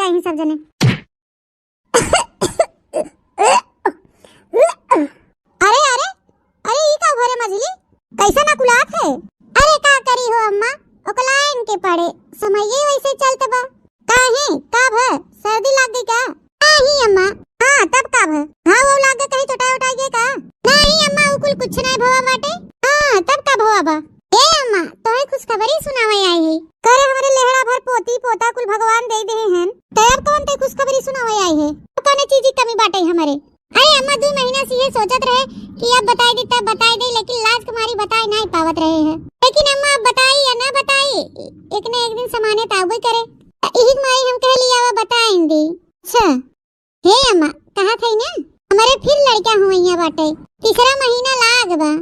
जाए सब जने। अरे अरे अरे ई का भरे मझली कैसा ना कुलात है। अरे का करी हो अम्मा ओकलाइन के पड़े समय वैसे चलते बा काहे का भ सर्दी लाग गई का? नहीं अम्मा। हां तब का भ घाव वो लाग कहीं चोटा उठा गए का? नहीं अम्मा उ कुछ नहीं भवा बाटे। हां तब का भवा बा। ए अम्मा तोहे खुश खबरी सुनावे आई है करे हमारे लेहड़ा भर पोती पोता कुल भगवान दे दे हैं तब कौन ते खुश खबरी सुनावे आई है कौन चीज की कमी बाटे हमारे। अरे अम्मा 2 महीना से ये सोचत रहे कि अब बताई दे तब बताई दे लेकिन लाज कुमारी बताई नहीं पावत रहे हैं। लेकिन अम्मा बताई या ना बताई एक न एक दिन समाने ताबू करे यही माई हम कह लिया वो बताएंगे। अच्छा हे अम्मा कहा थे ना हमारे फिर लड़का हुईया बाटे 3 महीना लाग बा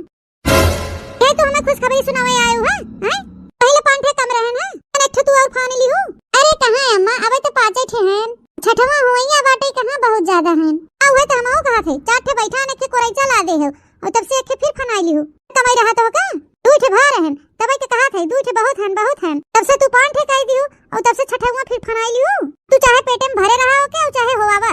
हे तो हमें खुश खबरी सुनावे आयो है हैं पहले 5 कम रहन है अनेठ तू और फान ली हूं। अरे कहां है अम्मा अबे तो 5 ठे हैं 6वां हुईया बाटे कहां बहुत ज्यादा हैं हुए तो हमहु कहा थे 4 ठे बैठा ने के कोरैचा ला दे हो और तब से एक फिर फनाई ली हो कमाई रहा तो का 2 ठे भा रहन तब के कहा थे 2 ठे बहुत हैं तब से तू 5 ठे कह दियो और तब से 6वां फिर फनाई ली हो। तू चाहे पेटे में भरे रहा हो के चाहे होवावा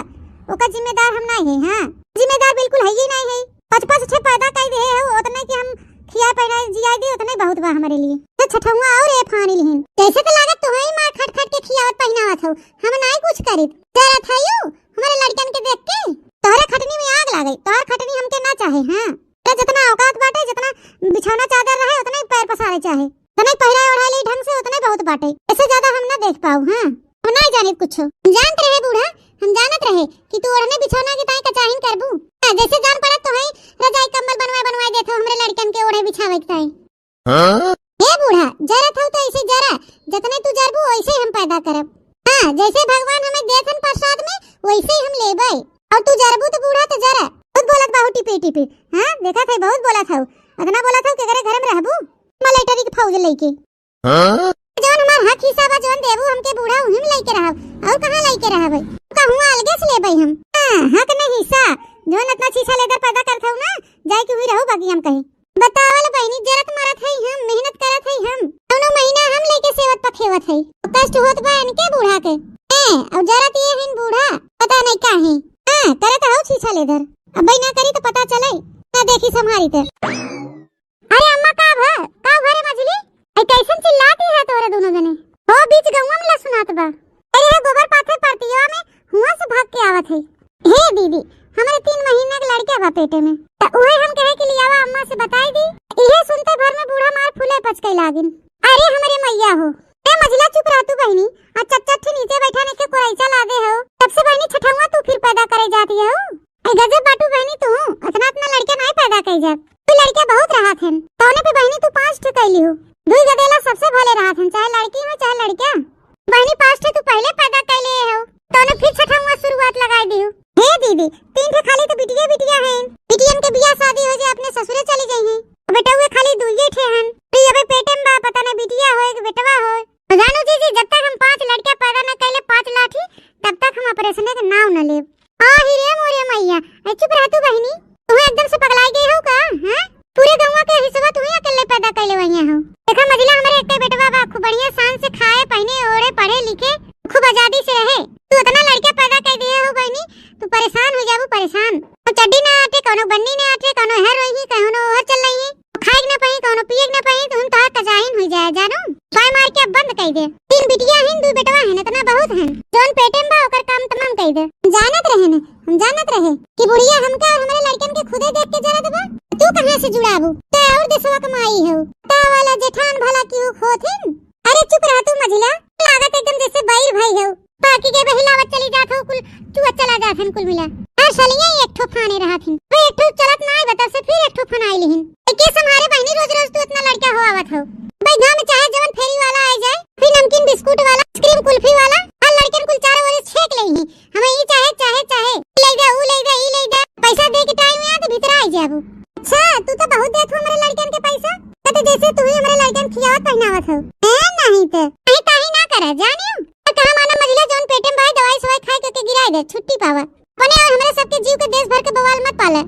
ओका जिम्मेदार हम नहीं है। हां जिम्मेदार बिल्कुल है ही नहीं है 5 ठे पैदा कर दे हो उतने कि हम खिया पैना जिया दे उतने बहुत बा हमारे लिए तो 6वां और ए फानी लिहिन कैसे तो लागत तो है मार खट खट के खियावत पहनावत हो हम नहीं कुछ करित जरा थायो हमारे लड़कन के देख के तोहरे खटनी में आग लागई तोहर खटनी हमके ना चाहे। हां तो जितना औकात बाटे जितना बिछौना चादर रहे उतने पैर पसारे चाहे उतने पहरा ओढ़ा ली ढंग से उतने बहुत बाटे इससे ज्यादा हम ना देख पाऊ। हां हम नहीं जाने कुछ जानत रहे बूढ़ा हम जानत रहे कि तू ओढ़ने बिछौना के ताई कचाहिन करबू जैसे जान पड़ा तो है रजाई कंबल बनवाए देथो हमरे लड़कन के ओढ़े बिछावे के ताई। हां हे बूढ़ा जरा था तो ऐसे जरा जितने तू जरबू वैसे हम पैदा करब। हां जैसे भगवान हमें देथन प्रसाद में वैसे हम लेबै और तू जरबू तो बूढ़ा तो जरा बहुत बोलत बाहु टिपे टिपे। हां देखा था बहुत बोला था इतना बोला था कि घर में रहबू मलेटरी के फौज लेके। हां जौन हमार हक हिसाब जौन देबू हमके बूढ़ा उहिम लेके रहब और कहां लेके रहबै कहूं अलगे से लेबै हम। हां हक नहीं हिस्सा जौन इतना छीछा लेकर पैदा करथौ ना जाय के हुई रहू बाकी हम कहीं बतावल बहनी जरत मारत है हम मेहनत करत है हम दोनों महीना हम लेके सेवत पखेवत है कष्ट होत बा इनके बूढ़ा के और जरत ये हिन बूढ़ा पता नहीं काहे। हां करत हौ छीछा लेदर अब ना करी तो पता चले ना देखी संभारी ते। अरे अम्मा का भरे मछली ऐ कैसन चिल्लाती है तोरे दोनों जने हो बीच गौवा में सुनात बा। अरे गोबर पाथे परतिया में हुआ से भाग के आवत है। हे दीदी हमारे 3 महीने के लड़का बा पेटे में त ओहे हम कहे के लियावा अम्मा से बताई दी इहे सुनते भर में बूढ़ा मार फूले पचके लागिन। अरे हमारे मैया हो ए मझला चुप रह तू बहनी आ चट नीचे बैठाने के कोरैचा ला दे हो तब से बहनी 6वां तू फिर पैदा करे जाती हो ए गजब बाटू बहनी तू इतना लड़का नहीं पैदा कर जात तू लड़का बहुत रहा थे तौने पे बहनी तू 5 ठे कैली हो 2 गदेला सबसे भले रहा थे चाहे लड़की हो चाहे लड़का बहनी 5 ठे तू पहले पैदा कर ले हो तौने फिर 6वां शुरुआत लगाई दी हो। हे दीदी 3 ठे खाली तो बिटिया हैं बिटियन के बियाह शादी हो जाए अपने ससुरे चली गई हैं बेटा हुए खाली 2 ठे हैं तो अबे पेटे में बा पता नहीं बिटिया होए कि बेटवा होए। जानू जी जब तक हम 5 लड़का पैदा न कैले 5 लाठी तब तक हम ऑपरेशन के नाव न लेब। आ ही रे मोरे मैया चुप रह तू बहनी तू एकदम से पगलाई गई हो का? हां पूरे गौवा के हिस्सा तू ही अकेले पैदा कैले वहिया हो देखा मजला हमारे एक बेटवा बा खूब बढ़िया शान से खाए पहने ओढ़े पढ़े लिखे खूब आजादी से रहे तू इतना लड़का पैदा कर दिए हो बहनी तू परेशान हो जाबू परेशान चड्डी ना आते कोनो बन्नी ना आते कोनो है रोही कोनो ओहर चल रही खाए ना पही कोनो पिए ना पही तुम तो तजाहिन हो जाए जानो पाय मार के बंद कर दे 3 बिटिया हैं 2 बेटवा हैं इतना बहुत हैं जोन पेटे में बा ओकर काम तमाम कर दे। जानत रहे न हम जानत रहे कि बुढ़िया हमका और हमारे लड़कन के खुदे देख के जरत बा तू कहां से जुड़ाबू ते और देशवा कमाई हो ता वाला जेठान भला क्यों खोथिन। अरे चुप रह तू मझिला लागत एकदम जैसे बैर भाई हो बाकी के बहिलावत चली जात हो कुल तू चला जाथन कुल मिला हर सलिया एक ठो फाने रहथिन वे एक ठो चलत ना बता से फिर एक ठो फनाई लिहिन के संहारे बहनी रोज तू इतना लड़का हो आवत हो भाई गांव में चाहे जवन फेरी वाला आ जाए फिर नमकीन बिस्कुट वाला आइसक्रीम कुल्फी वाला हर लड़कन कुल चारों ओर छेक लेही हमें ई चाहे ले जा ऊ ले जा ई ले जा पैसा दे के टाइम में आ तो भीतर आ जाबू। अच्छा तू तो बहुत देत हो हमारे लड़कन के पैसा तो जैसे तू ही हमारे लड़कन खियावत पहनावत हो ए नहीं तो नहीं ताही ना करे जानियो कहां माना मजला जोन पेटे में भाई दवाई सवाई खाए के गिराए दे छुट्टी पावा बने और हमारे सबके जीव के देश भर के बवाल मत पाले।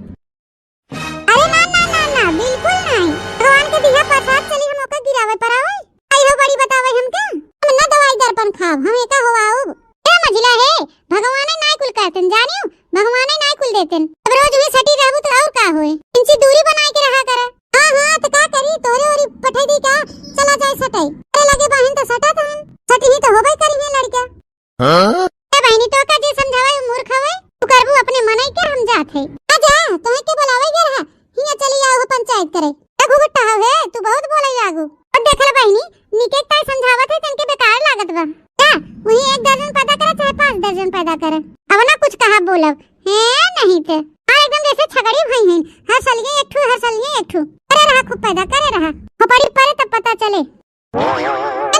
अरे ना ना ना ना बिल्कुल नहीं भगवान के दिया प्रसाद चली हम ओका गिरावे पर आवे आई हो बड़ी बतावे हम क्या हम ना दवाई दर्पण खाब हम एका होवाओ ए मजिला है, भगवान नाय कुल करतन जानियो, भगवान नाय कुल देतन। अब रोज हुई सटी रहबू तो और का होए, इंची दूरी बनाए के रहा कर। हां तो का करी तोरे ओरी पठै दी का चला जाए सटई। अरे लगे बहन तो सटा तहन, सटी ही तो होबे करी है लड़का। हां ए बहनी तो का जे समझावे मूर्ख हवे, तू करबू अपने मनई के हम जात है। आ जा तोहे के बुलावे गे रहा, हिया चली आओ पंचायत करे। देखो गुट्टा हवे तू बहुत बोलै लागू। और देखल बहनी निके ताई समझावत है तनके बेकार लागत बा। का वही एक दर्जन पैदा करे चाहे 5 दर्जन पैदा करे, अब ना कुछ कहा बोलब है नहीं ते। हां एकदम जैसे छगड़ी भाई हैं, हर साल ये एक ठू हर साल ये एक ठू करे रहा, खूब पैदा करे रहा, खोपड़ी पड़े तब पता चले।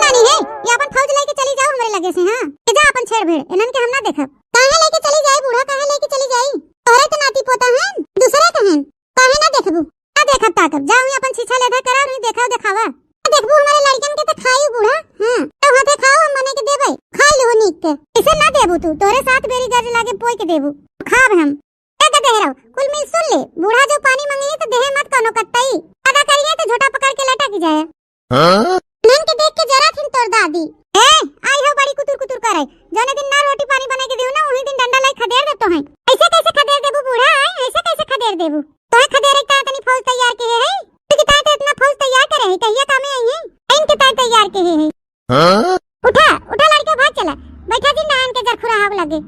नानी है ये अपन फौज लेके चली जाओ हमरे लगे से। हां के जा अपन छेड़ भेड़ इनन के हम ना देखब। काहे लेके चली जाई बूढ़ा, काहे लेके चली जाई? तोरे तो नाती पोता हैं, दूसरे के हैं, काहे ना देखबू? ना देखब ताकब जाऊं अपन छीछा लेधा करा और देखाओ देखावा देखबू हमारे लड़कन के तो खाई बूढ़ा। हां तो हाथे खाओ हम मने के देबै, खा लो नीक के। इसे ना देबू तू, तोरे साथ बेरी गज लागे पोई के देबू, खाब हम एक देहराव। कुल मिल सुन ले, बूढ़ा जो पानी मांगे तो देहे मत कोनो कट्टई, अदा करिए तो झोटा पकड़ के लटक जाए। हां नन के देख के जरा थिन तोर दादी ए आई हो बड़ी कुतुर कुतुर करे, जने दिन ना रोटी पानी बना के देऊ ना वही दिन डंडा लाई खदेर देतो है। ऐसे कैसे खदेर देबू बूढ़ा, ऐसे कैसे खदेर देबू? तोहे खदेर एक तनी फौज तैयार के है, तू कितना तो इतना फौज तैयार करे है, कहिया कामे आई है इनके तार तैयार के है। हां उठा उठा लड़के भाग चला, बैठा जी नान के जरखुरा हाव लगे।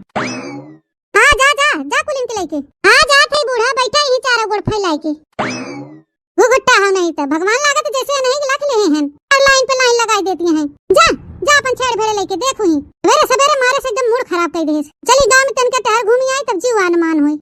हां जा जा जा कुलिन के लेके। हां जा थे बूढ़ा बैठा ही चारों गोड़ फैलाई के। गुगट्टा हो नहीं तो भगवान लागत जैसे नहीं लख ले हैं और लाइन पे लाइन लगाई देती हैं। जा जा अपन छेड़ भेड़ लेके देखो ही मेरे सवेरे मारे से एकदम मूड खराब कर दे। चली गांव में तनके टहर घूमी आई तब जीव अनुमान होई।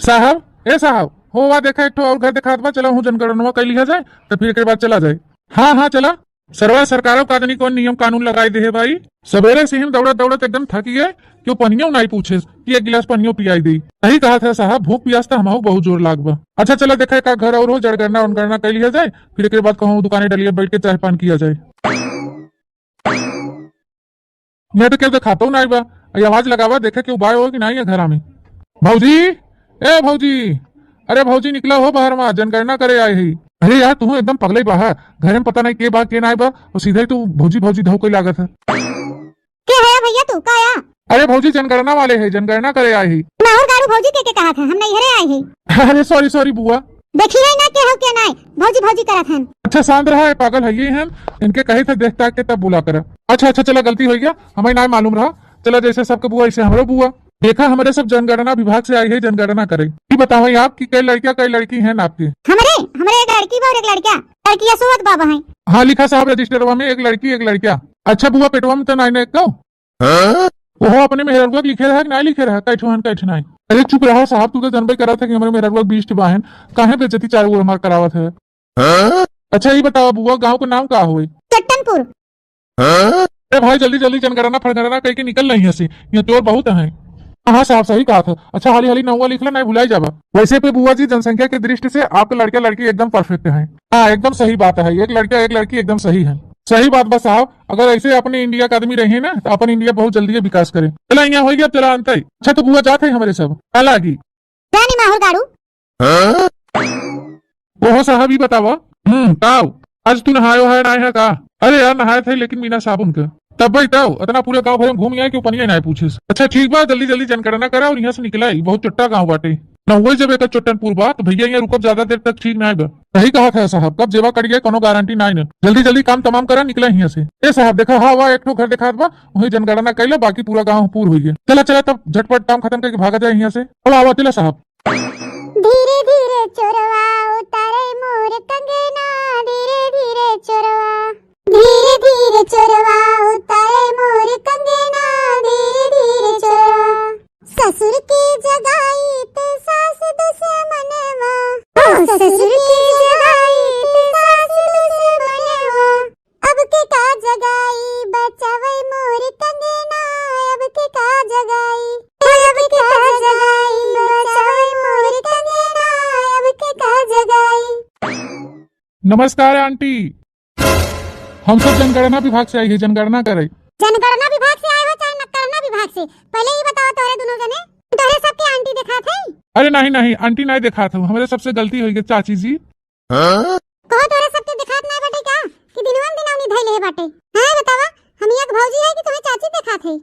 साहब ए साहब होवा देखा एक और घर दिखात बा, चला हूं जनगणना कर लिया जाए तो फिर के बाद चला जाए। हाँ हाँ चला सरवा सरकारों का आदमी कौन नियम कानून लगाई दे है भाई। सवेरे से हम दौड़त दौड़त एकदम थकी गए, क्यों पनियो नहीं पूछे कि एक गिलास पनियो पियाई दी। सही कहा था साहब, भूख प्यास तो हमारा बहुत जोर लाग बा। अच्छा चला देखा का घर और हो जड़गरना उनगरना कर लिया जाए, फिर के बाद कहूँ दुकानें डलिए बैठ के चाय पान किया जाए। मैं तो क्या दिखाता हूँ नहीं बा, आवाज लगावा देखे कि उबाय हो कि नहीं है घर में। भौजी ए भौजी, अरे भौजी निकला हो बाहर में, जनगणना करे आए ही। अरे यार तू एकदम पगले बाहर, घर में पता नहीं के बा के ना बा और सीधे ही तू भौजी भौजी धो कोई लागत है। क्या है भैया तू का आया? अरे भौजी जनगणना वाले है, जनगणना करे आए ही। माहौर गारू भौजी के कहा था, हम नहीं घरे आए हैं। अरे सॉरी सॉरी बुआ, देखिए ना क्या हो क्या नहीं, भौजी भौजी करत हैं। अच्छा शांत रहा है, पागल है ये हैं, इनके कहे थे देखता के तब बुला करा। अच्छा अच्छा चला गलती हो गया, हमें ना मालूम रहा। चला जैसे सबके बुआ ऐसे हमारे बुआ। देखा हमारे सब जनगणना विभाग से आई है, जनगणना करे। ये बताओ आप की कई लड़कियां कई लड़की हैं आपके? हमारे हमारे एक लड़की और एक लड़का, लड़कियां सुवत बाबा हैं। हाँ लिखा साहब रजिस्टरवा में एक लड़की एक लड़का। अच्छा बुआ पेटवा में तो नहीं एक वो अपने मेहरबा लिखे रहा नहीं लिखे रहा कैठवान कैठनाई। अरे चुप रहा साहब, तू तो जनबे करा था कि हमारे मेहरबा 20 बहन काहे बेइज्जती चार वो हमार करावत है। अच्छा ये बताओ बुआ गाँव का नाम क्या हुए? चट्टनपुर। अरे भाई जल्दी जल्दी जनगणना फड़गणना कह के निकल रही है, यहाँ चोर बहुत है। हाँ साहब सही कहा था। अच्छा हाली हाली नौवा लिखला नहीं भुलाई जावा। वैसे पे बुआ जी जनसंख्या की दृष्टि से आपके लड़का लड़की एकदम परफेक्ट है। हाँ एकदम सही बात है, एक लड़का एक लड़की एकदम सही है। सही बात बस साहब, अगर ऐसे अपने इंडिया का आदमी रहे ना तो अपन इंडिया बहुत जल्दी विकास करे। चला यहाँ हो गया, चला अंत। अच्छा तो बुआ जाते हमारे सब अलग माहौर गारू। वो साहब ही बतावा ताऊ आज तू नहायो है ना है का? अरे यार नहाए थे लेकिन बिना साबुन का। तब भाई ताऊ इतना पूरे गांव भर में घूम आए क्यों पनिया नहीं पूछे। अच्छा ठीक बा जल्दी जल्दी जनगणना करा और यहाँ से निकला ही, बहुत चट्टा गाँव बाटे न हुए। जब एक चट्टनपुर बा तो भैया यहाँ रुकब ज्यादा देर तक ठीक नहीं बा। सही कहा था साहब, कब जेवा करिए कोनो गारंटी नहीं न। जल्दी जल्दी काम तमाम करा निकला यहाँ से। ए साहब देखा हाँ वाह एक घर दिखात बा, वही जनगणना कैला, बाकी पूरा गाँव पूर हुई है। चला चला तब झटपट काम खत्म करके भागा जाए यहाँ से। अब आवा चला साहब। धीरे धीरे चोरवा उतारे मोर कंगना, धीरे धीरे चोरवा, धीरे धीरे चोरवा उतारे मोर कंगना, धीरे धीरे चोरवा। ससुर की जगाई ते सास दुश्मनवा, ससुर की जगाई ते सास दुश्मनवा। अब के का जगाई बचावे मोर कंगना, अब के का जगाई, अब के का जगाई बचावे मोर कंगना, अब के का जगाई। नमस्कार आंटी, हम सब जनगणना विभाग से आई है, जनगणना करे। जनगणना विभाग से आए हो चाहे नकरना विभाग से, पहले ही बताओ तोरे दोनों जने तोरे सबके आंटी देखा थे? अरे नहीं नहीं आंटी नहीं देखा था, हमारे सबसे गलती हुई गई चाची जी। कहो तोरे सबके दिखात नहीं बाटे का कि दिनवन दिनवनी धइले है बाटे? हां बतावा हम एक भौजी है कि तुम्हें चाची देखा थे?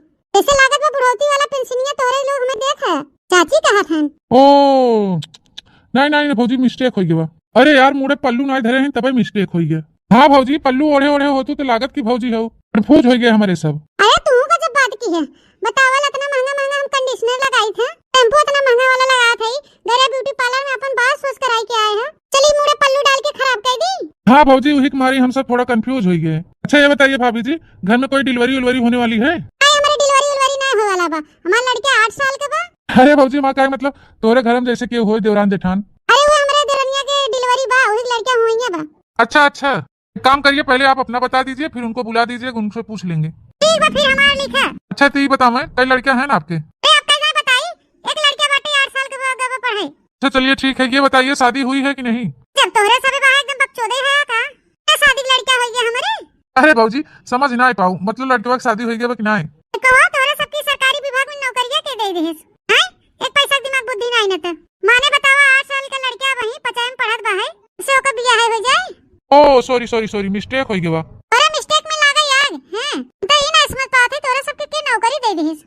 नहीं नहीं भौजी मिस्टेक हो गया। अरे यार मुड़े पल्लू ना धरे हैं तबे मिस्टेक हो गया। हाँ भौजी पल्लू ओढ़े ओढ़े हो तो लागत की भौजी हो कंफ्यूज हो गए हमारे सब। अरे तू का जब बात की है बतावल इतना महंगा महंगा हम कंडीशनर लगाई थे, शैम्पू इतना महंगा वाला लगाया थे, मेरे ब्यूटी पार्लर में अपन बाल सोच कराई के आए हैं, चली मुड़े पल्लू डाल के खराब कर दी। हाँ भौजी वही तुम्हारी हम सब थोड़ा कंफ्यूज हो गए। अच्छा ये बताइए भाभी जी घर में कोई डिलीवरी उलवरी होने वाली है? नहीं हमारी डिलीवरी उलवरी नहीं हो वाला बा, हमारा लड़का 8 साल का बा। अरे भौजी माँ का मतलब तोरे घर में जैसे कि हो देवरान जेठान। अरे वो हमारे देवरनिया के डिलीवरी बा, वही लड़का हुई बा। अच्छा अच्छा एक काम करिए पहले आप अपना बता दीजिए फिर उनको बुला दीजिए उनसे पूछ लेंगे। ठीक बा फिर हमारा लिखा। अच्छा तो ये बताओ मैं कई लड़कियां हैं ना आपके? अरे अब कैसा बताई, एक लड़का बाटे 8 साल का बा पढ़े। अच्छा चलिए ठीक है ये बताइए शादी हुई है कि नहीं? जब तोहरे सबे बा एकदम बकचोदे है का क्या शादी लड़का हो गया हमारे? अरे भौजी समझ ना पाऊँ मतलब लड़के की शादी हुई है कि नहीं? कहो तोहरे सबकी सरकारी विभाग में नौकरियां के दे देहिस हैं, एक पैसा दिमाग बुद्धि नहीं न त माने बतावा 8 साल का लड़का वही 50 में पढ़त बा है, इससे ओकर बियाह हो जाए। ओ सॉरी सॉरी सॉरी मिस्टेक हो गया। तोरे मिस्टेक में लागा यार हैं तो ई ना समझ पाते तोरे सबके के नौकरी दे देहिस।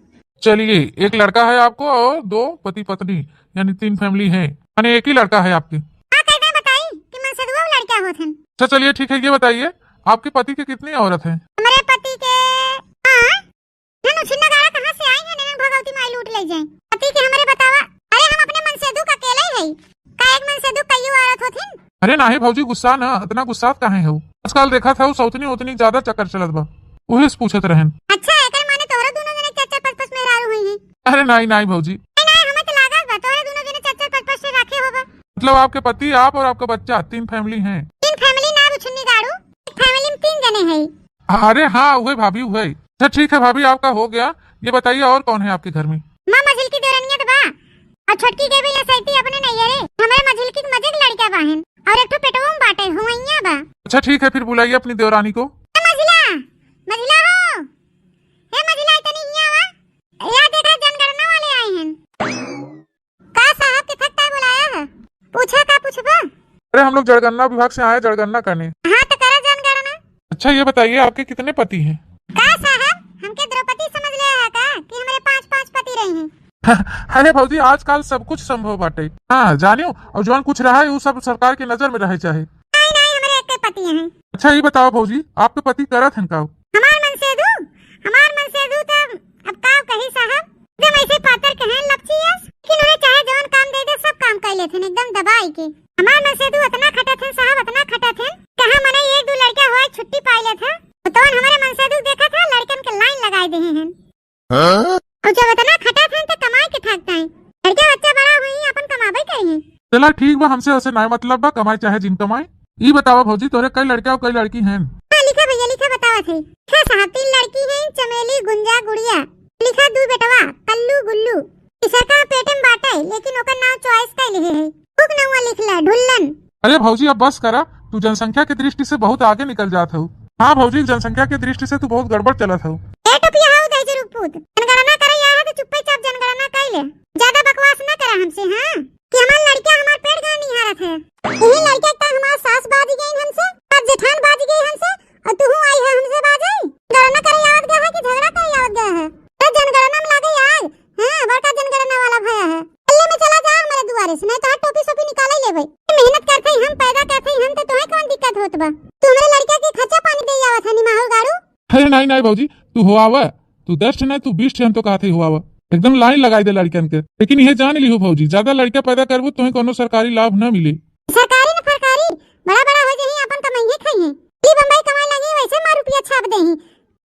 चलिए एक लड़का है आपको और 2 पति पत्नी यानी 3 फैमिली है यानी एक ही लड़का है आपके? हां कैसे बताई कि मन से दो लड़का होथन। अच्छा चलिए ठीक है ये बताइए आपके पति की कितनी औरत है? हमारे पति के हां ननु छिन्ना गाड़ा कहां से आई है, नैन भगवती माई लूट ले जाए। पति के हमारे बतावा, अरे हम अपने मन से दो अकेले ही है का एक मन से दो कईयो औरत होथिन। अरे नहीं भौजी गुस्सा ना इतना गुस्सा काहे हो, आजकल देखा था सौतनी उतनी ज्यादा चक्कर चलत बा उहे से पूछत रहन। अच्छा एकर माने तोरे दोनों जने चाचा पच पच मेहरारू हुई है। अरे नहीं नहीं भौजी नहीं हमें तो लागत बा तोरे दोनों जने चाचा पच पच से रखे होबा। मतलब आपके पति आप और आपका बच्चा 3 फैमिली हैं? 3 फैमिली ना बुछनी गाड़ू, एक फैमिली में 3 जने हैं। अरे हाँ वही भाभी वही। अच्छा ठीक है भाभी आपका हो गया, ये बताइए और कौन है आपके घर में? मां मझिल की देवरनिया तो बा और छोटकी के भी लसैती अपने नैयरे, हमारे मझिल की मजिक लड़का बाहन और एक तो पेटवा में बाटे हुइया बा। अच्छा ठीक है फिर बुलाइए अपनी देवरानी को। मझिला मझिला हो हे मझिला इतनी हिया वा या देखा जनगणना वाले आए हैं का साहब के थकता बुलाया है, पूछा का पूछबा? अरे हम लोग जनगणना विभाग से आए जनगणना करने। हां तो करा जनगणना। अच्छा ये बताइए आपके कितने पति हैं? का साहब हमके द्रौपदी समझ ले है का कि हमारे 5 पति रहे हैं। अरे भौजी आजकल सब कुछ संभव बाटे। हाँ जानियो और जौन कुछ रहा है वो सब सरकार की नजर में रहे चाहे। नहीं हमारे एक पति हैं। अच्छा ये बताओ भौजी आपके पति करत हैं का? हमार मन से दू तो अब का कही साहब एकदम ऐसे पातर कहे लपचियस कि उन्हें चाहे जौन काम दे दे सब काम कर लेथे एकदम दबाई के। हमार मन से दू इतना खटत हैं साहब इतना खटत हैं कहां मने 1-2 लड़का होए छुट्टी पाई ले था तो हमारे मन से दू देखा था लड़कन के लाइन लगाए दे हैं और जब इतना खटत हैं तो कमाई के थकता है लड़का बच्चा बड़ा हुई अपन कमाबे कहीं। चला ठीक बा हमसे ऐसे ना मतलब बा कमाई चाहे जिन कमाई। ये बताओ भौजी तोरे कई लड़का और कई लड़की हैं? लिखा भैया लिखा बतावा थे। हाँ साहब 3 लड़की हैं चमेली गुंजा गुड़िया, लिखा 2 बेटवा कल्लू गुल्लू, इसे का पेट में बाटे लेकिन ओकर नाम चॉइस कर लिए है कुक नवा लिखला ढुल्लन। अरे भौजी अब बस करा तू जनसंख्या की दृष्टि से बहुत आगे निकल जात हो। हाँ भौजी जनसंख्या की दृष्टि से तू बहुत गड़बड़ चलत हो। ए टोपिया हाउ दे जरूर पूत जनगणना करे या है तो चुपचाप जनगणना कर ले, ज्यादा बकवास ना करा हमसे। हां कि हमार लड़का हमार पेट गाड़ नहीं हारत है, यही लड़का का हमार सास बाजी गई हमसे और जेठान बाजी गई हमसे और तू आई है हमसे बाजी। गणना करे याद गया है कि झगड़ा करे याद गया है? तो जनगणना में लागे याद हां बड़का जनगणना वाला भया है। अल्ले में चला जा हमारे दुआरे से नहीं तो टोपी सोपी निकाल ही लेबे। मेहनत करते हम पैदा करते हम तो तुम्हें कौन दिक्कत होत बा? तू हमारे लड़का के खर्चा पानी दे आवत है निमाहु गाड़ू। अरे नहीं नहीं भौजी तू हो आवा तू 10 नहीं तू 20 हम तो कहते हुआ एकदम लाइन लगाई दे लड़कन के, लेकिन ये जान ली हो भौजी ज्यादा लड़का पैदा करबो तुम्हें कोनो सरकारी लाभ न मिले। सरकारी न फरकारी बड़ा बड़ा हो जाही अपन कमाइए खाइए ली बम्बई कमाई लगी वैसे मार रुपया छाप देही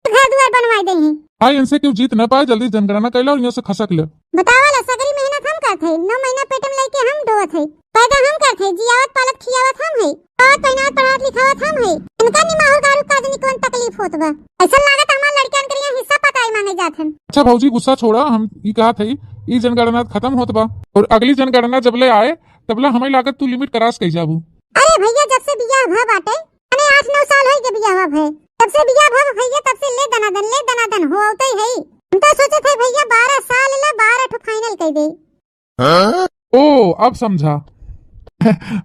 घर दुआर बनवाई देही। हाँ इनसे क्यों जीत न पाए जल्दी जनगणना कर लो और यहाँ से खसक ले। बतावाला सगरी मेहनत हम करत है 9 महीना पेट में लेके हम ढोवत है पैदा हम करत है जियावत पालत खियावत हम है और पहनावत पढ़ावत लिखावत हम है। इनका निमाहु गारू का जनी कौन तकलीफ होत बा? ऐसा लागत हमार लड़कन के यहाँ हिस्सा पताई मांगे जात हन। अच्छा भौजी गुस्सा छोड़ा हम ये कहा थे ये जनगणना खत्म होत बा और अगली जनगणना जब ले आए तबला हमें लागत तू लिमिट क्रॉस कर जाबू। अरे भैया जब से बियाह भ बाटे माने 8-9 साल है के बियाह है तब से बियाह भ भैया तब से ले दनादन हो औते है। हम तो सोचे थे भैया 12 साल ला 12 ठो फाइनल कर दे। ओ अब समझा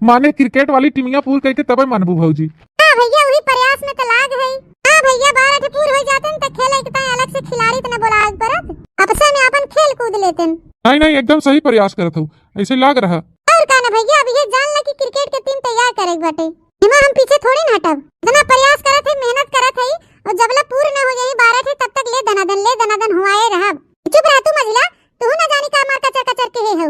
माने क्रिकेट वाली टीमिया पूर करके तब मानबू भौजी। हां भैया वही प्रयास में तो लाग है। हां भैया 12 ठो पूर हो जातन त खेले के तय अलग से खिलाड़ी त न बोलाग परत आपसे में अपन खेल कूद लेतन। नहीं नहीं एकदम सही प्रयास करत हो ऐसे लाग रहा। और और का ना भैया, अब ये जान ला कि क्रिकेट के टीम तैयार करे बाटे, हिमा हम पीछे थोड़ी ना हटब। इतना प्रयास करत है, मेहनत करत है, और जबला पूर्ण न हो जाई 12 थे तब तक ले दनादन हुआए रहब। चुप रह तू मझिला, तू ना जानी का मार कचर कचर के है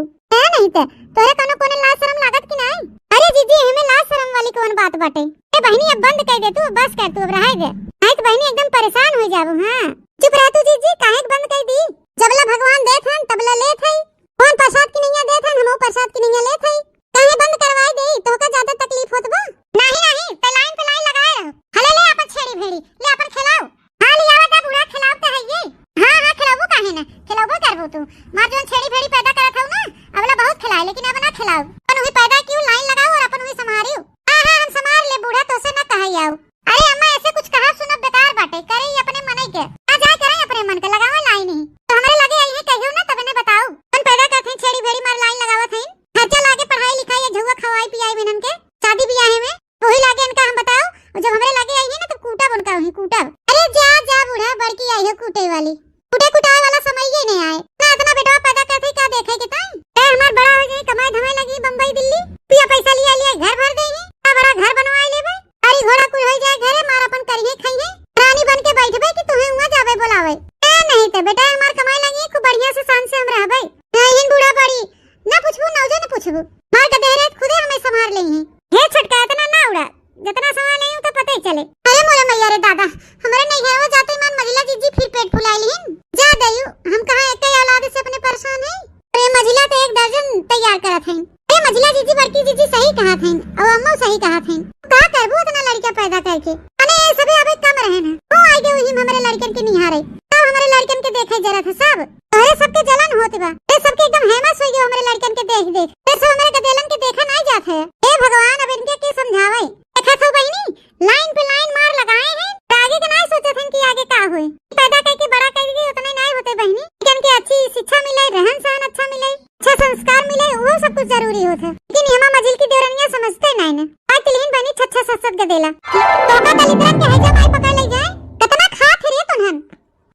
नहीं त तोरे कोनो कोने लाज शरम लागत कि नहीं? अरे जीजी, हमें लाज शरम वाली कौन बात बाटे? ए बहनी अब बंद कर दे तू, बस कर तू, अब रह दे, नहीं तो बहनी एकदम परेशान हो जाबू। हां चुप रह तू जीजी, काहे बंद कर दी? जबला भगवान देत हन तबला लेत है, कौन प्रसाद की नहीं देत हन, हमो प्रसाद की नहीं लेत है, काहे बंद करवाई दे? तो का ज्यादा तकलीफ होत बा? नहीं तो लाइन पे लाइन लगाए रहो। हले ले अपन छेड़ी भेड़ी, ले अपन खिलाओ। हां ले आवत है बूढ़ा, खिलाओ तो है ये। हां खिलाबू काहे ना, खिलाबो करबो तू, मार जोन छेड़ी भेड़ी पैदा करत हऊ ना, अबला बहुत खिलाए, लेकिन अब ना खिलाओ। अपन वही पैदा क्यों लाइन लगाओ और अपन वही संभारियो। हां हम संभाल ले बूढ़ा, तो से ना कहई आओ। अरे अम्मा ऐसे कुछ कहा सुनब बेकार बाटे, करे अपने मन के, आ जाए करे अपने मन के, लगाओ लाइन ही तो हमारे लगे आई है, कहियो ना तब ने बताओ। अपन पैदा करत हैं छेड़ी भेड़ी, मार लाइन लगावत हैं, खर्चा लागे पढ़ाई लिखाई या झुआ खवाई पियाई बिनन के, शादी ब्याह में वही लागे इनका हम बताओ। और जब हमारे लगे आई है ना तो कूटा बनका वही कूटा। अरे जा बूढ़ा, बड़की आई है कूटे वाली, कूटे कुटाए वाला समय ही नहीं आए ना, इतना बेटा पैदा करते क्या देखे के ताई? ए हमार बड़ा हो जाए, कमाई धमाई लगी बम्बई दिल्ली, पिया पैसा लिया घर भर देही, का बड़ा घर बनवाई लेबे, गाड़ी घोड़ा कुल हो जाए घरे, मार अपन करिए खाइए, रानी बन के बैठबे कि तुहे उहा जाबे बोलावे। ए नहीं तो बेटा हमार कमाई लगी खूब बढ़िया से शान से हम रहबे, नहीं बूढ़ा बड़ी ना पूछबू ना न पूछबू, मार के देरे खुदे हमें संभाल लेही। हे छटका इतना ना उड़ा, जितना समा नहीं तो पता ही चले। अरे मोरे मैया रे दादा, हमारे नहीं है वो जाते मान मजिला जीजी फिर पेट फुलाई लीन जा दयू, हम कहां एक ही औलाद से अपने परेशान है। अरे मजिला तो एक दर्जन तैयार करत हैं। अरे मजिला जीजी बड़की जीजी सही कहा थे, और अम्मा सही कहा थे, का करबू इतना लड़का पैदा करके, अने सभी अबे कम रहे ना, ओ आई गए वही हमारे लड़कन के निहारे, सब हमारे लड़कन के देखे जरा था सब, अरे सबके जलन होत बा, ए सबके एकदम हेमस हो गए हमारे लड़कन के देख देख, ए सब हमारे गदेलन के देखा नहीं जात है। ए भगवान अब इनके के समझावे, देखा तो बहनी लाइन पे लाइन मार लगाए हैं, आगे के नहीं सोचे थे कि आगे का होए, पैदा करके बड़ा करके उतने नहीं होते बहनी, लेकिन के अच्छी शिक्षा मिले, रहन सहन अच्छा मिले, अच्छा संस्कार मिले, वो सब कुछ जरूरी होता है। लेकिन यहां मजिल की देवरनिया समझते नहीं ना, आज तिलहीन बहनी छच्छा ससत गदेला, तो का दलितरन के है जब आई पकड़ ले जाए, कितना खा फिरे तुनहन।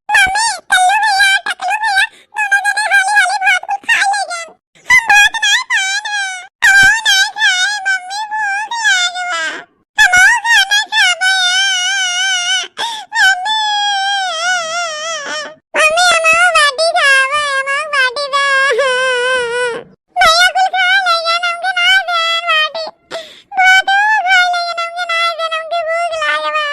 मम्मी कल्लू भैया टकलू भैया दोनों जने हाली हाली भात कुल खा ले गए, हम भात नहीं खाए ना, हम नहीं खाए, मम्मी भूख लागवा, हम खाना खाबे, मम्मी हम बाटी खावे, हम बाटी दे, भैया कुल खा ले गए, हमके ना देन बाटी, भात खा ले गए, हमके ना देन, हमके भूख लागवा,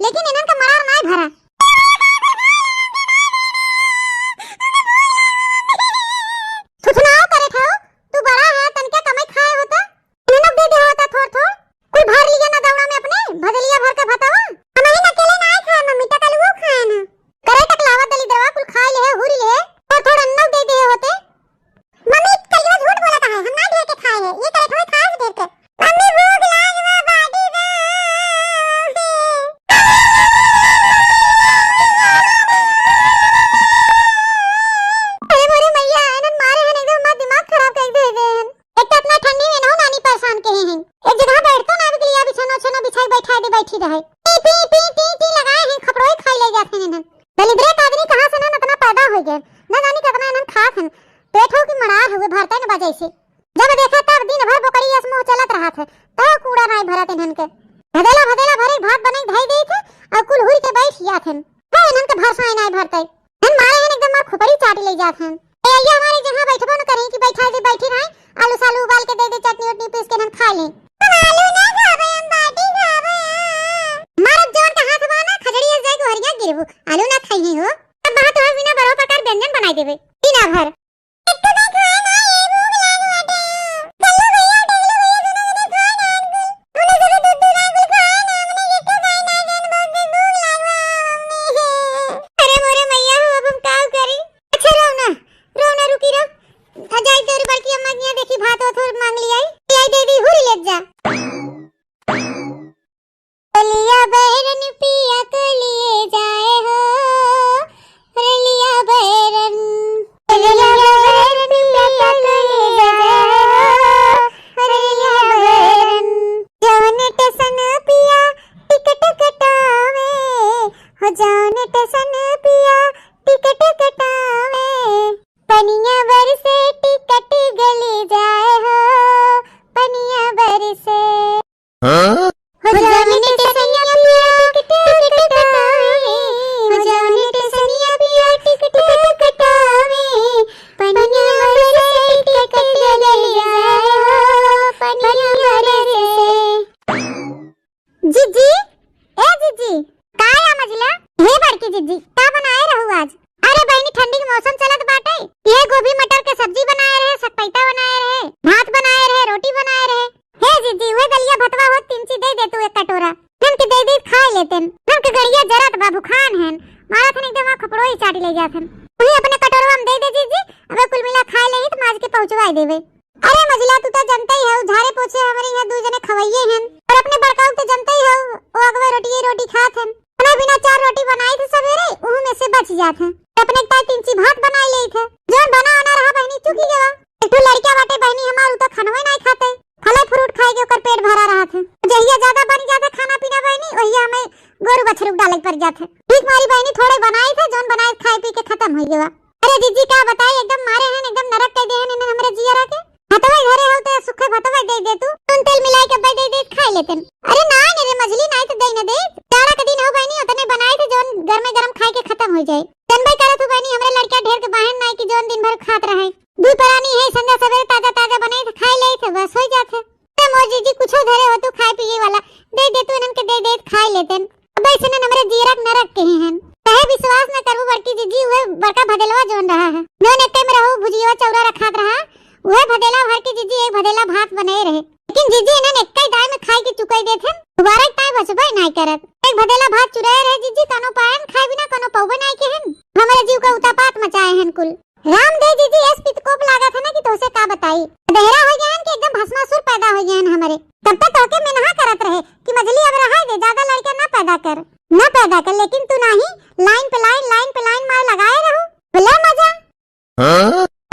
लेकिन इनन का मरार नहीं भरा। सुनाओ करे था तू बड़ा है तन क्या कमाई खाए होता, इनन दे दे होता थोड़ थोड़, कोई भर लिया ना दौड़ा में अपने भदलिया भर का बतावा, हम ही ना अकेले ना खाए, मम्मी तक वो खाए ना, करे तक लावा दली दवा कुल खा ले हुरी ले, थोड़ थोड़ अन्न दे दे होते। मम्मी कलियो झूठ बोला है, हम ना दे के खाए है, ये करे थोड़ी खाए देर के, मम्मी भूख लागवा बाटी दे। बैठी रहे P P P P P लगाए हैं, खपरोई खाई ले जाते हैं। दलिद्रे आदमी कहां से ना इतना पैदा हो गए, न जाने कितना इन्हन खात हैं, पेट हो कि मरार हुए भरते न बजे से, जब देखा तब दिन भर बोकड़ी यस मुंह चलत रहा था, तो कूड़ा नहीं भरत इन्हन के, भदेला भदेला भरे भात बने धई दे थे, और कुल हुई के बैठ जात हैं, है इन्हन के भरसा नहीं भरते, हम मारे हैं एकदम मार खुपड़ी चाट ले जात हैं। ए ये हमारे जहां बैठबो न करें कि बैठा दे बैठी रहे, आलू सालू उबाल के दे दे, चटनी उटनी पीस के इन्हन खा ले, हम आलू नहीं खाबे, हम बाटी खाबे, मारत जोन का हाथ बाना खजड़ी जाए को हरिया गिरबू, आलू ना खाई हो, अब बात हो बिना बड़ो प्रकार व्यंजन बनाई देबे बिना भर। एक तो नहीं खाए ना, ये भूख लाग बाटे, चलो भैया टगलू भैया दोनों ने खाए ना, तूने जब दूध दूध ना कुल खाए जात हन। वही अपने कटोरवा में दे दे जीजी, अबे कुल मिला खाए लेही तो माज के पहुंचवाई देवे। अरे मझिला तू तो जानता ही है, झाड़े पोछे हमारे यहाँ दू जने खवैये हैं और अपने बड़काऊ तो जानता ही है, वो अगवे रोटी खात हैं। खाना बिना 4 रोटी बनाई थे सवेरे, उहू में से बच जात हैं। अपने एक 3 भात बनाई ले थे, जोन बना होना रहा बहनी चुकी गवा। एक तो लड़किया बाटे बहनी हमार उ तो खानवे नहीं खाते, फल फ्रूट खाए के ओकर पेट भरा रहा थे। जहिया ज्यादा बन जाते खाना पीना बहनी, वहिया हमें गोरु बछरू डाले पड़ जाते। ठीक मारी बहनी थोड़े बनाई थे, जोन बनाए खाए पी के खत्म हो गया। अरे जीजी का बताई, एकदम मारे हैं, एकदम नरक कर दे हैं इन्हें हमरे जिया के। भतवा घरे हो तो सुखे भतवा दे तू, नून तेल मिलाई के दे खा लेते। अरे ना रे मछली नहीं तो दे न दे, जाड़ा के दिन हो बहनी उतने बनाए थे जोन घर में गरम खाए के खत्म हो जाए। जनबई करत हो बहनी हमरे लड़का ढेर के बहन नहीं कि जोन दिन भर खात रहे। दूध परानी है, संजा सवेरे ताजा बने थे खाए ले थे, बस हो जाते। ते मोर जीजी कुछो धरे हो तू खाए पिए वाला दे तू इनन के दे खाए लेते। अब इसने हमरे जीरक नरक के हैं, कहे विश्वास न करबो बड़की जीजी, हुए बड़का भदेलवा जोन रहा है। नोन एक में रहू भुजिया चौरा रखात रहा, वह भदेला भर के जीजी एक भदेला भात बनाए रहे। लेकिन जीजी इन्हें एक ही दाई में खाए के चुकाई देथे, दोबारा टाइम बचबे नहीं करत। एक भदेला भात चुराए रहे जीजी, कनो पायन खाए बिना कनो पौबे नहीं के हन। हमारे जीव का उतापात मचाए हन कुल। राम दे जीजी एस पितकोप लागा था ना कि तोसे का बताई, देहरा हो गया कि एकदम भस्मासुर पैदा हो गया हमारे। तब तक होके में नहा करत रहे कि मछली अब रहा दे, ज्यादा लड़का ना पैदा कर। लेकिन तू नहीं, लाइन पे लाइन मार लगाए रहो, बोला मजा।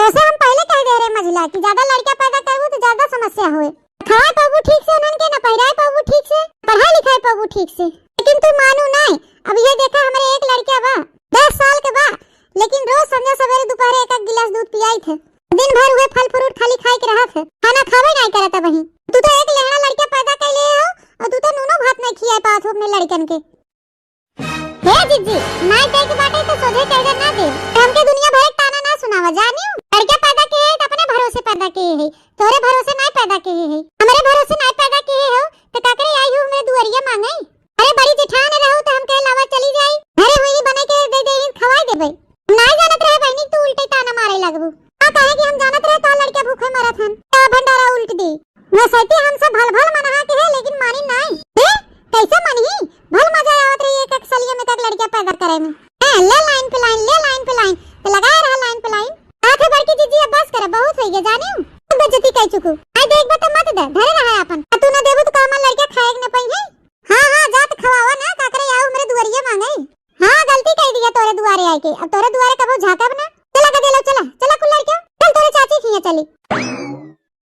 ऐसे हम पहले कह दे रहे मझिला कि ज्यादा लड़का पैदा करबू तो ज्यादा समस्या होए। खाए पाबू ठीक से उनन के, न पहिराए पाबू ठीक से, पढ़ाई लिखाई पाबू ठीक से। लेकिन तू मानू नहीं, अब ये देखा हमारे एक लड़का बा 10 साल के बा, लेकिन रोज संध्या सवेरे दोपहर एक गिलास दूध पियाई थे। दिन भर हुए फल फ्रूट खाली खाए के रहा थे, खाना खावे नहीं करता बही। तू तो एक लेहड़ा लड़का पैदा कर ले हो और तू तो नूनो भात नहीं खियाए पात हो अपने लड़कन के। हे जीजी नहीं दे के बाटे तो सोझे कह ना दे, हमके दुनिया भर एक ताना ना सुनावा जानियो। लड़का पैदा किए है तो अपने भरोसे पैदा किए है, तोरे भरोसे नहीं पैदा किए है। हमारे भरोसे नहीं पैदा किए हो तो काकरे आई हो मेरे दुआरिया मांगे। अरे बड़ी जेठान रहू तो हम कहे लावा चली जाई, घरे हुई बने के दे खवाई देबे। नहीं जानत रहे बहनी तू उल्टे ताना मारे लगबू। का कहे कि हम जानत रहे तो लड़का भूखे मरत हन, तो भंडारा उल्ट दी। मैं सती हम सब भल मना के है, लेकिन मानी नहीं। कैसे मानी, भल मजा आवत रही एक सलिया में तक लड़का पैदा करे में। ले लाइन पे लाइन तो लगाए रहा लाइन पे लाइन। आथे बड़की जीजी अब बस करे, बहुत हो गया जानियो, बेइज्जती कह चुकू। आई देख बा तो मत दे, धरे रहा अपन। तू ना देबू तो कामन लड़का खाएग न पई है। हां जात खवावा ना, काकरे आओ मेरे दुआरिया मांगे। हां गलती कह दिया तोरे दुआरे आए के, अब तोरे दुआरे कबो झाकब ना। चला के दे लो, चला कुल लड़का चल तोरे चाची खिया चली।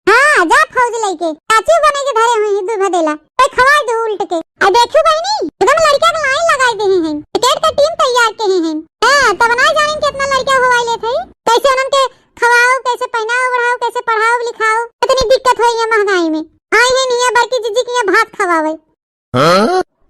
हां जा फौज लेके चाची बने के धरे हुई दूध भदेला, ओए खवाई दो उल्ट के। आ देखो बहनी एकदम लड़का के लाइन लगाई दे हैं, टिकट का टीम तैयार के हैं। हां तब ना जाने कितना लड़का होवाई ले थे, कैसे उनन के खवाओ, कैसे पहनाओ बढ़ाओ, कैसे पढ़ाओ लिखाओ। इतनी दिक्कत होई है महंगाई में। आई है नहीं बड़की जीजी की भात खवावे।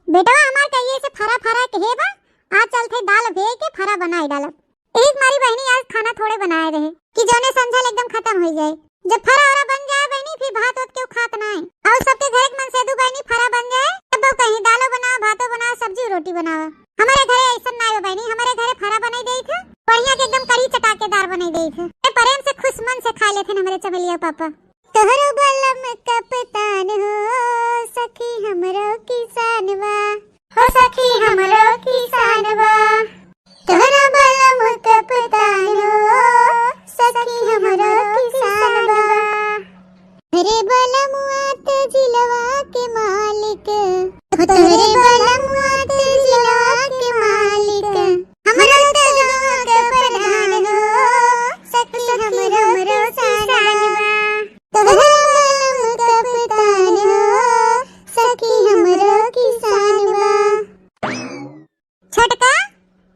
बेटा हमार कहिए से फरा कहे बा, आज चलते दाल भे के फरा बनाई डालब। एक मारी बहनी आज खाना थोड़े बनाए रहे कि जोने समझल एकदम खत्म हो जाए। जब फरा औरा बन जाए बहनी फिर भात होत क्यों खात ना है। और सबके घर के मन से दू बहनी फरा बन जाए तब कहीं दालो बनाओ, भातो बनाओ, सब्जी रोटी बनाओ। हमारे घरे ऐसा ना है बहनी, हमारे घरे फरा बनाई देई थे, बढ़िया के एकदम कड़ी चटाकेदार बनाई देई थे। प्रेम से खुश मन से खा लेते हमारे चमेलिया पापा। तोहरो बलम कप्तान हो सखी हमरो किसानवा, हो सखी हमरो किसानवा। तोहरो बलम कप्तान हो सखी हमरो किसानवा। अरे बलमुआ ते जिलवा के मालिक, तोहरे बलमुआ ते जिलवा के मालिक। हमरो तनुआ के प्रधान हो सखी हमरो किसानवा। तोहरो बलम कप्तान हो सखी हमरो किसानवा। छोटका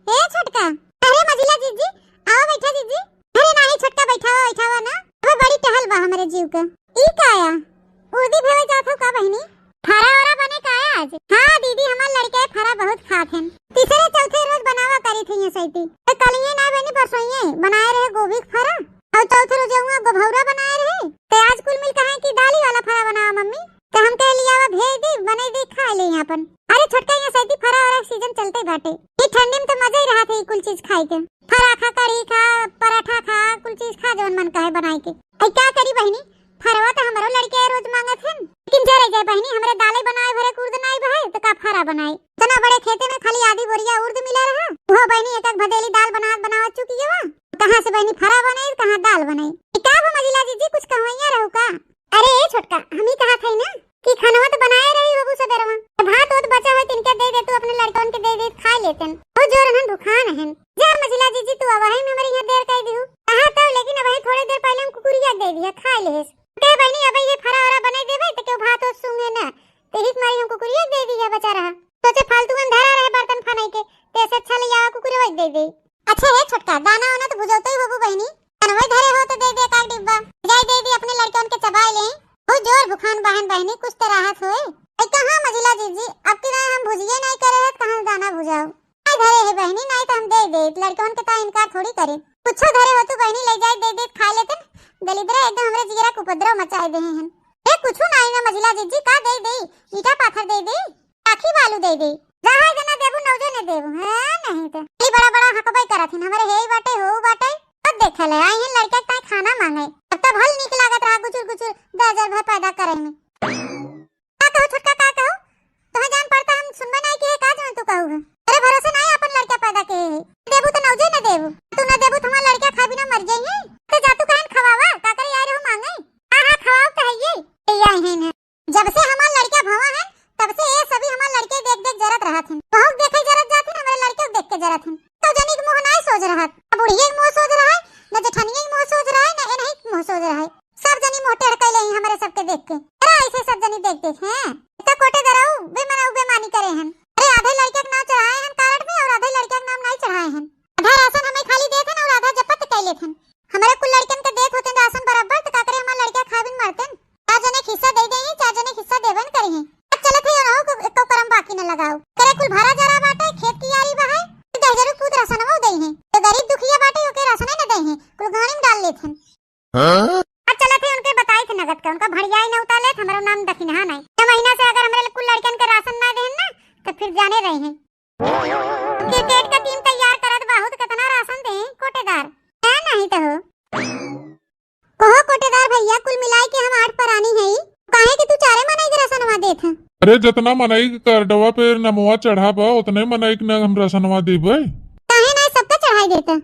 ए छोटका, अरे मजिला जीजी आओ बैठा जीजी। अरे नहीं छोटका बैठावा ना, अब बड़ी टहल बा हमारे जीव का। ई काया उर्दी भेवे जात हो का बहनी, फरा औरा बने काया आज। हां दीदी हमार लड़के फरा बहुत खात हैं, तीसरे चौथे रोज बनावा करी थी ये सैती। तो कलिए ना बहनी परसोइए बनाए रहे गोभी का फरा, और चौथे रोज हुआ गोभौरा बनाए रहे। तो आज कुल मिल कहे कि दाली वाला फरा बनावा मम्मी, तो हम कह लिया भेज दी बने दी खा ले यहां। अरे छोटका ये सैती फरा औरा सीजन चलते बाटे, ये ठंडी में तो मजा ही रहा था कुल चीज खाई के। फरा खा, कढ़ी खा, पराठा खा, कुल चीज खा जवन मन कहे बनाई के। आई क्या करी बहनी, फरवा तो हमरो लड़के रोज मांगत हन, लेकिन जरे जाए बहनी हमरे दाले बनाए भरे उर्द नहीं भाई तो का फरा बनाए। तना बड़े खेते में खाली आधी बोरिया उर्द मिला रहा, वो बहनी एक भदेली दाल बनावत कुकुरिया दे दिया खा ले के बहनी अब ये फरा फरा बना देबे त के भात हो सूंगे ना तेरी मारी हम कुकुरिया दे दिया बेचारा सोचे फालतू में धरा रहे बर्तन फनाई के ते से अच्छा ले आवा कुकुरिया दे दे। अच्छा है छोटका दाना वाना तो बुझौते ही बाबू बहनी कनवे धरे हो तो दे दे का डिब्बा जाई दे दी अपने लड़के उनके चबाई ले हो जोर भुखान बहन बहनी कुछ तो राहत होए। ए कहां मजिला जीजी अब की हम भुजिए नहीं करे है कहां दाना भुजाओ नहीं धरे है बहनी नहीं तो हम दे दे लड़कों के ता इनकार थोड़ी करे कुछ धरे हो तो बहनी ले जाए दे दे खा लेते दलिद्र एकदम हमरे जिगरा को उपद्रव मचाए दे हैं ए कुछ नहीं ना मजिला जीजी का दे दे ईटा पाथर दे दे आखी बालू दे दे जहां जना देबू नौजे ने देबू हां नहीं तो ई बड़ा बड़ा हकबई करत हमरे हे बाटे हो बाटे अब देख ले आई हैं लड़का का खाना मांगे अब तब हल निक लागत रहा गुचुर गुचुर 10,000 भर पैदा करे में का कहो छोटका का कहो तुम्हें जान पड़ता हम सुनबे नहीं कि का जान तू कहू है अरे भरोसे नहीं अपन लड़का पैदा के देबू तो नौजे न देबू तू न देबू तो हमारा लड़का खा बिना मर जाई है तो जा तू कहन खवावा का करे यार हो मांगे हां खवाओ तो है ये आई हैं ना जब से हमारा लड़का भवा है तब से ये सभी हमारे लड़के देख देख जरत रहा थे बहुत देखे जरत जाते हमारे लड़के देख के जरत थे तो जनी के मुंह नहीं सोच रहा अब बुढ़िए के मुंह सोच रहा है न जेठनिए के मुंह सोच रहा है न नहीं मुंह सोच रहा है सब जनी मोटे हड़के ले हमारे सबके देख के अरे ऐसे सब जनी देख देख हैं तो कोटे दराऊ बेमानी करे हैं अरे आधे लड़के के नाम चढ़ाए हैं कार्ड में और आधे लड़के के नाम नहीं चढ़ाए हैं आधा राशन हमें खाली देते हैं और आधा जपत कैले थे हमारे कुल लड़कन के देख होते राशन बराबर तो का करे हमारे लड़का खाबिन मारते चार जने हिस्सा दे दें चार जने हिस्सा देवन करी हैं चलत है रहो को करम बाकी न लगाओ करे कुल भरा जरा बाटे खेत की यारी बहाय दहजरू पूत राशनवा दे हैं तो गरीब दुखिया बाटे ओके राशन न दे हैं कुल गाड़ी में डाल लेथन हां चलत है उनके बताई थे नगद का उनका भड़ियाई न उताले हमारा नाम दखिना नहीं ये महीना से अगर हमारे कुल लड़कन के राशन ना देन ना तो फिर जाने रहे हैं क्रिकेट का टीम तैयार करत बहुत कितना राशन दे कोटेदार है नहीं तो हो ओहो कोटेदार भैया कुल मिलाई के हम 8 परानी है काहे कि तू चारे मनाई के राशनवा देत है अरे जितना मनाई कार्डवा पे नमवा चढ़ाबा उतने मनाई के न हम राशनवा देबे काहे नहीं सबका चढ़ाई देता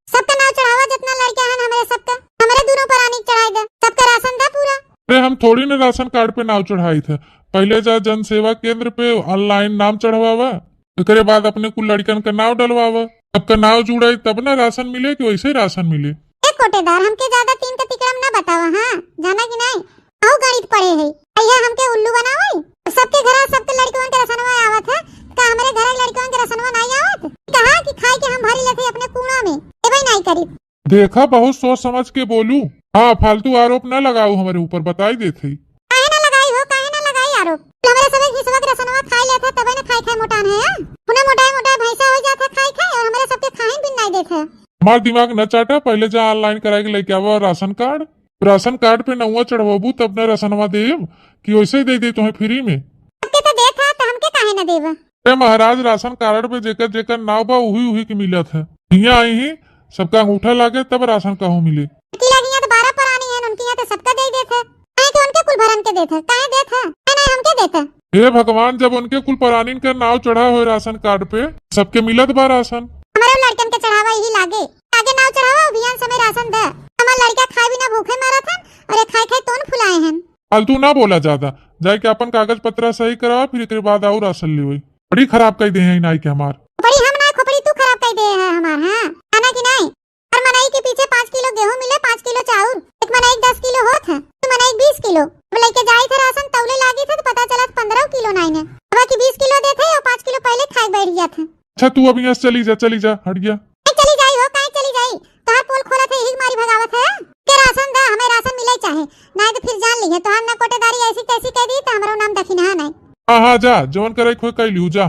सबका नाम चढ़ावा जितना लड़का है हमारे सबका हमारे दोनों परानी चढ़ाई दे सबका राशन दा पूरा अरे हम थोड़ी न राशन कार्ड पे नाम चढ़ाई थे पहले जा जन सेवा केंद्र पे ऑनलाइन नाम चढ़वावा एकरे बाद अपने कुल लड़कन का नाम डलवावा सबका नाम जुड़ाई तब ना राशन मिले कि वैसे ही राशन मिले ए कोटेदार हमके ज्यादा 3 का तिकड़म ना बतावा हां जाना कि नहीं आओ गणित पढ़े है भैया हमके उल्लू बनावई सबके घर सबके लड़कियों के रसनवा आवत है का हमारे घर लड़कियों के रसनवा नहीं आवत कहा कि खाए के हम भरी लेते अपने कूड़ा में ए भाई नहीं करी देखा बहुत सोच समझ के बोलू हाँ फालतू आरोप न लगाओ हमारे ऊपर बताई देते काहे ना लगाई हो काहे ना लगाई आरोप हमारे सब हिस्सा के रसनवा खाई लेते तबे ना खाई मोटान है पुणे मोटाई भैंसा हो जाता खाई और हमारे सबके खाए भी नहीं देते हमार दिमाग न चाटा पहले जा ऑनलाइन कराए के लेके आवा राशन कार्ड पे नौवा चढ़वाबू तब न राशनवा देब कि वैसे ही दे दे तुम्हें फ्री में सबके तो देता तो हमके काहे ना देबा अरे महाराज राशन कार्ड पे जेकर जेकर नाव बा उही की मिलत है हियां आई ही सबका अंगूठा लागे तब राशन कहूं मिले की लगी यहाँ तो 12 परानी है उनकी यहाँ तो सबका दे देते काहे कि उनके कुल भरन के देते काहे देते नहीं हमके देते हे भगवान जब उनके कुल परानीन का नाव चढ़ा हो राशन कार्ड पे सबके मिलत बा राशन हमारे लड़कन के चढ़ावा यही लागे आगे नाव चढ़ावा अभियान समय राशन दे हमारा लड़का खाए बिना भूखे मरा था और ये खाए खाए तोन फुलाए हैं फालतू ना बोला ज्यादा जाए के अपन कागज पत्र सही करवा फिर एक बाद और राशन ले बड़ी खराब कर दे हैं नाई के हमार बड़ी हम ना खोपड़ी तू खराब कर दे है हमार हां खाना की नहीं और मनाई के पीछे 5 किलो गेहूं मिले 5 किलो चाउर एक मनाई 10 किलो होत है तो मनाई 20 किलो अब लेके जाई थे राशन तौले लागी थे तो पता चला 15 किलो नहीं ने बाकी 20 किलो देते और 5 किलो पहले खाए बैठ गया था अच्छा तू अब यहाँ चली जा हट गया चली जाई हो काहे चली जाई तोहार पोल खोला थे हिग मारी भगावत है के राशन दा हमें राशन मिले चाहे नहीं तो फिर जान ली है तो हम ना कोटेदारी ऐसी तैसी कह दी तो हमारा नाम दखिना नहीं हाँ जा जवन करे खोई कह लियो जा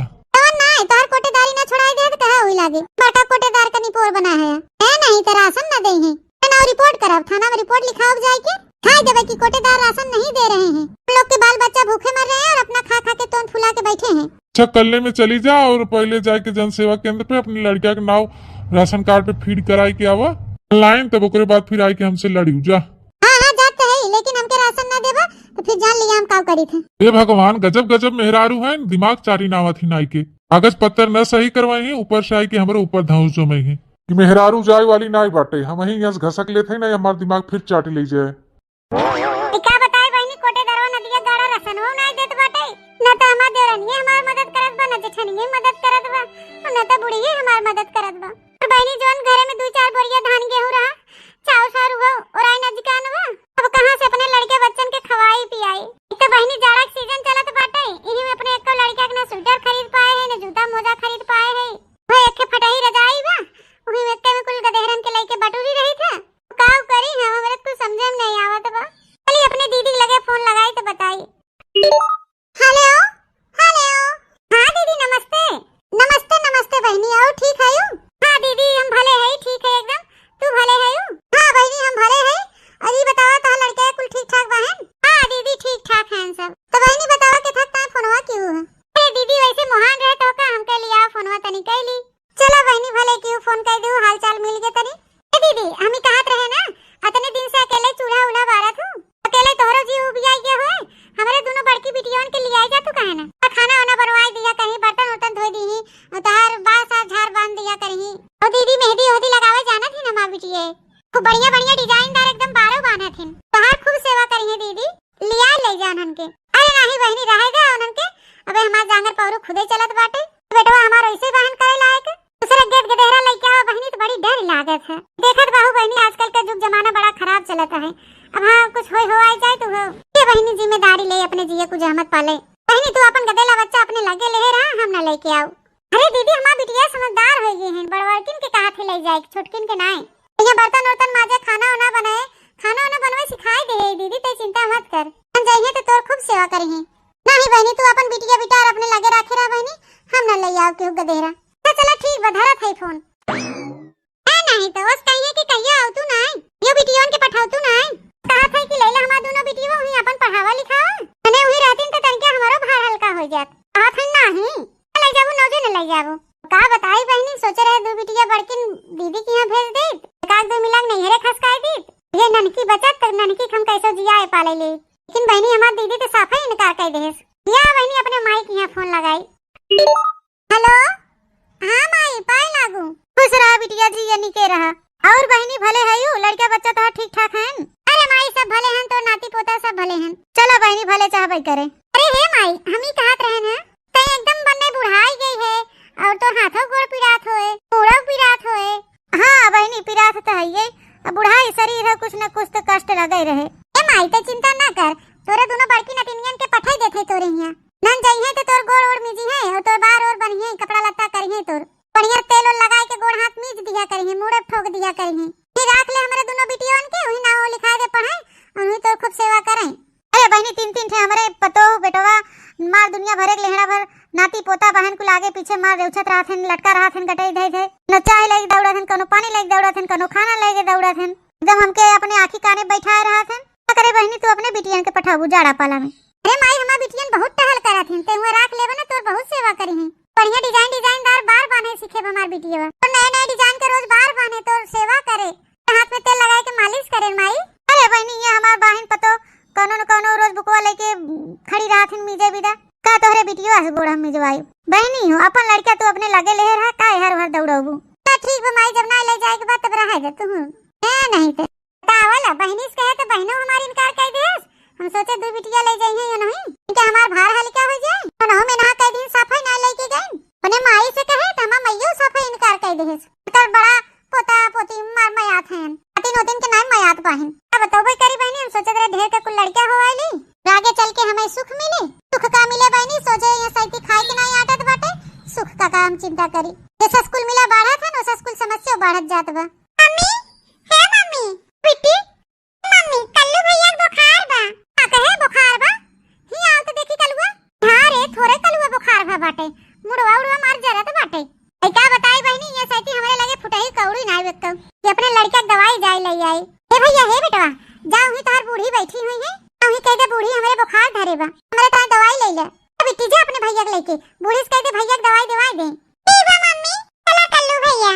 नहीं तोहार कोटेदारी ना छोड़ाई दे तो कहा हुई लागे बड़ा कोटेदार का निपोर बना है नहीं तो राशन न दे हैं ना रिपोर्ट करब थाना में रिपोर्ट लिखाओ जाए के खाए देवे कि कोटेदार राशन नहीं दे रहे हैं लोग के बाल बच्चा भूखे मर रहे हैं और अपना खा खा के तोन फुला के बैठे हैं अच्छा कल्ले में चली जा और पहले जाके जन सेवा केंद्र पे अपनी लड़किया के नाव राशन कार्ड पे फीड कराई के आवा ऑनलाइन तब ओकरे बाद फिर आई के हमसे लड़ियो जा हां जाते है लेकिन हमके राशन ना देबा तो फिर जान लिया हम का करी थे हे भगवान गजब गजब मेहरारू है दिमाग चारी नावत ही नाई के कागज पत्तर न सही करवाई है ऊपर से आई के हमारे ऊपर धाउस जो में है कि मेहरारू जाए वाली नाई बाटे हम ही यहाँ घसक लेते ना हमारा दिमाग फिर चाटी ले जाए क्या बताए बहनी कोटेदारवा नदिया गाड़ा रसन हो नहीं देत बाटे न तो हमार देवरनिए हमार मदद करत बा न जेठनिए मदद करत बा न तो बुढ़िए हमार मदद करत बा और बहनी जोन घरे में 2-4 बोरिया धान गेहूं रहा चाव सारू हो और आई ना जा उनन के। अरे नहीं बहनी रहेगा उनन के, अबे हमार जांगर पौरू खुदे चलत बाटे, बेटवा हमार ऐसे बहन करे लायक दूसरा गेट गधेरा लइका हो बहनी तो बड़ी डर लागत है। देखत बाहू बहनी आजकल का युग जमाना बड़ा खराब चलता है। अब हाँ कुछ हो आई जाए तो ये बहनी जिम्मेदारी ले अपने जिये को जहमत पाले। बहनी तू अपन गदेला बच्चा अपने लगे ले रहा, हम ना लेके आओ। अरे दीदी हमार बिटिया समझदार हो गई है, बड़वड़किन के कहा थे ले जाए छोटकिन के नाय। यहाँ बर्तन उर्तन माजे खाना वाना बनाए, खाना वाना बनवे सिखाई दे दीदी, ते चिंता मत कर, हम जाइए तो तोर खूब सेवा करेंगे। नहीं बहनी तू अपन बिटिया बिटा अपने लगे रखे रहा बहनी, हम ना ले आओ केहू गदेरा। चला ठीक बधारा था फोन नहीं तो बस कहिए कि कहिए आउ तू ना यो बिटियों के पठाऊ तू ना कहा था कि लैला हमार दोनों बिटियों हुई अपन पढ़ावा लिखावा तने हुई रहतीन तो तनके हमारो भार हल्का हो जात। कहा था नहीं ले जाबू नौजे न ले जाबू। का बताई बहनी सोचे रहे दो बिटिया बड़किन दीदी के यहाँ भेज दे, एकाक दो मिलाक नैहरे खसकाई दी, ये ननकी बचत तक ननकी हम कैसे जिया पाले ले। लेकिन बहनी हमार दीदी तो साफा ही इनकार कर देस। या बहनी अपने माई के यहाँ फोन लगाई। हेलो हाँ माई पाए लागू खुश रहा बिटिया जी ये निके रहा। और बहनी भले है यू लड़का बच्चा तो ठीक ठाक है। अरे माई सब भले हैं तो नाती पोता सब भले हैं। चलो बहनी भले चाहबे करे। अरे हे माई हम ही कहत रहे हैं ते एकदम बनने बुढ़ाई गई है और तो हाथों गोड़ पिरात होए पूरा पिरात होए। हाँ बहनी पिरात तो है ये, बुढ़ाई शरीर है कुछ न कुछ तो कष्ट लगे रहे। ए माई ते चिंता ना कर, तोरे दोनों बड़की नतिनियन के पठाई देथे तोरे यहाँ नन जाइए तो तोर गोड़ ओड़ मिजी है और तोर बार और बनिए कपड़ा लत्ता करिए तोर बढ़िया तेल और लगाए के गोड़ हाथ मीज दिया करिए मुड़े ठोक दिया करिए। फिर राख ले हमारे दोनों बिटियों के वही ना हो लिखा दे पढ़ाई और वही तो खूब सेवा करें। अरे बहनी तीन तीन थे हमारे पतो बेटवा मार दुनिया भरे लेहड़ा भर नाती पोता बहन को लागे पीछे मार देउछत रहा थे लटका रहा थे गटई धई थे न चाय लेके दौड़ा थे कनो पानी लेके दौड़ा थे कनो खाना लेके दौड़ा थे एकदम हमके अपने आंखी काने बैठाए रहा थे। करे बहनी तू अपने बिटियन के पठाबू जाड़ा पाला में। अरे माई हमार बिटियन बहुत टहल करा थे ते हुए राख लेबे ना तोर बहुत सेवा करी है। बढ़िया डिजाइनदार बार बांधे सीखे हमार बिटिया और नए डिजाइन के रोज बार बांधे तो सेवा करे हाथ में तेल लगाए के मालिश करे माई। अरे बहनी ये हमार बहन पतो कोनो न कोनो रोज बुकवा लेके खड़ी रहा थे मीजे बिदा का तोहरे बिटिया से गोड़ हम मिजवाई। बहनी हो अपन लड़का तू अपने लगे ले रहा का हर हर दौड़बू ठीक बा माई जब ना ले जाए के बाद तब रह जा तू नहीं तो तावला बहनी से कहे तो बहनों हमारी इनकार कर दे। हम सोचे दो बिटिया ले जाइए या नहीं कि हमार भार हल्का हो जाए और हम ना कई दिन सफाई ना लेके गए अपने माई से कहे तो हम मैयो सफाई इनकार कर दे तर बड़ा पोता पोती मार मयात हैं तीन दिन के नाम मयात बहन। अब बताओ भाई करी बहनी हम सोचे रे ढेर का कुल लड़का हो आईली आगे चल के हमें सुख मिले सुख का मिले बहनी सोचे ये सैती खाए के नहीं आदत बाटे सुख का काम चिंता करी जैसा स्कूल मिला बढ़ा था ना वैसा स्कूल समस्या बढ़त जात बा। मम्मी हे मम्मी बेटी मम्मी कल्लू भैया बुखार बा का कहे बुखार बा ही आओ तो देखी कलुआ। हां रे थोड़े कलुआ बुखार बा बाटे मुड़वा उड़वा मार जरत बाटे। ए का बताई बहनी ये सैती हमरे लगे फुटही कौड़ी ना बेकतो कि अपने लड़का दवाई जाए ले आई। हे भैया हे बेटवा जाओ ही तार बूढ़ी बैठी हुई है ही कह दे बूढ़ी हमरे बुखार धरे बा हमरे तार दवाई ले ले बेटी जा अपने भैया के लेके बूढ़ी से कह दे भैया दवाई दे ठीक बा मम्मी चला कल्लू भैया।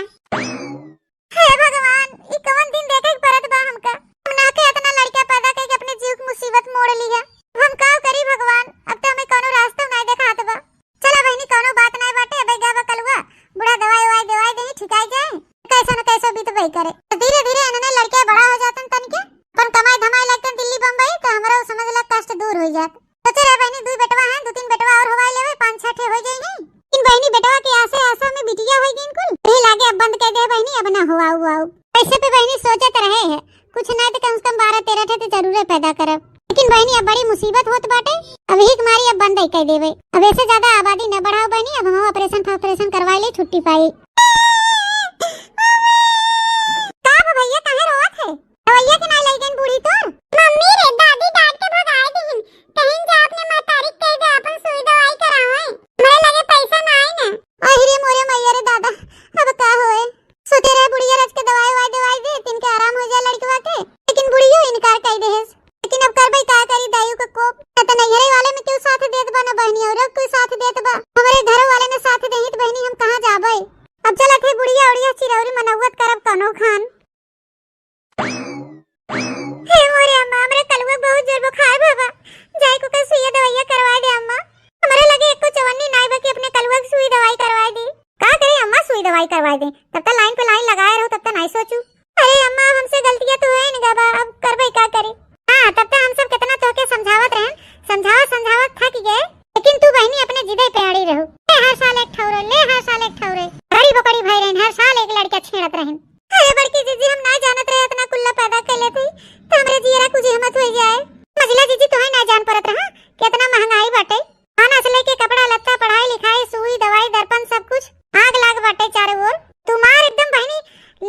हे भगवान ई कौन दिन देखे परत बा हमका हम ना के इतना लड़का पैदा करके अपने जीव की मुसीबत मोड़ ली है हम का करी भगवान अब तो हमें कोनो रास्ता नहीं दिखात बा। चला बहनी कोनो बात नहीं बाटे अबे गावा कलुआ बुढ़ा दवाई दे ठिकाई जाए कैसा न कैसा बीत बई करे धीरे धीरे इन्होंने लड़के बड़ा हो जातन तनके अपन कमाई धमाई लगतन दिल्ली बम्बई तो हमरा समझ ला कष्ट दूर हो जात। सोचे रे बहनी दो बेटवा हैं दो तीन बेटवा और हवाई लेवे 5-6 ठे हो जाई नहीं इन बहनी बेटवा के आसे आसा में बिटिया होई गईन कुल ये लागे अब बंद कर दे बहनी अब ना हुआ ऐसे पे बहनी सोचत रहे है कुछ नहीं तो कम से कम 12-13 ठे तो जरूर पैदा करब लेकिन बहनी अब बड़ी मुसीबत होत बाटे अब ही मारी अब बंद कर देवे अब ऐसे ज्यादा आबादी न बढ़ाओ बहनी अब हम ऑपरेशन करवाई ले छुट्टी पाई। का भैया काहे रोवत है भैया के ना ले गईन बूढ़ी तोर मम्मी रे दादी डांट के भगाए दीन कहीं जा अपने मां तारीख कह दे अपन सुई दवाई करावे मेरे लगे पैसा ना आई ना अरे मोरे मैया रे दादा अब का होए सोते रहे बुढ़िया रच के दवाई दे तिन के आराम हो जाए लड़कवा के लेकिन बुढ़ियो इनकार कर दे लेकिन अब कर भाई का करी दायु का कोप त नैहरे वाले में क्यों साथ देत बा ना बहनी और कोई साथ देत बा हमारे घर वाले ने साथ देहित बहनी हम कहां जाबे अब चला थे बुढ़िया उड़िया चिरौरी मनौवत करब कनो खान। हे मोरे अम्मा हमरे कलुआ बहुत जोर बुखार बाबा जाई को के सुई दवाई करवा दे अम्मा हमरे लगे एको चवन्नी नाई बा कि अपने कलुआ की सुई दवाई करवा दे का कहे अम्मा सुई दवाई करवा दे तब तक लाइन पे लाइन लगाए रहो तब तक नहीं सोचू। अरे अम्मा हमसे गलतियां तो है नहीं बाबा अब करबे का करे। हां तब तक हम सब कितना तो के समझावत रहन तो हमरे जियरा कुछ हिम्मत हो जाए। मजला जीजी तोहे ना जान परत रहा कितना महंगाई बाटे। खाना से लेके कपड़ा लत्ता पढ़ाई लिखाई सुई दवाई दर्पण सब कुछ आग लाग बाटे चारों ओर। तुम्हार एकदम बहनी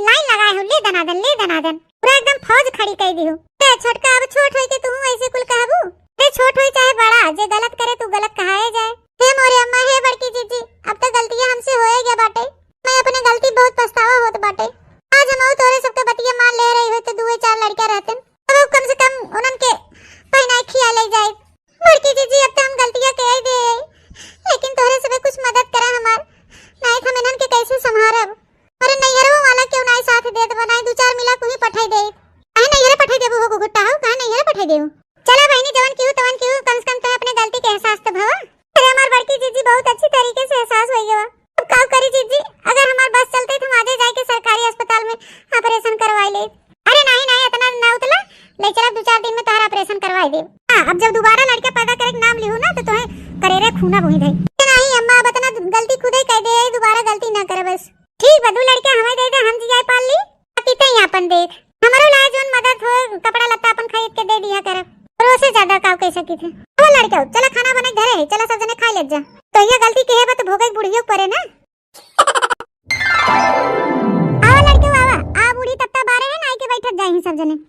लाइन लगाए हो ले दनादन पूरा एकदम फौज खड़ी कर दी हो। ते छोटका अब छोट होई के तू ऐसे कुल कहबू। ते छोट होई चाहे बड़ा जे गलत करे तू गलत कहाए जाए। हे मोरे अम्मा हे बड़की जीजी अब तक गलतियां हमसे होए गया बाटे। मैं अपने गलती बहुत पछतावा होत बाटे। आज हम तोरे सबके बतिया मान ले रही हो तो दुए चार लड़का रहते अब कम से कम उनन के पहनाई खिया ले जाए। बड़की जीजी अब तो हम गलतियां कह दे लेकिन तोरे सबे कुछ मदद करा हमार नहीं हम इनन के कैसे संभारब। अरे नैहरवा वाला क्यों नहीं साथ देत बनाई दो चार मिला कोई पठाई दे। काहे नैहर पठाई देबो हो गुट्टा हो काहे नैहर पठाई देबो। चला बहनी जवन क्यों तवन क्यों कम से कम तो अपने गलती के एहसास तो भवा। अरे हमार बड़की जीजी बहुत अच्छी तरीके से एहसास हो गया। अब का करी जीजी अगर हमार बस चलते तो हम आजे जाके सरकारी अस्पताल में ऑपरेशन करवाई ले। अरे नहीं इतना ना उतला ले चला 2-4 दिन में तोहरा ऑपरेशन करवाई दे। हां अब जब दोबारा लड़का पैदा करे के नाम लिहू ना तो तोहे करेरे खूना बोही दे। नहीं अम्मा अब इतना गलती खुद ही कह दे दोबारा गलती ना करे बस। ठीक बदू लड़का हमें दे दे हम जियाई पाल ली पीते ही अपन देख हमारो लाए जोन मदद हो कपड़ा लत्ता अपन खरीद के दे दिया कर और उससे ज्यादा का कह सकी थे। ओ लड़का चला खाना बने घरे है चला सब जने खा ले जा। तो ये गलती के है तो भोगे बुढ़ियो परे ना। आओ लड़के आवा आ बूढ़ी तब तक बारे है ना के बैठत जाई सब जने।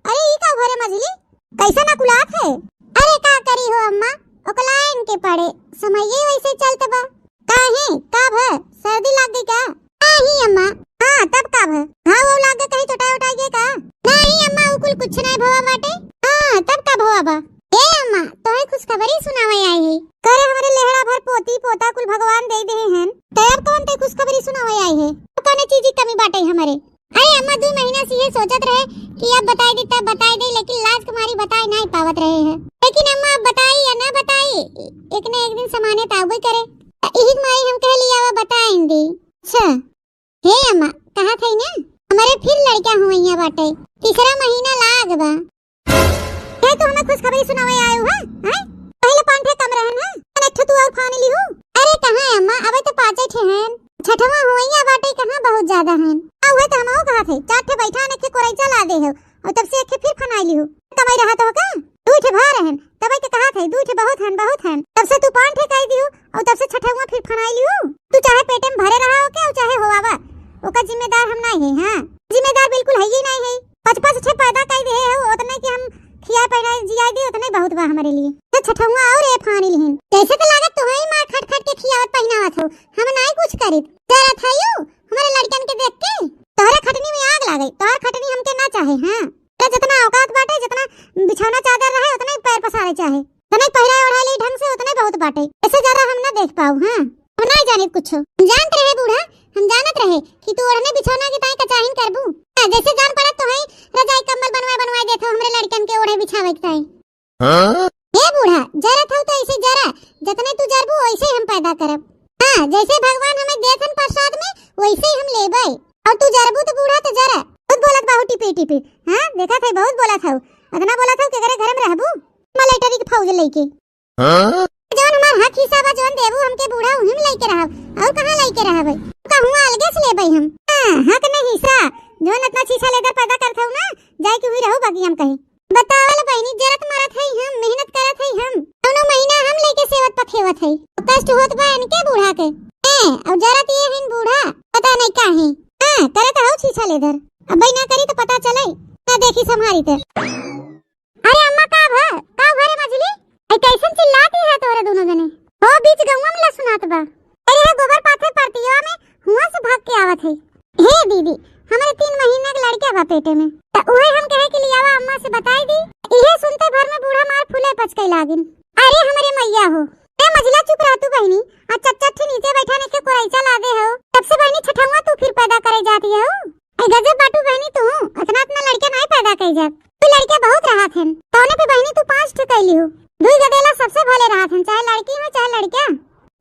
अरे ई का घरे मझली कैसा ना कुलात है। अरे का करी हो अम्मा ओकलाइन के पड़े समय वैसे चलते बा काहे का भ सर्दी लाग गई का। नहीं अम्मा हां तब का भ घाव लाग गए कहीं चोटा उठा गए का। नहीं अम्मा उकुल कुछ नहीं भवा बाटे। हां तब का भवा बा। ए अम्मा तोहे खुश खबरी सुनावे आई है करे हमारे लेहड़ा भर पोती पोता कुल भगवान दे दे हैं तब कौन ते खुश खबरी सुनावे आई है कने चीज की कमी बाटे हमारे। अरे अम्मा 2 महीना से ये सोचत रहे कि अब बताई दे तब बताई दे लेकिन लाज कुमारी बताई नहीं पावत रहे हैं। लेकिन अम्मा बताई या ना बताई एक न एक दिन समाने ताबू करे यही माई हम कह लिया वो बताएंगे। अच्छा हे अम्मा कहा थे ना हमारे फिर लड़का हुआ बाटे 3रा महीना लाग बा। हे तो हमें खुशखबरी सुनावे आयो है पहले 5 ठे कम रहन है अनेठ तू और फान ली हूं। अरे कहां है अम्मा अबे तो 5 ठे हैं 6ठवा हुआ बाटे कहां बहुत ज्यादा हैं। आ हुए तो हमहु कहा थे 4 ठे बैठा ने के कोरैचा ला दे हो और तब से एक फिर फनाई ली हूं तब रहा तो का 2 ठे भा रहन तब के कहा थे 2 ठे बहुत हैं तब से तू 5 ठे कह दियो और तब से 6ठवा फिर फनाई ली हूं। तू चाहे पेटे में भरे रहा हो के चाहे होवावा ओका जिम्मेदार हम नहीं है। हां जिम्मेदार बिल्कुल है ही नहीं है 5-5 ठे पैदा कर दे हो उतने कि हम खिया पैना जिया दे उतने बहुत बा हमारे लिए। तो 6ठवा और ए फानी लिहिन कैसे तो लागत तो है मार खट खट के खियावत पहनावत हो हम नहीं कुछ करित तेरा थायो हमारे लड़कन के देख के तोहरे खटनी में आग लागे तोहर खटनी हमके ना चाहे। हां तो जितना औकात बाटे जितना बिछौना चादर रहे उतने पैर पसारे चाहे तने पहरा ओढ़ा ली ढंग से उतने बहुत बाटे ऐसे ज्यादा हम ना देख पाऊ। हां हम नहीं जाने कुछ जानत रहे बूढ़ा हम जानत रहे कि तू ओढ़ने बिछौना के ताई कचाहिन करबू जैसे जान पड़ा तो है रजाई कंबल बनवाए देथो हमरे लड़कन के ओढ़े बिछावे के ताई। हां हे बूढ़ा जरा था तो ऐसे जरा जितने तू जरबू वैसे हम पैदा करब। हां जैसे भगवान हमें देथन प्रसाद में वैसे ही हम लेबै और तू जरबू तो बूढ़ा तो जरा बहुत बोलत बाहु टिपी। हां देखा थे बहुत बोला था इतना बोला था कि घर में रहबू मलेटरी के फौज लेके। हां जवन हमार हक हिसाब जवन देबू हमके बूढ़ा उहिम लेके रहब और कहां लेके रहबै कहूं अलगे से लेबै हम। हां हक नहीं हिस्सा जवन इतना छीछा लेकर पैदा करथौ ना जाय के हुई रहू बाकी हम कहीं बतावल बहनी जरत मारत है हम मेहनत करत है हम दोनों महीना हम लेके सेवत पखेवत है कष्ट होत बा इनके बूढ़ा के और जरत ये हिन बूढ़ा पता नहीं काहे। हां करत हौ छीछा लेदर अब ना करी तो पता चले ना देखी संभारी ते। अरे अम्मा का घरे मझली ऐ कैसन चिल्लाती है तोरे दोनों जने हो बीच गौवा में ला सुनात बा। अरे गोबर पाथे परतिया में हुआ से भाग के आवत है। हे दीदी हमारे 3 महीने के लड़का बा पेटे में त ओहे हम कहे के लियावा अम्मा से बताई दी इहे सुनते भर में बूढ़ा मार फूले पचके लागिन। अरे हमारे मैया हो ए मझला चुप रह तू बहनी आ चट नीचे बैठाने के कोरैचा ला दे हो तब से बहनी 6ठवा तू फिर पैदा करे जाती है ए गजब बाटू बहनी तू इतना लड़का नहीं पैदा कर जात तू लड़का बहुत रहा थे तौने पे बहनी तू 5 ठे कैली हो 2 गदेला सबसे भले रहा थे चाहे लड़की हो चाहे लड़का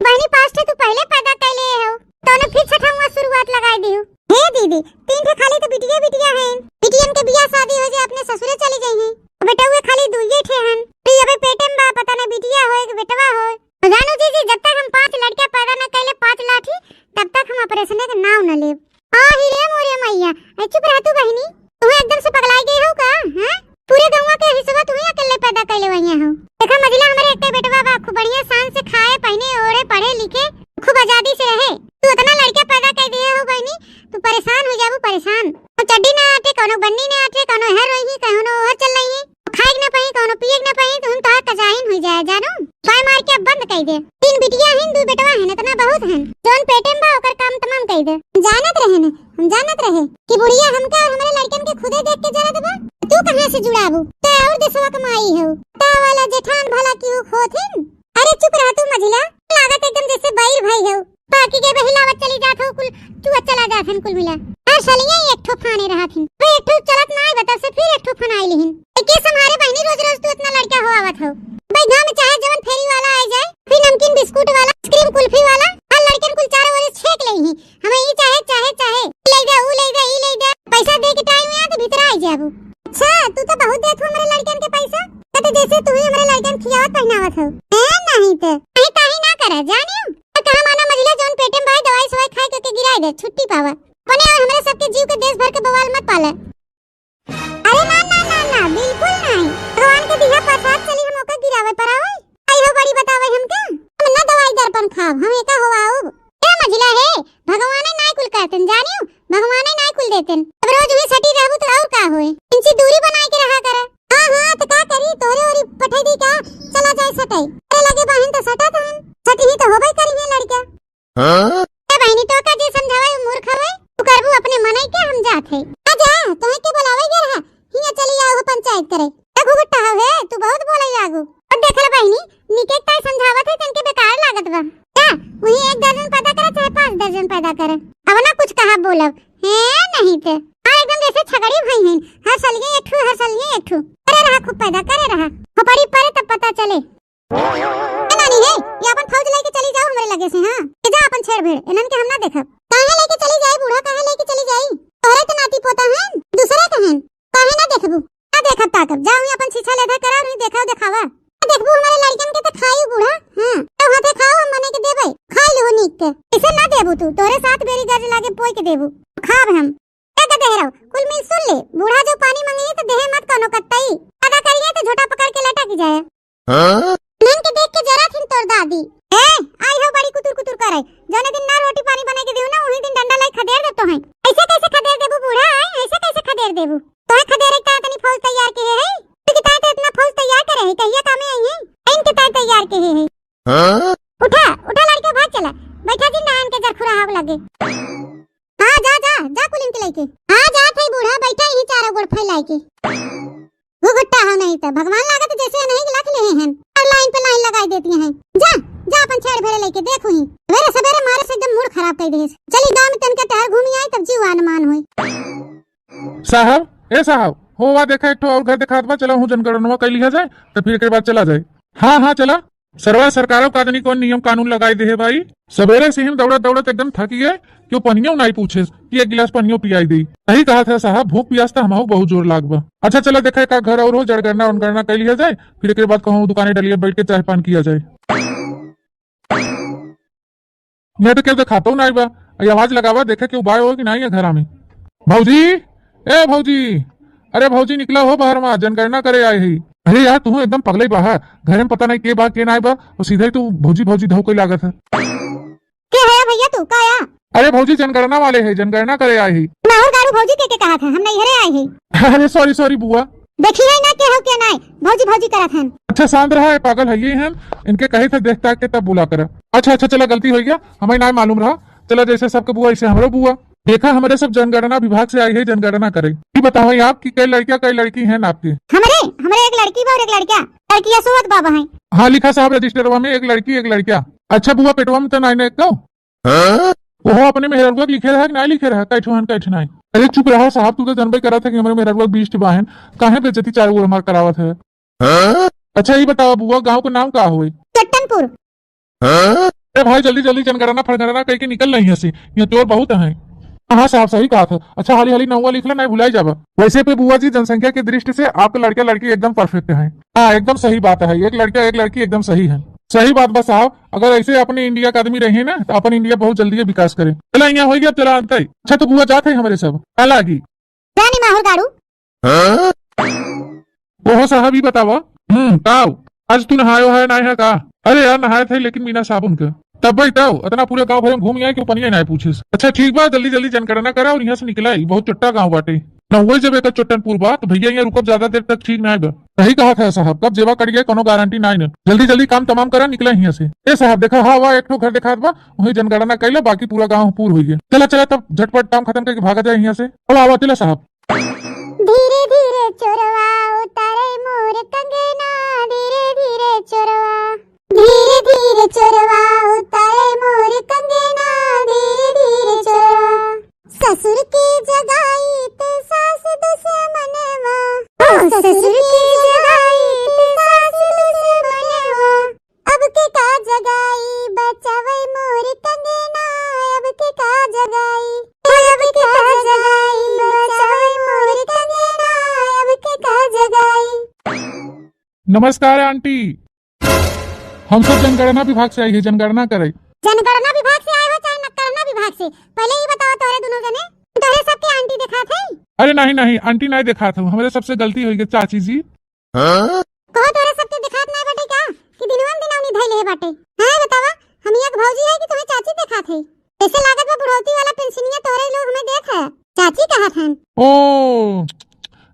बहनी 5 ठे तू पहले पैदा कर ले हो तौने फिर 6ठवा शुरुआत लगाई दी हो। हे दीदी 3 ठे खाली तो बिटिया हैं बिटियन के बियाह शादी हो जाए अपने ससुरे चली गई हैं बेटा हुए खाली 2 ठे हैं तो अबे पेटे में बा पता नहीं बिटिया होए कि बेटवा होए। जानू जी जब तक हम 5 लड़का पैदा न कैले 5 लाठी तब तक हम ऑपरेशन के नाम न ले। आ ही रे मोरे मैया, चुप रह तू बहिनी, तू एकदम से पगलाई गई हो का? हां, पूरे गौवा के हिस्सा तू ही अकेले पैदा कैले वहिया हो। देखा मजिला हमरे एकटे बेटवा बा, खूब बढ़िया शान से खाए पहने ओढ़े पढ़े लिखे खूब आजादी से रहे। तू इतना लड़के पैदा कर दिए हो बहिनी, तू परेशान हो जाबू परेशान। तो चड्डी ना आटे, कोनो बन्नी ना आटे, कोनो हर रही, कोनो ओहर चल रही, खाए ना पही, कोनो पिए ना पही, तुम तो कजाइन हो जाए जानू। पाय मार के अब बंद कर दे। 3 बिटिया हैं, 2 बेटवा हैं, इतना बहुत हैं। जोन पेटे में बा ओकर काम तमाम कर दे। जानत रहे न, हम जानत रहे कि बुढ़िया हमका और हमारे लड़कन के खुदे देख के जरत बा। तू कहां से जुड़ाबू? ते और देशवा कमाई हो, ता वाला जेठान भला क्यों खोथिन? अरे चुप रह तू मझिला, लागत एकदम जैसे बैर भाई हो। बाकी के बहिलावत चली जात हो, कुल चुआ चला जाथन कुल मिला। हर सलिया एक ठो फाने रहथिन, वे एक ठो चलत ना आई बता से फिर एक ठो फनाई लिहिन। के संहारे बहिनी रोज रोज तू इतना लड़का हो आवत हो। भाई गांव में चाहे जवन फेरी वाला आ जाए, फिर नमकीन बिस्कुट वाला, आइसक्रीम कुल्फी वाला, हर लड़कन कुल चारों ओर छेक लेही। हमें ई चाहे चाहे चाहे ले जा, ऊ ले जा, ई ले जा, पैसा दे के टाइम में आ तो भीतर आ जाबू। अच्छा तू तो बहुत देत हो हमारे लड़कन के पैसा, तो जैसे तू ही हमारे लड़कन खियावत पहनावत हो। नहीं तो नहीं ताही ना करे जानियो। कहां माना मजिला जोन पेटे में भाई दवाई सवाई खाए के गिराए दे, छुट्टी पावा पने और हमारे सबके जीव के देश भर के बवाल मत पाले। अरे ना ना ना ना बिल्कुल नहीं, भगवान के दिया प्रसाद चली हम ओका गिरावे पर आवे। आई हो बड़ी बतावे हम का, हम ना दवाई दर्पण खाव, हम एका होवाओ। ए मजिला है, भगवान नाय कुल कहतन जानियो, भगवान नाय कुल देतन। अब रोज भी सटी रहबू तो और का होए, इनसे दूरी बनाए के रहा कर। हां हां तो का करी, तोरे ओरी पठै दी का चला जाए सटाई। अरे लगे बहन तो सटा था, सटी ही तो होबे करी है लड़का। हां ए बहनी तो का जे समझावे मूर्ख हवे, तू करबू अपने मनई के हम जात है। आ जा तोहे के बुलावे गे रहा, हिया चली आओ पंचायत करे। तू गुट्टा है, तू बहुत बोले आगू। और देखला बहनी निके ताई समझावत है तनके बेकार लागत बा। का वही 1 दर्जन पैदा करे चाहे 5 दर्जन पैदा करे, अब ना कुछ कहा बोलब है नहीं ते। हां एकदम जैसे छगड़ी भाई हैं, हर सालिए एक ठू, हर सालिए एक ठू करे रहा, खूब पैदा करे रहा, हो पड़ी परे तब पता चले। नानी है ये अपन फौज लेके चली जाओ हमरे लगे से। हां जा अपन छेड़ भेड़ इनन के हम ना देखब। काहे लेके चली जाई बूढ़ा, काहे लेके चली जाई? तोरे तो नाती पोता हैं, दूसरे कहन काहे ना देखबू? ना देखब ताकब जाओ ही अपन छीछा लेधा करा, नहीं देखा दिखावा देखबू हमारे लड़कन के तो खाई बूढ़ा। हां तो हाथे खाओ, हम मने के देबै, खा लो नीक के। ऐसे ना देबू तू, तोरे साथ बेरी गज लागे पोई के देबू, खाब हम का दे रहो। कुल मिल सुन ले, बूढ़ा जो पानी मांगे तो देहे मत कोनो कत्तई, अदा करिए तो झोटा पकड़ के लटक जाए। हां नन के देख के जरा थिन तोर दादी ए आई हो बड़ी कुतुर कुतुर करे, जने दिन ना रोटी पानी बना के देऊ ना उही दिन डंडा लाई खदेर देतो है। ऐसे कैसे खदेर देबू बूढ़ा, ऐसे कैसे खदेर देबू? तोहे खदेर एक तनी फौज तैयार के है, कि ताते इतना फौज तैयार करे है, कहिया कामे आई है, इनके ताते तैयार के है। हां उठा उठा लड़के भाग चला, बैठा दिन नहान के जरखुरा हाव लगे। हां जा जा जा कुल इनके लेके। हां जा थे बूढ़ा, बैठा ही चारों गोड़ फैलाई के। वो गुट्टा हो नहीं तो भगवान लागत जैसे नहीं गिला के ले हैं, और लाइन पे लाइन लगाई देती हैं। जा जा अपन छेड़ भेड़े लेके देखो ही, सवेरे सवेरे मारे से एकदम मूड खराब कर दे। चली गांव में तनके टहर घूमी आई तब जीव अनुमान होई। साहब ए साहब होवा देखा एक ठो और घर दिखात बा, चलो हूं जनगणना कर लिया जाए तो फिर के बाद चला जाए। हाँ हाँ चला, सरवा सरकारों का आदमी कौन नियम कानून लगाई दे है भाई। सवेरे से हम दौड़त दौड़त एकदम थकी गए, क्यों पनियों नहीं पूछे कि 1 गिलास पनियों पियाई दी। सही कहा था साहब, भूख प्यास तो हमारा बहुत जोर लाग बा। अच्छा चला देखा का घर और हो जड़गणना उनगणना कर लिया जाए, फिर के बाद कहूँ दुकानें डलिए बैठ के चाय पान किया जाए। मैं तो क्या दिखाता हूँ नहीं बा, आवाज लगावा देखे कि उबाय हो कि नहीं है घर में। भौजी ए भौजी, अरे भौजी निकला हो बाहर में, जनगणना करे आए ही। अरे यार तू एकदम पगले बाहर, घर में पता नहीं के बा के ना बा, और सीधे तू भौजी भौजी धो कोई लागत है। क्या है भैया तू का आया? अरे भौजी जनगणना वाले है, जनगणना करे आए ही। माहौर गारू भौजी के कहा था, हम नहीं हरे आए ही। अरे सॉरी सॉरी बुआ, देखिए ना क्या हो क्या नहीं, भौजी भौजी करा था। अच्छा शांत रहा है, पागल है ये हैं, इनके कहे थे देखता के तब बुला कर। अच्छा अच्छा चला गलती हो गया, हमें ना मालूम रहा। चला जैसे सबके बुआ ऐसे हमरो बुआ। देखा हमारे सब जनगणना विभाग से आई है जनगणना करे। ये बताओ आप की कई लड़कियां कई लड़की हैं आपके? हमारे हमारे एक लड़की और एक लड़का, लड़कियां सोवत बाबा हैं। हाँ लिखा साहब रजिस्टरवा में, एक लड़की एक लड़का। अच्छा बुआ पेटवा में तो नहीं एक वो अपने मेहरबुआ लिखे रहा नहीं लिखे रहा, कैठवान कैठनाई। अरे चुप रहो साहब, तू तो जानबे करा था कि हमारे मेहरबुआ 20 बहन काहे बेइज्जती चारों ओर हमार करावत है। अच्छा ये बताओ बुआ गाँव का नाम का हुई? चट्टनपुर। अरे भाई जल्दी जल्दी जनगणना फड़गणना कह के निकल रही है, यहाँ चोर बहुत है। हाँ साहब सही कहा था। अच्छा हाली हाली नौवा लिख लो, नहीं भुलाई जावा। वैसे पे बुआ जी जनसंख्या की दृष्टि से आपके लड़के लड़की एकदम परफेक्ट है। हाँ एकदम सही बात है, एक लड़का एक लड़की एकदम सही है। सही बात बस साहब, अगर ऐसे अपने इंडिया का आदमी रहे ना तो अपन इंडिया बहुत जल्दी विकास करे। चला यहाँ हो गया, अब चला आता है। अच्छा तो बुआ जाते हैं हमारे सब कल आगी। जानी माहौल गाड़ू। ओहो साहब ही बतावा। ताऊ आज तू नहायो है ना है का? अरे यार नहाए थे लेकिन बिना साबुन के। तब भाई ताऊ इतना पूरे गांव भर में घूम आए कि पनिया ना पूछे। अच्छा ठीक बा, जल्दी जल्दी जनगणना करा और यहाँ से निकला ही। बहुत चुट्टा गाँव बाटे न हुए। जब एक चुट्टनपुर बा तो भैया यहाँ रुकब ज्यादा देर तक ठीक ना आएगा। सही कहा था साहब, कब जेवा कट गया कोनो गारंटी ना न। जल्दी जल्दी काम तमाम करा, निकला यहाँ से। ए साहब देखा हाँ वाह एक ठो घर दिखा बा, वही जनगणना कैला, बाकी पूरा गाँव पूर हुई है। चला चला तब झटपट काम खत्म करके भागा जाए यहाँ से। अब आवा चला साहब। धीरे धीरे चोरवा उतारे मोर कंगना, धीरे धीरे चोरवा, धीरे धीरे चोरवा उतारे मोर कंगना, धीरे धीरे चोरवा। ससुर की जगाई ते सास दुश्मनवा, ससुर की जगाई ते सास दुश्मनवा। अब के का जगाई बचावे मोर कंगना, अब के का जगाई, अब के का जगाई बचावे मोर कंगना, अब के का जगाई। नमस्कार आंटी, हम सब जनगणना विभाग से आई है, जनगणना करे। जनगणना विभाग से आए हो चाहे नकरना विभाग से, पहले ही बताओ तोरे दोनों जने, तोरे सबके आंटी देखा थे? अरे नहीं नहीं आंटी नहीं देखा था, हमारे सबसे गलती हुई है चाची जी। कहो तोरे सबके दिखात नहीं बाटे का कि दिनवन दिनवनी धइले है बाटे? हां बतावा, हम एक भौजी है कि तुम्हें चाची देखा थे? ऐसे लागत में बुढ़ौती वाला पेंशनिया तोरे लोग हमें देख है, चाची कहा था। ओ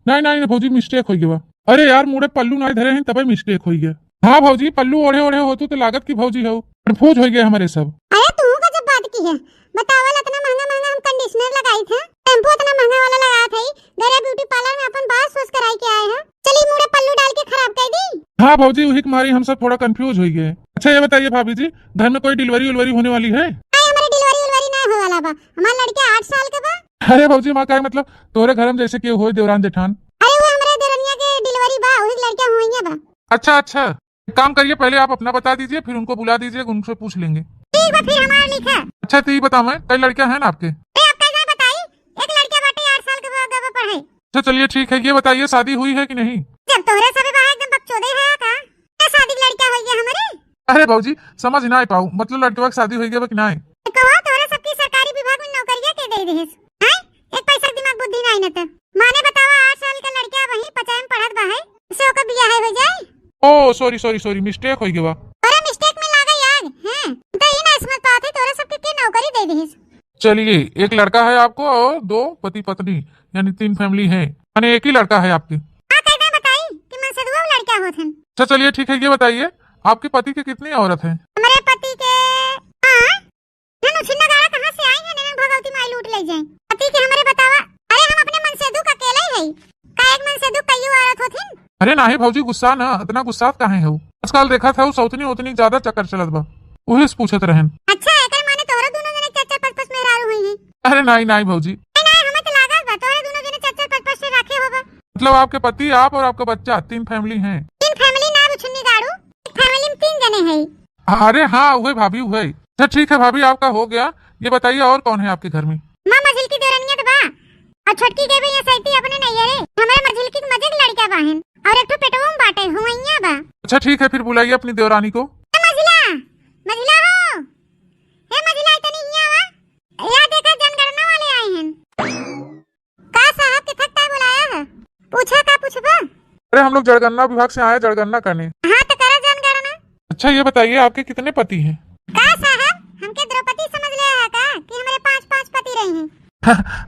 नहीं नहीं भौजी मिस्टेक हो गया। अरे यार मुड़े पल्लू नहीं धरे हैं तभी मिस्टेक हो गया। हाँ भौजी पल्लू ओढ़े ओढ़े हो तो लागत की भौजी हो, कंफ्यूज हो गए हमारे सब। अरे तू का जब बात की है बतावल, इतना महंगा महंगा हम कंडीशनर लगाई थे, शैम्पू इतना महंगा वाला लगाया था, गरे ब्यूटी पार्लर में अपन बाल वॉश कराई के आए हैं, चली मुड़े पल्लू डाल के खराब कर दी। हाँ भौजी वही तुम्हारी हम सब थोड़ा कंफ्यूज हो गए। अच्छा ये बताइए भाभी जी, घर में कोई डिलीवरी उलवरी होने वाली है? हमारी डिलीवरी उलवरी नहीं हो वाला बा, हमारा लड़का 8 साल का बा। अरे भौजी माँ का मतलब तोरे घर में जैसे कि हो देवरान जेठान? अरे वो हमारे देवरनिया के डिलीवरी बा, वही लड़का हुई बा। अच्छा अच्छा एक काम करिए, पहले आप अपना बता दीजिए फिर उनको बुला दीजिए, उनसे पूछ लेंगे। ठीक बा, फिर हमारा लिखा। अच्छा तो ये बताओ मैं कई लड़कियां हैं ना आपके? आप कैसा बताई, एक लड़का बाटे 8 साल का गवा पढ़े। अच्छा चलिए ठीक है, ये बताइए शादी हुई है कि नहीं? जब तोहरे सबे बा एकदम बकचोदे है का, क्या शादी लड़का हो गया हमारे? अरे भौजी समझ ना पाऊ, मतलब लड़के की शादी हुई है कि नहीं? कहो तोहरे सबकी सरकारी विभाग में नौकरियां के दे देहिस हैं, एक पैसा दिमाग बुद्धि नहीं न त। माने बतावा 8 साल का लड़का वही 5 में पढ़त बा है, से ओकर बियाह हो जाए। ओ सॉरी सॉरी सॉरी मिस्टेक हो गया। तोरे मिस्टेक में लागा यार हैं, त ई ना समझ पाते तोरे सबके के नौकरी दे देहिस। चलिए एक लड़का है आपको और 2 पति पत्नी यानी 3 फैमिली है, यानी एक ही लड़का है आपके? हां कैसे बताई कि मन से दुआ लड़का होत हन। अच्छा चलिए ठीक है, ये बताइए आपके पति के कितनी औरत है? हमारे पति के हां हम छिन्ना गाड़ा कहां से आई है, ने भगवती माई लूट ले जाए। पति के हमारे बतावा, अरे हम अपने मन से दुख अकेले ही है का, एक मन से दुख कईयो औरत होथिन। अरे नहीं भौजी गुस्सा ना, इतना गुस्सा काहे हो? आजकल देखा था सौतनी उतनी ज्यादा चक्कर चलत बा, वही से पूछत रहन। अच्छा एकर माने तोरे दोनों जने चाचा पचपच मेहरारू हुई है? अरे नहीं नहीं भौजी, नहीं हमें तो लागत बा तोरे दोनों जने चाचा पचपच से रखे होगा। मतलब आपके पति आप और आपका बच्चा 3 फैमिली हैं? 3 फैमिली ना बुछनी गाड़ू, एक फैमिली में 3 जने हैं। अरे हाँ वही भाभी वही। अच्छा ठीक है भाभी आपका हो गया, ये बताइए और कौन है आपके घर में? मां मजिल की देवरनिया तो बा, और छोटकी के भी ये सैती अपने नहीं है रे, हमारे मजिल की मजिल लड़का बाहन और एक तो पेटवा में बाटे हुइया बा। अच्छा ठीक है फिर बुलाइए अपनी देवरानी को। मजिला मजिला हो, हे मजिला इतनी हिया वा, या देखा जनगणना वाले आए हैं का साहब के थकता बुलाया है, पूछा का पूछबा? अरे हम लोग जनगणना विभाग से आए जनगणना करने। हां तो करा जनगणना। अच्छा ये बताइए आपके कितने पति हैं? का साहब हमके द्रौपदी समझ ले है का कि हमारे 5 पति रहे हैं?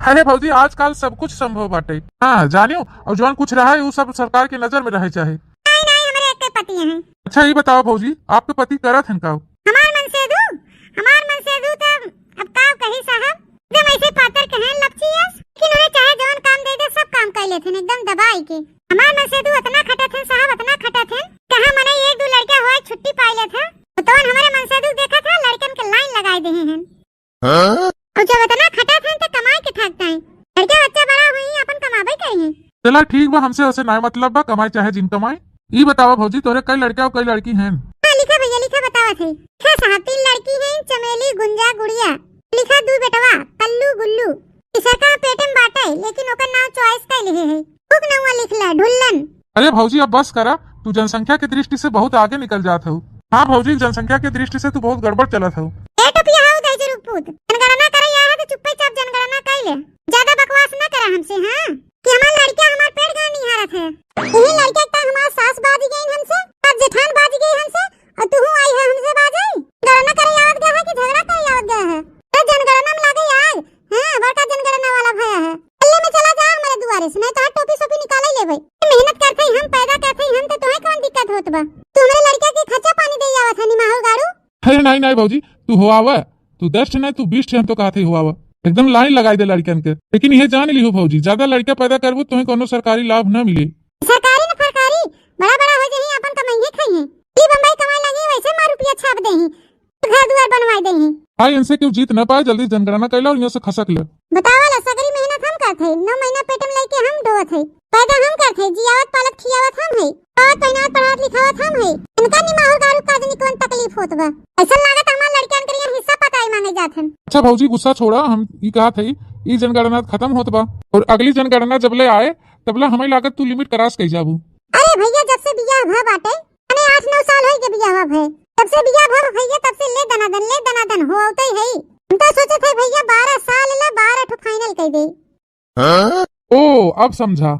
अरे भौजी आजकल सब कुछ संभव बाटे। हाँ जानियो, और जौन कुछ रहा है वो सब सरकार की नजर में रहे चाहे। नहीं नहीं हमारे एक पति हैं। अच्छा ये बताओ भौजी आपके पति करत हैं का? हमार मन से दू तो अब का कही साहब, एकदम ऐसे पातर कहें लपचियस, लेकिन उन्हें चाहे जौन काम दे दे सब काम कर लेते हैं एकदम दबाई के। हमार मन से दू इतना खटत हैं साहब, इतना खटत हैं कहां मने 1-2 लड़का होए छुट्टी पाई ले था तो हमारे मन से दू देखा था लड़कन के लाइन लगाए दे हैं। और जब इतना खटत हैं तो कमाई के थकता है, लड़का बच्चा बड़ा हुई अपन कमाबे करी। चला ठीक बा, हमसे ऐसे ना मतलब बा, कमाई चाहे जिन कमाई। ये बताओ भौजी तोरे कई लड़के और कई लड़की हैं? लिखा भैया लिखा बतावा थे। हाँ साहब 3 लड़की हैं, चमेली गुंजा गुड़िया, लिखा 2 बेटवा कल्लू गुल्लू, इसा का पेट में बाटे लेकिन ओकर नाम चॉइस का लिखे है, बुक नंबर लिखला ढुल्लन। अरे भौजी अब बस करा, तू जनसंख्या की दृष्टि से बहुत आगे निकल जात हो। हाँ भौजी, जनसंख्या की दृष्टि से तू बहुत गड़बड़ चला था। ए टोपिया हाउ दे जरूर पूत जनगणना करे या है तो चुपचाप जनगणना कर ले। ज्यादा बकवास ना करा हमसे। हां कि हमार लड़का हमार पेट गांव निहारत है। यही लड़का एक हमार सास बाजी गई हमसे, अब जेठान बाजी गई हमसे, और तू आई है हमसे बाजी। गणना करे याद गया है कि झगड़ा करे याद गया है? तो जनगणना में लागे याद। हां बड़का जनगणना वाला भया है। अल्ले में चला जा हमारे दुआरे से, नहीं तो टोपी सोपी निकाल ही लेबै। मेहनत करते ही हम पैदा करते ही हम तो तोहे कौन दिक्कत होत बा? तू हमारे लड़का के खर्चा पानी दे आवत है निमाहु गाड़ू। अरे नहीं नहीं भौजी, तू हो आवा, तू 10 नहीं तू 20 हम तो कहते हो आवा। एकदम लाइन लगाई दे लड़कन के। लेकिन ये जान ली हो भौजी, ज्यादा लड़का पैदा करबो तो कोनो सरकारी लाभ न मिले। सरकारी न फरकारी बड़ा बड़ा हो जही अपन कमाइए खाइए। ई बम्बई कमाई लगी वैसे मार रुपया छाप देही, घर दुआर बनवाई देही। हां इनसे क्यों जीत न पाए, जल्दी जनगणना कैला और यहाँ से खसक ले। बतावाला सगरी मेहनत हम करत है, 9 महीना पेट में लेके हम ढोवत है, पैदा हम करत है, जियावत पालत खियावत हम है, और पहनावत पढ़ावत लिखावत हम है। इनका निमाहु गारू का जनी कोन तकलीफ होत बा? ऐसा लागत हमार लड़कियन के यहाँ हिस्सा पताई मांगे जात हन। अच्छा भौजी गुस्सा छोड़ा, हम ई कहा थे ई जनगणना खत्म होत बा और अगली जनगणना जब ले आए तबला हमें लागत तू लिमिट क्रॉस कई जाबू। अरे भैया जब से बियाह भा बाटे अने 8-9 साल होई के बियाह भा, तब से बियाह भा भैया, तब से ले दनादन हो औते है। हम तो सोचे थे भैया 12 साल ले 12 ठो फाइनल कई दे। ओ अब समझा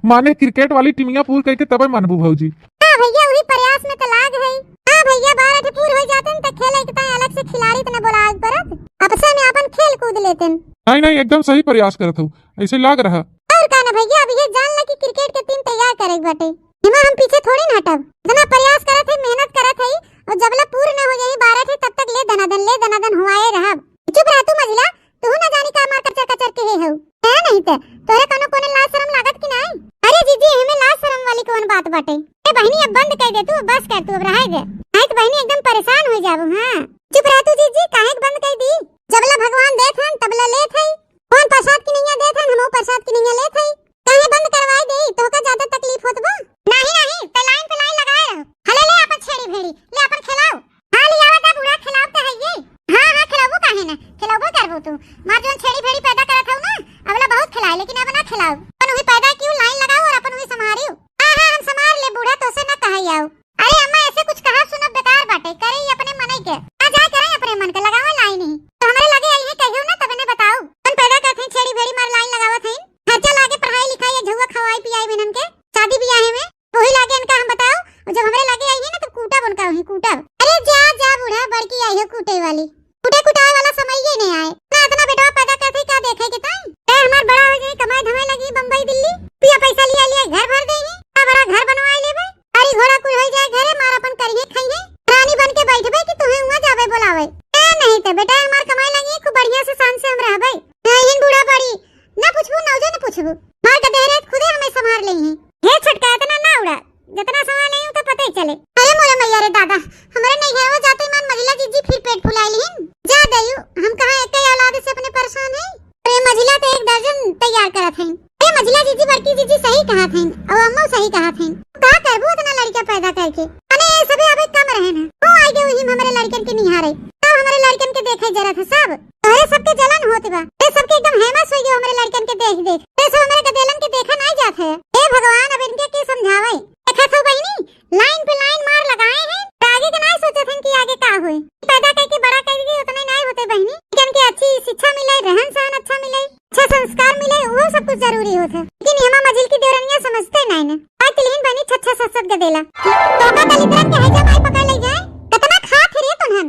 माने क्रिकेट वाली टीमिया पूर करके तबे मानबू भौजी। हां भैया वही प्रयास में तो लाग है। हां भैया 12 ठो पूर हो जातन त खेले के ताई अलग से खिलाड़ी त न बोलाज परत, आपसे में अपन खेल कूद लेतन। नहीं नहीं एकदम सही प्रयास करत हो, ऐसे लाग रहा। और का ना भैया अब ये जान ले कि क्रिकेट के टीम तैयार करे बाटे, हिमा हम पीछे थोड़ी ना हटब। जना प्रयास करत है, मेहनत करत है, और जबला पूर्ण न हो जाई 12 थे तब तक ले दनादन हुआए रहब। चुप रह तू मझला, तू ना जानी का मार कचर के हे हो है नहीं त तोरे कोनो लाज शरम लागत कि नहीं? अरे जीजी हमें लाज शरम वाली कौन बात बाटे? ए बहनी अब बंद कर दे तू, बस कर तू, अब रह दे, नहीं तो बहनी एकदम परेशान हो जाबू। हां चुप रह तू जीजी, काहे बंद कर दी? जबला भगवान देत हन तबला लेत है, कौन प्रसाद की नैया देत हन, हमो प्रसाद की नैया लेत है। काहे बंद करवाई दे? तो का ज्यादा तकलीफ होत बा? नहीं पे लाइन लगाए रहो। हले ले अपन छेड़ी भेड़ी ले अपन खिलाओ। हां ले आवत बूढ़ा खिलाओ त है ये। हां खिलाबू काहे ना, खिलाबो करबो तू। मार जोन छेड़ी भेड़ी पैदा करत हऊ ना, अबला बहुत खिलाए लेकिन अब ना खिलाओ। अपन वही पैदा क्यों लाइन लगाओ और अपन वही संभारियो। हां हम संभाल ले बूढ़ा, तो से ना कहई आओ। अरे अम्मा ऐसे कुछ कहा सुनब बेकार बाटे, करे अपने मनई के आ जा, करे अपने मन के लगावा लाइन ही। तो हमरे लगे आई है कहियो ना तब ने बताओ कौन पैदा करत है छेड़ी भेड़ी मार लाइन लगावत है। खर्चा लागे पढ़ाई लिखाई झुआ खवाई पियाई बिनन के शादी ब्याह में वही लागे इनका हम बताओ। और जब हमरे लगे आई है ना तो कूटा बनका वही कूटा। अरे जा जा बूढ़ा बड़की आई है कूटे वाली, कूटे कुटाए वाला समय ही नहीं आए ना। इतना बेटा पैदा करते का देखे के ताई ए हमार बड़ा हो जाई, कमाई धमाई लगी बम्बई दिल्ली, पिया पैसा लिया घर भर देही, का बड़ा घर बनवाई लेबे, अरे घोड़ा कुल हो जाए घरे, मार अपन करिए खाइए, रानी बन के बैठबे कि तुहे उहा जाबे बोलावे। ए नहीं तो बेटा हमार कमाई लगी खूब बढ़िया से शान से हम रहबे। नहीं बूढ़ा बड़ी ना पूछबू नौजे न पूछबू, मार के देरे खुदे हमें संभाल लेही। हे छटका इतना ना उड़ा, जितना संभाल नहीं तो पता ही चले। अरे मोरे मैया रे दादा, हमारे नहीं है वो जाते मन मजिला जीजी फिर पेट फुलाई लीन जा दयू। हम कहां एक ही औलाद से अपने परेशान है। अरे मजिला तो 1 दर्जन तैयार करत हैं। अरे मजिला जीजी बड़की जीजी सही कहा थे और अम्मा सही कहा थे। का करबू इतना लड़का पैदा करके? अरे सबे अबे कम रहे ना, वो आई गए वही हमारे लड़कन के निहारे, तब हमारे लड़कन के देखे जरा था सब। अरे सबके जलन होत बा, ए सबके एकदम हेमस हो गए हमारे लड़कन के देख देख। ए सब हमारे गदेलन के देखा नहीं जात है। ए भगवान अब इनके के समझावे। देखा तो बहनी लाइन पे लाइन मार लगाए हैं, आगे के नहीं सोचे थे कि आगे का होए। पैदा करके बड़ा कर दी उतने नहीं होते बहनी, लेकिन की अच्छी शिक्षा मिले, रहन सहन अच्छा मिले, अच्छा संस्कार मिले, वो सब कुछ जरूरी होता है। लेकिन हेमा मजिल की देवरनिया समझते नहीं ना। आज तिलहीन बहनी छच्छा ससत गदेला तो का दलिद्रन के हैजा माई पकड़ ले जाए कितना खात रे तुनहन।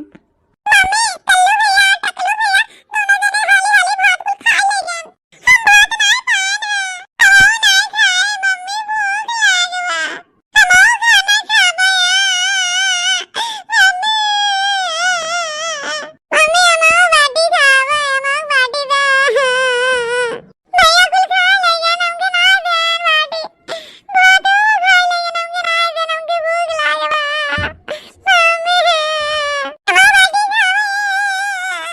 मम्मी कल्लू भैया टकलू भैया दोनों जने हाली हाली भात कुल खा ले गन, हम भात नहीं खाए ना, हम नहीं खाए मम्मी भूख लागवा, हम खाना खाबे मम्मी, मम्मी हम बाटी खावे, हम बाटी दे भैया कुल खा ले गन, हमके ना दे बाटी भात खा ले गन, हमके ना दे, हमके भूख लागवा मम्मी हम बाटी खावे।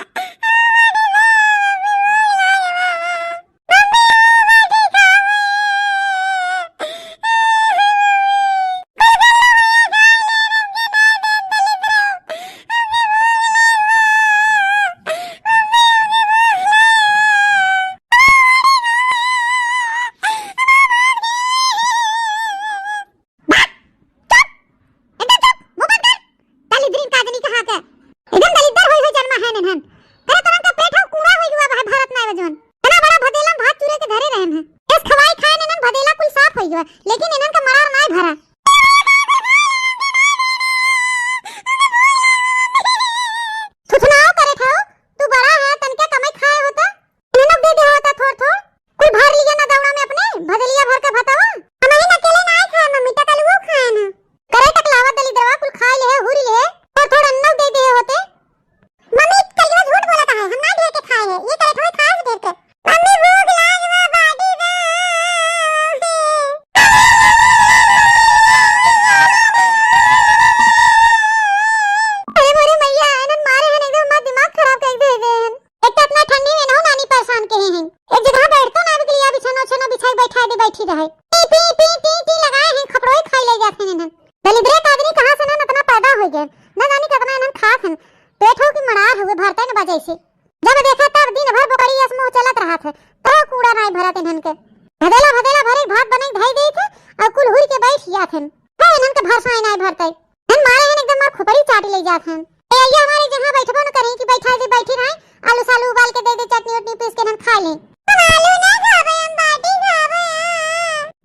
गए हैं। एक जगह बैठतो ना के लिए बिछाना छना बिछाई बैठा दे बैठी रहे। टी टी टी टी लगाए हैं खपड़ोई खाई ले जाते हैं। दलिद्रे का आदमी कहां से ना इतना पैदा हो गया न जानी कितना इन्हन खात हैं। पेट हो कि मनार हुए भरते न बजे से जब देखा तब दिन भर बोकड़ी असमो चलत रहा था तो कूड़ा नहीं भरत इन्हन के भदेला भदेला भरे भात बनाई धाई दे थे और कुल हुई के बैठ जात हैं। है इन्हन के भरसाई नहीं भरते हम मारे हैं एकदम मार खोपड़ी चाटी ले जात हैं। ए ये हमारे जहां बैठबो न करें कि बैठा दे बैठी रहे आलू सालू उबाल के दे दे चटनी उटनी पीस के हम खा लें। आलू ना खावे हम बाटी खावे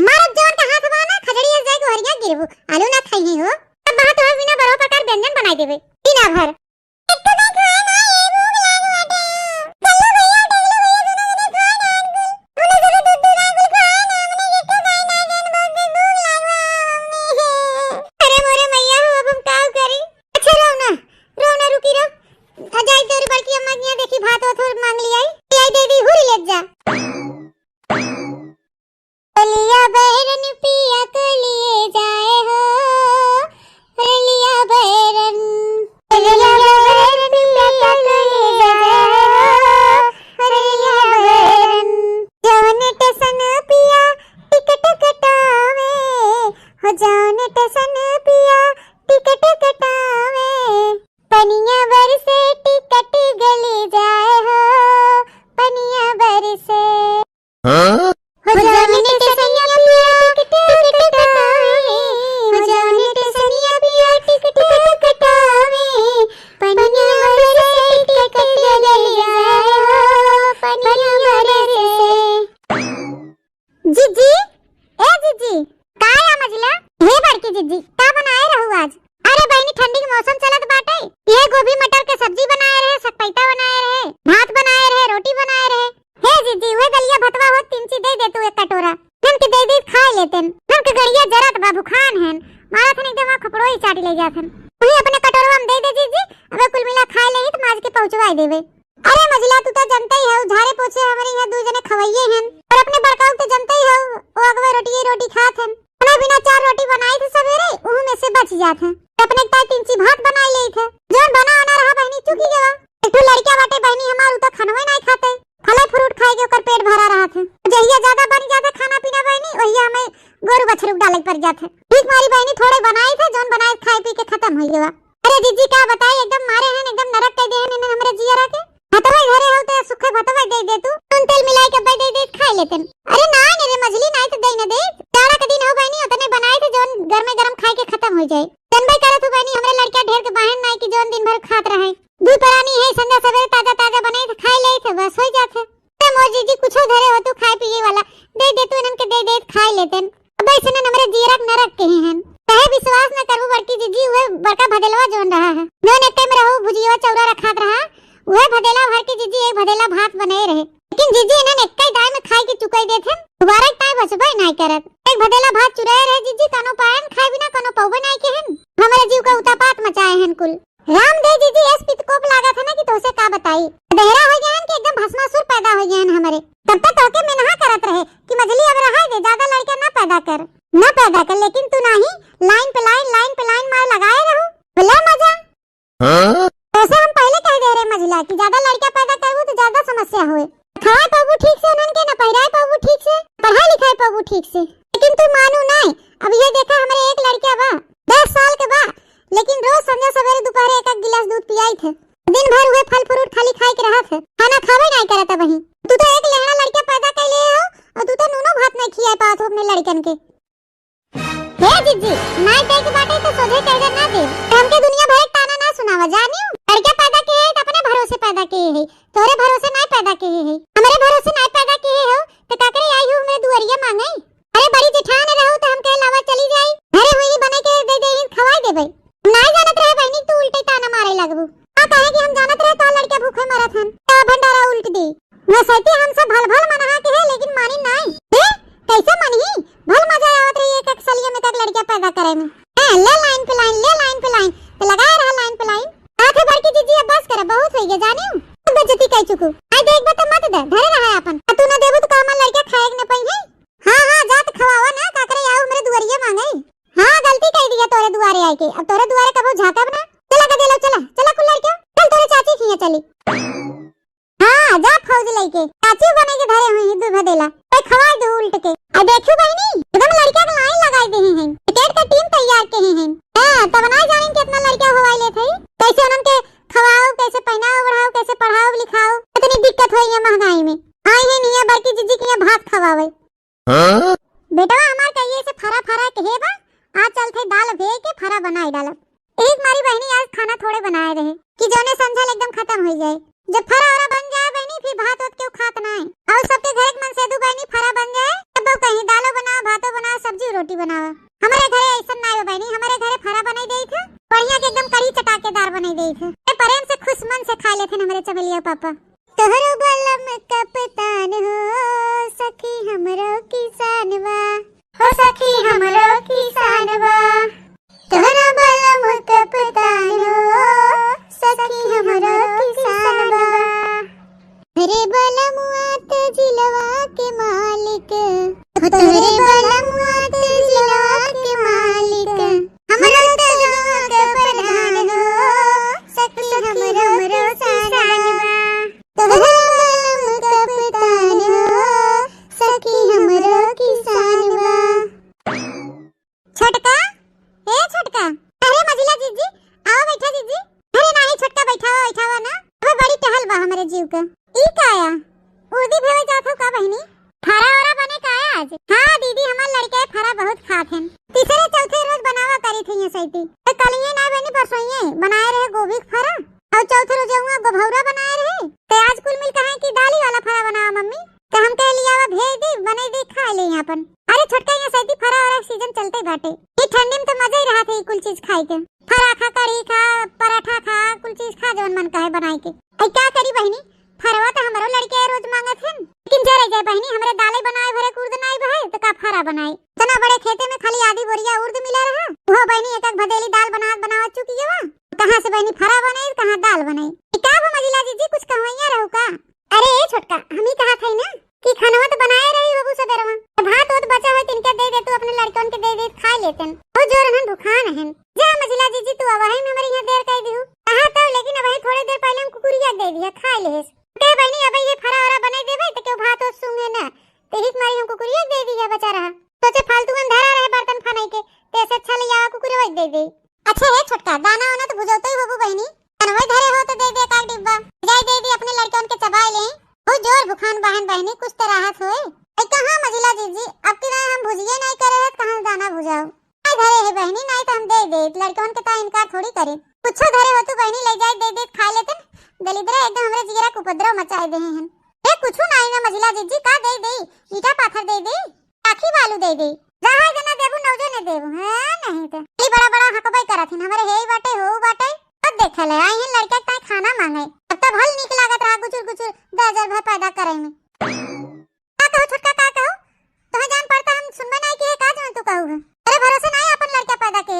मारत जोन का हाथ बाना खजड़ी जाए को हरिया गिरबू आलू ना खाई हो अब बात हो बिना बरो प्रकार व्यंजन बनाई देबे बिना भर अरे मजला तू तो जानता ही है झारे पोछे हमारे यहाँ दो जने खवैये हैं और अपने बड़काऊ तो जानता ही है वो अगवे रोटी खात हैं। खाना बिना 4 रोटी बनाई थे सवेरे उहु में से बच जात हैं। अपने ताई 3 ची भात बनाई ले थे जोन बना रहा बहनी चुकी गवा एक तो लड़का बाटे बहनी हमार तो खनवे नहीं खाते फल फ्रूट खाए के ओकर पेट भरा रहा थे जहिया ज्यादा बन जाता खाना पीना बहनी वही हमें गोरु बछरू डाले पर जाते ठीक मारी बहनी थोड़े बनाई थे जोन बनाए खाए पी के खत्म हो गया। अरे जीजी का बताई एकदम मारे हैं एकदम नरक कर दे हैं हमरे जिया रखे भतवा घरे होते सुखे भतवा दे तू नून तेल मिलाई के दे खा लेते। अरे ना रे मछली नहीं तो दे न दे जाड़ा के दिन हो बहनी उतने बनाए थे जोन घर में गरम खाए के खत्म हो जाए जनबे करे तू बहनी हमरे लड़का ढेर के बहन नहीं कि जोन दिन भर खात रहे दूध परानी है संध्या सवेरे ताजा बनाए थे खाई ले थे बस हो जाते मोजी जी कुछ धरे हो तू खाए पिए वाला दे तू इनन के दे खाई लेते अब ऐसे न हमरे जीरक नरक के हैं कहे विश्वास न करू बड़की जीजी हुए बड़का भदेलवा जोन रहा है जोन एक में रहू भुजिया चौरा रखात रहा वह भदेला भर के जीजी एक भदेला भात बनाए रहे लेकिन जीजी इन्हें एक दाई में खाई के चुकाई देथे दोबारा टाइम बचबे नहीं करत एक भदेला भात चुराए रहे जीजी कनो पायन खाए बिना कनो पौबे नहीं के हन हमारे जीव का उतापात मचाए हन कुल राम दे जीजी एस पितकोप लागा था ना कि तोसे का बताई देहरा हो गया कि एकदम भस्मासुर पैदा हो गया हमारे तब तक तोके में नहा करत रहे कि मछली अब रहा दे ज्यादा लड़का ना पैदा कर लेकिन तू नहीं लाइन पे लाइन मार लगाए रहू बोला मजा ऐसे हम पहले कह दे रहे मझिला कि ज्यादा लड़का पैदा करबू तो ज्यादा समस्या होए खाए पाबू ठीक से उनन के न पहिराए पाबू ठीक से पढ़ाई लिखाए पाबू ठीक से लेकिन तू मानू नहीं अब ये देखा हमारे एक लड़का बा 10 साल के बा लेकिन रोज संध्या सवेरे दोपहर एक गिलास दूध पियाई थे दिन भर हुए फल फ्रूट खाली खाए के रहा थे खाना खावे नहीं करता वही तू तो एक लहरा लड़का पैदा कर ले हो और तू तो नूनो भात नहीं खिया पात हो अपने लड़कन के हे जीजी नहीं दे के बाटे तो सोझे कह ना दे हमके दुनिया भर ताना ना सुनावा जानियो लड़का पैदा किए है तो अपने भरोसे पैदा किए है तोरे भरोसे नहीं पैदा किए है हमारे भरोसे नहीं पैदा किए हो तो का करे आई हो मेरे दुआरिया मांगे अरे बड़ी जेठान रहो तो हम कह लावा चली जाई घरे हुई बने के दे खवाई देबे नहीं जानत रहे बहनी तू उल्टे ताना मारे लगबू आ कहे कि हम जानत रहे तो लड़का भूखे मरत हन तो भंडारा उल्ट दी वो सैती हम सब भल मना के है लेकिन मानी नहीं कैसे मानी भल मजा आवत रही एक सलिए में तक लड़का पैदा करे में ले लाइन पे लाइन तो लगाए रहा लाइन पे लाइन आथे बड़की जीजी अब बस करे बहुत हो गया जानियो बेइज्जती कह चुकू आई देख बत मत दे धरे रहा अपन तू न देबू तो हमर लड़का खाए न पई है हां जात खवावा ना का करे आओ मेरे दुआरिया मांगे हां गलती कह दिया तोरे दुआरे आके अब तोरे दुआरे कबो झाकब ना चला का दे लो चला कुल लड़का चल तोरे चाची खिया चली हां जा फौज लई के काची बने के धरे हुए हैं दूध देला ए खवाई दो उल्ट के आ देखियो बहनी एकदम लड़का के लाइन लगाई दे हैं क्रिकेट का टीम तैयार के हैं हां तब ना जाने कितना लड़का होवाई ले थे कैसे उनन के खवाओ कैसे पहनाओ बढ़ाओ कैसे पढ़ाओ लिखाओ इतनी दिक्कत होई है महंगाई में आई है नहीं बड़की जीजी के भात खवावे बेटा हमार कहिए से फरा फरा के हे बा आज चलते दाल भे के फरा बनाई डालब एक मारी बहनी आज खाना थोड़े बनाए रहे कि जोने संझल एकदम खत्म हो जाए जब फरा औरा बन जाए बहनी फिर भात होत क्यों खात ना है और सबके घर मन से दू बहनी फरा बन जाए तब कहीं दालो बनाओ भातो बनाओ सब्जी रोटी बनाओ हमारे घरे ऐसा ना है बहनी हमारे घरे फरा बनाई देई थे बढ़िया के एकदम कड़ी चटाकेदार बनाई देई थे प्रेम से खुश मन से खा लेते हमारे चमेलिया पापा तोहरो बलम कप्तान हो सखी हमरो किसानवा हो सखी हमरो किसानवा तोहरो बलम कप्तान हो सखी हमरो किसानवा रे बलमुआ ते जिलवा के मालिक तोहरे बलमुआ ते जिलवा के मालिक हमरो तोहरो के प्रधान हो सखी हमरो किसानवा तोहरो बलम कप्तान हो सखी हमरो किसानवा छोटका ए छोटका अरे मजिला जीजी आओ बैठा जीजी अरे नहीं छोटका बैठावा ना अब बड़ी टहल बा हमारे जीव का ई काया उर्दी भेवे जात हो का बहनी फरा औरा बने काया आज हां दीदी हमार लड़के फरा बहुत खात हैं तीसरे चौथे रोज बनावा करी थी सैती तो कलिए ना बहनी परसोइए बनाए रहे गोभी फरा और चौथे रोज हुआ गोभौरा बनाए रहे तो आज कुल मिल कहे कि दाली वाला फरा बनावा मम्मी तो हम कह लिया भेज दी बने दी खा ले यहां अरे छोटका ये सैती फरा और सीजन चलते बाटे ये ठंडी में तो मजा ही रहा था कुल चीज खाई के फरा खा कढ़ी खा पराठा खा कुल चीज खा जवन मन कहे बनाए के ऐ क्या करी बहनी फरवा तो हमारो लड़के रोज मांगत हन लेकिन जरे जाए बहनी हमरे दाले बनाए भरे उर्द नहीं बहे तो का फरा बनाए तना बड़े खेते में खाली आधी बोरिया उर्द मिला रहा वो बहनी एक भदेली दाल बनावा चुकी है कहां से बहनी फरा बने कहां दाल बने का वो मजिला जीजी कुछ कहवैया रहू का अरे ए छोटका हम ही कहा थे ना कि खानवा तो बनाए रही बाबू सबेरवा भात होत बचा है तिनके दे दे तू अपने लड़कन के दे खा लेतन ओ जोर हन भूखान हन जा मजिला जीजी तू अब हम हमारे यहां देर कर दिहु कहा तो लेकिन अब थोड़ी देर पहले हम कुकुरिया दे दिया खा लेस के बहनी अब ये फरा औरा बना देबे तो क्यों भात हो सूंगे ना तेहित मारी हम कुकुरिया दे दिया बचा रहा सोचे फालतू में धरा रहे बर्तन खाने के तेसे अच्छा ले आवा कुकुरिया दे दे अच्छा है छोटका दाना होना तो बुझौतो ही बाबू बहनी अनवै धरे हो तो दे दे का डिब्बा जाई दे दी अपने लड़कन के चबाए ले ओ जोर भूखान बहन बहनी कुछ तो राहत होए ए कहां मजिला जीजी अब की हम भुजिए नहीं करे है कहां दाना भुजाओ आई धरे है बहनी नहीं तो हम दे दे लड़कन के ता इनकार थोड़ी करे कुछ धरे हो तू बहनी ले जाए दे खा लेते दलिद्र एकदम हमरे जिगरा को उपद्रव मचाए दे हैं ए कुछु नहीं ना मजिला जीजी का दे ईटा पाथर दे आखी बालू दे जहां जना देबू नौजो ने देबू हां नहीं तो ई बड़ा बड़ा हकबाई करथिन हमरे हेई बाटे हो बाटे अब देख ले आई हैं लड़का ता खाना मांगे अब तो भल निक लागत रहा गुचुर 10,000 भर पैदा करे में का कहो छोटका का कहो तो जान पड़ता हम सुनबे नहीं कि का जन तू कहू अरे भरोसा नहीं अपन लड़का पैदा के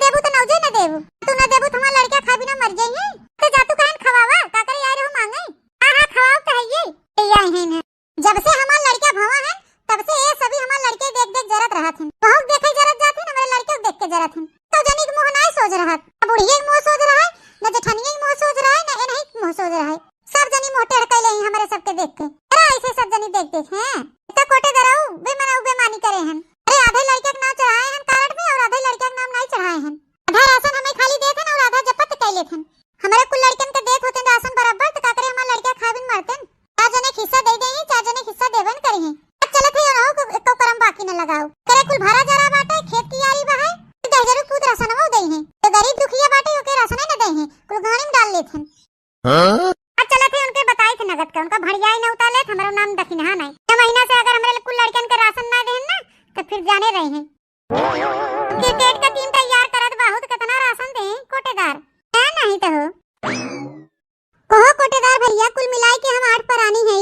देबू तो नौजो ने देबू तू न देबू तो हमार लड़का खा बिना मर जाई है तो जा तू कहन खवावा का करे यार हो मांगे हां खवाओ कहिए ए आई हैं जब से हमार लड़का भवा है तब से ये सभी हमार लड़के देख जरत रहा थे बहुत देखे जरत जाथे हमारे लड़के देख के जरत थे तो जनी के मुंह नहीं सोच रहा बुढ़िए के मुंह सोच रहा है न जेठानिए के मुंह सोच रहा है न ए नहीं मुंह सोच रहा है सब जनी मोटे हड़कैले हैं हमारे सबके देख के अरे ऐसे सब जनी देख हैं तो कोटे दराऊ बेमानी करे हैं अरे आधे लड़के के नाम चढ़ाए हैं कार्ड में और आधे लड़के के नाम नहीं चढ़ाए हैं आधा राशन हमें खाली देते और आधा जपत कैले थे हमारे कुल लड़कन के देख होते राशन बराबर तो का करे हमार लड़का खाबिन मरते चार जने हिस्सा दे देंगे चार जने हिस्सा देवन करी हैं अब चलत है रहो को एको करम बाकी न लगाओ करे कुल भरा जरा बाटे खेत की यारी बहाए तो 10,000 पूत राशन वो दे हैं तो गरीब दुखिया बाटे ओके राशन न दे हैं कुल गाड़ी में डाल लेथन हां अब चलत है उनके बताई थे नगद का उनका भड़िया ही न उताले हमारा नाम दखिन हां नहीं तो महीना से अगर हमारे कुल लड़कन के राशन ना देहन ना तो फिर जाने रहे हैं क्रिकेट का टीम तैयार करत बहुत कितना राशन दे कोटेदार है नहीं तो हो कहो कोटेदार भैया कुल मिलाई के हम 8 परानी है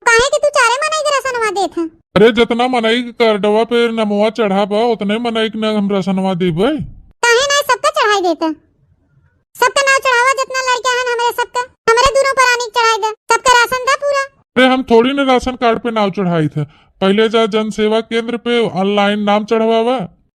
काहे कि तू चारे मनाई के राशनवा देत है अरे जितना मनाई करडवा पे नमवा चढ़ा बा उतने मनाई के न हम राशनवा देबे काहे नहीं सबका चढ़ाई देता सबका नाम चढ़ावा जितना लड़का है हमारे सबका हमारे दोनों परानी चढ़ाई दे सबका राशन दा पूरा अरे हम थोड़ी न राशन कार्ड पे नाम चढ़ाई थे पहले जा जन सेवा केंद्र पे ऑनलाइन नाम चढ़वावा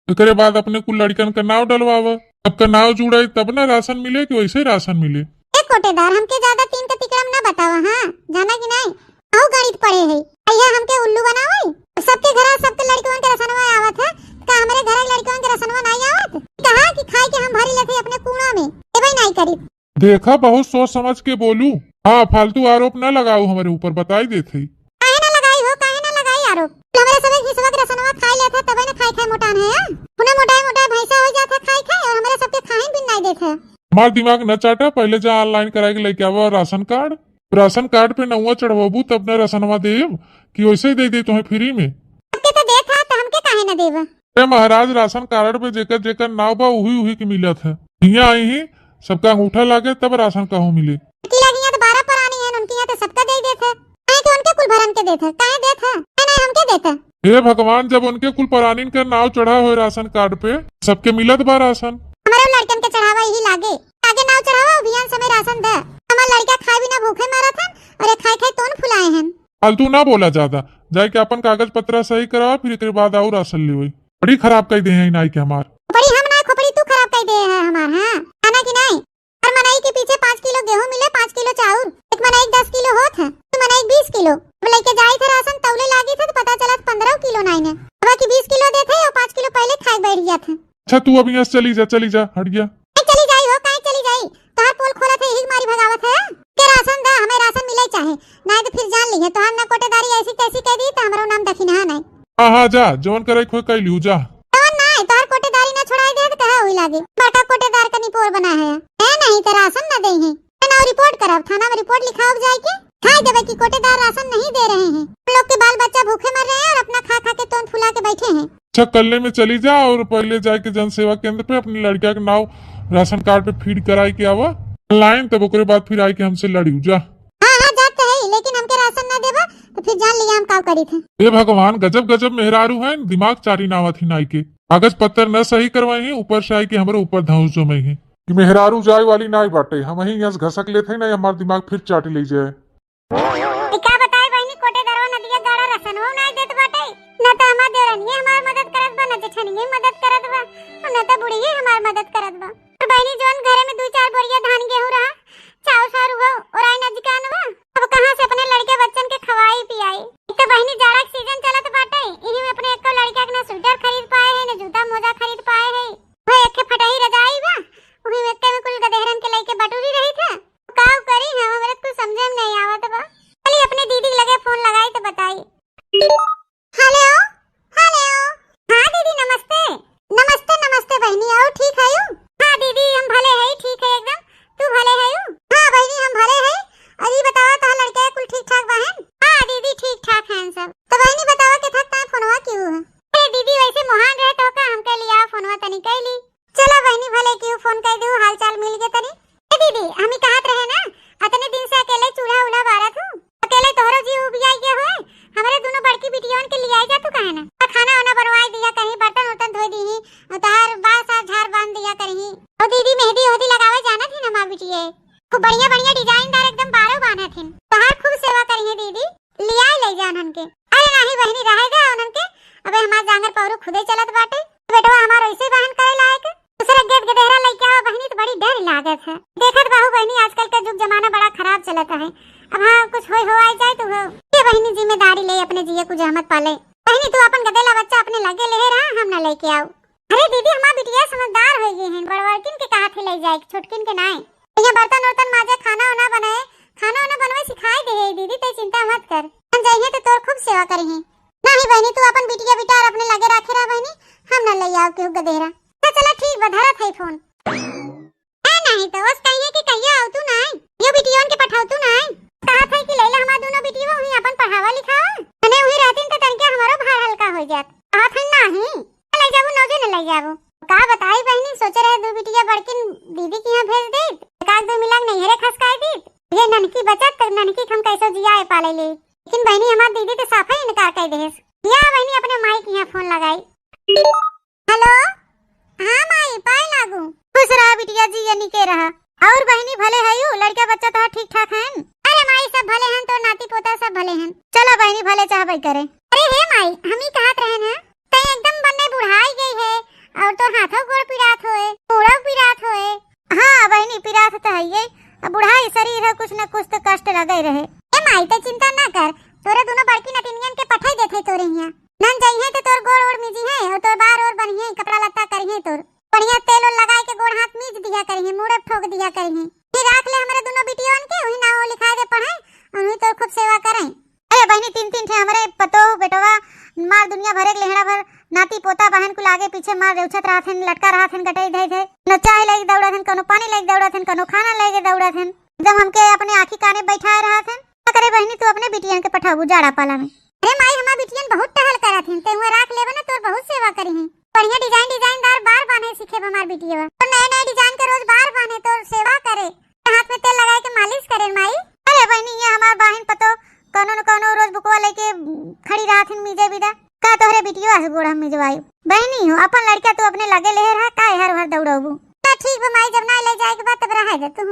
एकरे बाद अपने कुल लड़कन का नाम डलवावा अब का नाम जुड़ाई तब ना राशन मिले कि वैसे राशन मिले ए कोटेदार हमके ज्यादा तीन का तिकड़म ना बतावा हां जाना कि नहीं औ गणित पढ़े है अइया हमके उल्लू बनावई। सबके घर सबके लड़कियों के रसनवा आवत है, का हमारे घर के लड़कियों के रसनवा नहीं आवत? कहा कि खाए के हम भरी लेते अपने कूड़ा में, ए भाई नहीं करी। देखा बहुत सोच समझ के बोलू। हाँ फालतू आरोप न लगाओ हमारे ऊपर, बताई देते। काहे ना लगाई हो, काहे ना लगाई आरोप? हमारे सबे हिस्सा के रसनवा खाई लेते तबे ना खाई खाई मोटान है। पुना मोटाई मोटाई भैंसा हो जाता खाई खाई, और हमारे सबके खाइन भी नहीं देते। हमार दिमाग न चाटा, पहले जा ऑनलाइन कराए के लेके आवा राशन कार्ड। राशन कार्ड पे नौवा चढ़वाबू तब न रसनवा देव, कि वैसे ही दे तुम्हें फ्री में। सबके तो देत है तो हमके काहे ना देवा? अरे महाराज राशन कार्ड पे जेकर जेकर नाव बा उही उही के मिलत है। हियां आई ही सबका अंगूठा लागे तब राशन कहूँ मिले। की लगियां तो 12 पुरानी है, उनकी यहाँ तो सबका दे देते। काहे कि उनके कुल भरन के देते, काहे देते? नहीं हमके देते। हे भगवान, जब उनके कुल परानीन का नाव चढ़ा हुए राशन कार्ड पे सबके मिलत बा राशन। हमारे लड़कन के चढ़ावा यही लागे, आगे नाव चढ़ावा अभियान समय राशन दे। हमारे लड़का खाए बिना भूखे मरत हन, और खाए खाए तोन फुलाए हन। फालतू ना बोला ज्यादा, जाए के अपन कागज पत्र सही करा, फिर एक बाद आओ राशन ले। बड़ी खराब कही दे हैं नाई के हमार। खोपड़ी हम ना, खोपड़ी तू खराब कही दे है हमार। हाँ खाना की नहीं, और मनाई के पीछे 5 किलो गेहूं मिले, 5 किलो चाउर, एक मनाई 10 किलो होत है, तो मनाई 20 किलो। अब लेके जाई थे राशन तौले लागी थे तो पता चला 15 किलो नहीं ने, बाकी 20 किलो देते और 5 किलो पहले खाए बैठ गया था। अच्छा तू अभी यहाँ से चली जा हट गया। चली जाई हो, काहे चली जाई? तोहर पोल खोला थे हिग मारी भगावत है के राशन दा, हमें राशन मिले चाहे नहीं तो फिर जान ली है तो हम ना कोटेदारी ऐसी तैसी कह दी तो हमारा नाम दखिना नहीं। हाँ जा जवन करे खोई कह लियो जा। नहीं तोहर कोटेदारी ना छोड़ाई दे तो कहा हुई लागे बड़का कोटेदार का निपोर बना है नहीं तो राशन न दे है ना, रिपोर्ट करब थाना में रिपोर्ट लिखाओ जाए के खाए देवे कि कोटेदार राशन नहीं दे रहे हैं। हम लोग के बाल बच्चा भूखे मर रहे हैं और अपना खा खा के तोन फुला के बैठे हैं। अच्छा कल्ले में चली जा और पहले जाके जन सेवा केंद्र पे अपनी लड़किया के नाव राशन कार्ड पे फीड कराई के आवा ऑनलाइन, तब ओकरे बाद फिर आई के हमसे लड़ी जा। हाँ जाते है, लेकिन हमके राशन न देबा तो फिर जान लिया हम का करी थे। हे भगवान, गजब गजब मेहरारू है, दिमाग चारी नावा थी नाई के। कागज पत्र न सही करवाई है, ऊपर से आई के हमारे ऊपर धौस जो में है कि मेहरारू जाए वाली नाई बाटे। हम ही यहाँ घसक लेते ना, हमारा दिमाग फिर चाटी ले जाए। क्या बताए बहनी, कोटेदारवा नदिया गाड़ा राशन हो नहीं देत बाटे, न तो हमार देवरानी हमार मदद करत बा, न जेठनिए मदद करत बा, और न तो बुढ़िए हमार मदद करत बा। और बहनी जोन घरे में 2-4 बोरिया धान गेहूं रहा, चाउर सारू हो और आई नजकान बा, अब कहां से अपने लड़के बच्चन के खवाई पियाई? एक तो बहनी जाड़ा के सीजन चलत बाटे, इही में अपने एक लड़का के ना स्वेटर खरीद पाए है, न जूता मोजा खरीद पाए है। वो एक के फटाही रजाई बा, उही में के में कुल गदेहरन के लइके बटूरी रही था। काव करी हम, हमरे कुछ समझे में नहीं आवत बा। चली अपने दीदी लगे फोन लगाई तो बताई। हेलो हेलो, हाँ दीदी नमस्ते। नमस्ते नमस्ते बहनी, और ठीक है यू? हाँ दीदी हम भले है, ठीक है एकदम। तू भले है यू? हाँ बहनी हम भले है। अरे बताओ तो लड़के कुल ठीक ठाक बहन? हाँ दीदी ठीक ठाक हैं सब। तो बहनी बताओ के था ता फोनवा क्यों है? अरे दीदी वैसे मोहान रहे तो का हमके लिया फोनवा तनी कैली। चलो बहनी भले क्यों फोन कर दू, हाल चाल मिल गए तनी। ए दीदी हम ही कहत रहे ना, अतने दिन से अकेले चूल्हा उल्हा बारत हूँ, अकेले तोहरो जी उबियाई के होए, हमारे दोनों बड़की बिटियों के लिए आई जा तू कहे ना, खाना वाना बनवाई दिया कहीं, बर्तन वर्तन धोई दी, तोहर बाल साफ झाड़ बांध दिया कहीं। और दीदी मेहंदी होदी लगावे जाना थी ना माँ बिटिए, खूब बढ़िया बढ़िया डिजाइनदार एकदम 12 बांधा थी, तोहर खूब सेवा करी है दीदी, लिया ले जा उनन के। अरे नहीं बहनी रहेगा उनन के, अबे हमार जांगर पौरू खुदे चलत बाटे, बेटवा हमार ऐसे बहन करे लायक दूसरे गेट गदेहरा लइका बहनी तो बड़ी डर लागत है। देखत बाहू बहनी आजकल का युग जमाना बड़ा खराब चलता है। अब हाँ कुछ हो आ जाए तो हो, ये बहनी जिम्मेदारी ले अपने जिये को जहमत पाले। बहनी तू अपन गदेला बच्चा अपने लगे ले रहा, हम ना लेके आओ। अरे दीदी हमार बिटिया समझदार हो गई है, बड़वड़किन के कहा थे ले जाए, छोटकिन के नाय। ये बर्तन वर्तन माजे, खाना वाना बनाए, खाना वाना बनवाए सिखाई दे दीदी, तो चिंता मत कर, हम जाइए तो तोर खूब सेवा करी है। नहीं बहनी तू अपन बिटिया बिटार अपने लगे रखे रहा बहनी, हम ना ले आओ केहू गदेहरा। चला ठीक बधारा था फोन नहीं तो बस कहिए कि कहिए आओ तू नहीं, ये बिटियों के पठाओ तू नहीं, कहा था कि लैला हमार दोनों बिटियों हुई अपन पढ़ावा लिखावा, तने हुई रहतीन तो तनके हमारो भार हल्का हो जात। कहा था नहीं ले जाबू, नौजे न ले जाबू। का बताई बहनी, सोचे रहे दो बिटिया बड़किन दीदी के यहाँ भेज दे, एकाक 2 मिलाक नहीं हेरे खसकाई दी, ये ननकी बचत तक ननकी हम कैसे जिया पाले ले। लेकिन बहनी हमार दीदी तो साफा ही इनकार कर दे। या बहनी अपने माई के यहाँ फोन लगाई। हेलो हाँ माई पाए लागू, खुश रहा बिटिया जी ये निके रहा। और बहनी भले है यू, लड़का बच्चा तो ठीक ठाक हैं? अरे माई सब भले हैं, तो नाती पोता सब भले हैं। चलो बहनी भले चाहबे करे। अरे हे माई हम ही कहत रहे ना, ते एकदम बनने बुढ़ाई गई है, और तो हाथों गोड़ पिरात होए, पूरा पिरात होए। हाँ बहनी पिरात तो है ये, अब बुढ़ाई शरीर है, कुछ न कुछ तो कष्ट लगे रहे। ए माई तो चिंता ना कर, तोरे दोनों बड़की नतिनियन के पठाई देथे तोरे हियां। नन जइहे तो तोर गोड़ ओड़ मिजी है और तोर बार और बनिए कपड़ा लत्ता करिए, तोर बढ़िया तेल और लगाए के गोड़ हाथ मीज दिया करिए, मुड़े ठोक दिया करिए। फिर राख ले हमारे दोनों बिटियान के वही नाव लिखा दे पढ़ाए और वही तो खूब सेवा करें। अरे बहनी तीन तीन थे हमारे पतो बेटवा मार दुनिया भरे लेहड़ा भर नाती पोता बहन को लागे पीछे मार रेउछत रहथन, लटका रहथन, गटई धई थे न चाय लेके दौड़ाथन, कनो पानी लेके दौड़ाथन, कनो खाना लेके दौड़ाथन, जब हमके अपने आंखी काने बैठाए रहथन। क्या करे बहनी तू अपने बिटियन के पठाबू जाड़ा पाला में। अरे माई हमार बिटियन बहुत टहल करथन, ते हुए राख लेबे ना तोर बहुत सेवा करी है। बढ़िया डिजाइन डिजाइनदार बार बांधे सीखे हमार बिटिया और नए नए डिजाइन के रोज बार बांधे तोर सेवा करे, हाथ में तेल लगाए के मालिश करे माई। अरे बहनी ये हमार बहन पतो कोनो न कोनो रोज बुकवा लेके खड़ी रहथन मीजे बिदा का तोहरे बिटियो आस गोड़ हम मिजवायु। बहनी हो अपन लड़का तू अपने लगे ले रहा का हर हर दौड़बू। तो ठीक बा माई, जब ना ले जाए के बाद तब रह दे तू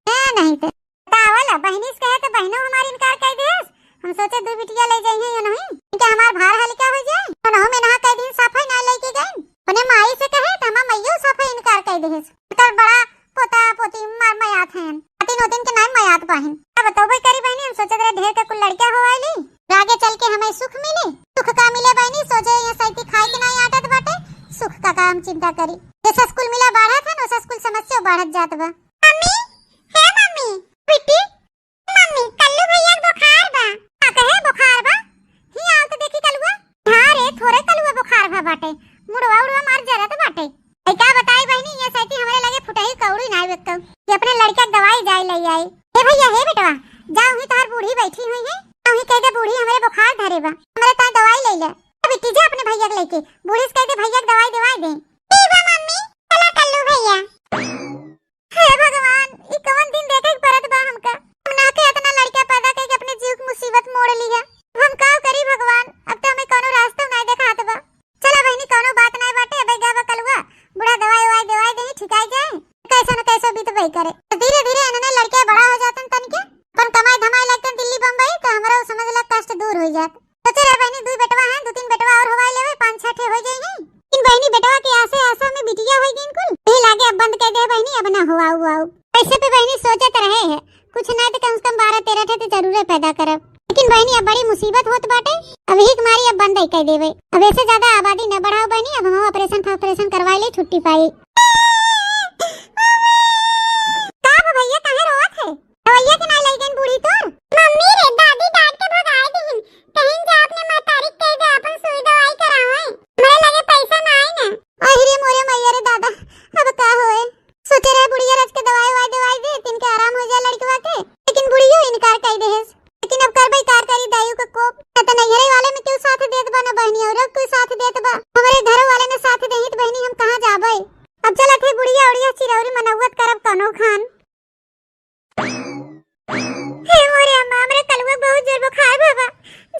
है नहीं तो तावला बहनी से कहे तो बहनों हमारी इनकार कर देस। हम सोचे दो बिटिया ले जाइए या नहीं कि हमार भार हल्का हो जाए तो ना में नहा कई दिन सफाई ना लेके गए अपने माई से कहे तो हम मैयो सफाई इनकार कर देस। कर बड़ा पोता पोती मार मयात हैं तीनों दिन के नाम मयात पाहिन। अब बताओ भाई करी बहनी, हम सोचे रे ढेर के कुल लड़का हो आइली आगे चल के हमें सुख मिले। सुख का मिले बहनी सोचे ये सैती खाए के नहीं आदत बाटे, सुख का काम चिंता करी जैसा स्कूल मिला बाढ़ा था ना स्कूल समस्या बढ़त जात बा। मम्मी हे मम्मी बेटी मम्मी कल्लू भैया बुखार बा का कहे बुखार बा ही आओ तो देखी कलुआ। हां रे थोड़े कलुआ बुखार बा बाटे, मुड़वा उड़वा मार जरत बाटे। ए क्या बताई बहनी ये सैती हमरे लगे फुटही कौड़ी नाई बेकौ कि अपने लड़का दवाई जाए ले आई। हे भैया हे बेटवा जाओ ही तार बूढ़ी बैठी हुई है ही कह दे बूढ़ी हमरे बुखार धरे बा हमरे ता दवाई ले ले। बेटी जा अपने भैया के लेके बूढ़ी से कह दे भैया दवाई दिवाई दे। ठीक बा मम्मी चला कल्लू भैया। हे भगवान ई कौन दिन देखे परत बा हमका, हम ना के इतना लड़का पैदा करके अपने जीव की मुसीबत मोड़ लिया। हम का करी भगवान, अब तो हमें कोनो रास्ता नहीं दिखात बा। चला बहनी कोनो बात नहीं बाटे अबे गावा कलुआ बुढ़ा दवाई वाई दिवाई दे ठिकाई जाए कैसा न कैसा बीत बई करे। धीरे धीरे इन्होंने लड़के बड़ा हो जातन तन के अपन कमाई धमाई लगतन दिल्ली बम्बई तो हमरा समझ ला कष्ट दूर हो जात। सोचे रे बहनी दो बेटवा हैं दो तीन बेटवा और हवाई लेवे 5-6 ठे हो जाई हैं। इन बहनी बेटवा के आसे आसा में बिटिया होई गइन कुल नहीं लागे अब बंद कर दे बहनी अब ना हुआ ऐसे पे बहनी सोचत रहे है कुछ ना तो कम से कम 12-13 ठे तो जरूर पैदा करब, लेकिन बहनी अब बड़ी मुसीबत होत बाटे अब ही मारी अब बंद कर देवे। अब ऐसे ज्यादा आबादी न बढ़ाओ बहनी, अब हम ऑपरेशन करवाई ले छुट्टी पाई। का भैया काहे रोवत है भैया के ना ले गइन बूढ़ी तोर। मम्मी रे दादी डांट के भगाए दीन कहीं जा अपने मातारी कह दे अपन सुई दवाई करावे मेरे लगे पैसा ना आई ना। अरे मोरे मैया रे दादा अब का होए, सोचे रे बुढ़िया रच के दवाई दे तिन के आराम हो जाए लड़कवा के, लेकिन बुढ़ियो इनकार कर दे है। लेकिन अब करबई कार करी दायु का कोप त नैहरे वाले में क्यों साथ देत बा ना बहनी और कोई साथ देत बा हमारे घर वाले ने साथ देही त बहनी हम कहां जाबई। अब चला थे बुढ़िया औड़िया चिरौरी मनौवत करब कनो खान। हे मोरे अम्मा हमरे कलुआ बहुत जोर बुखार बाबा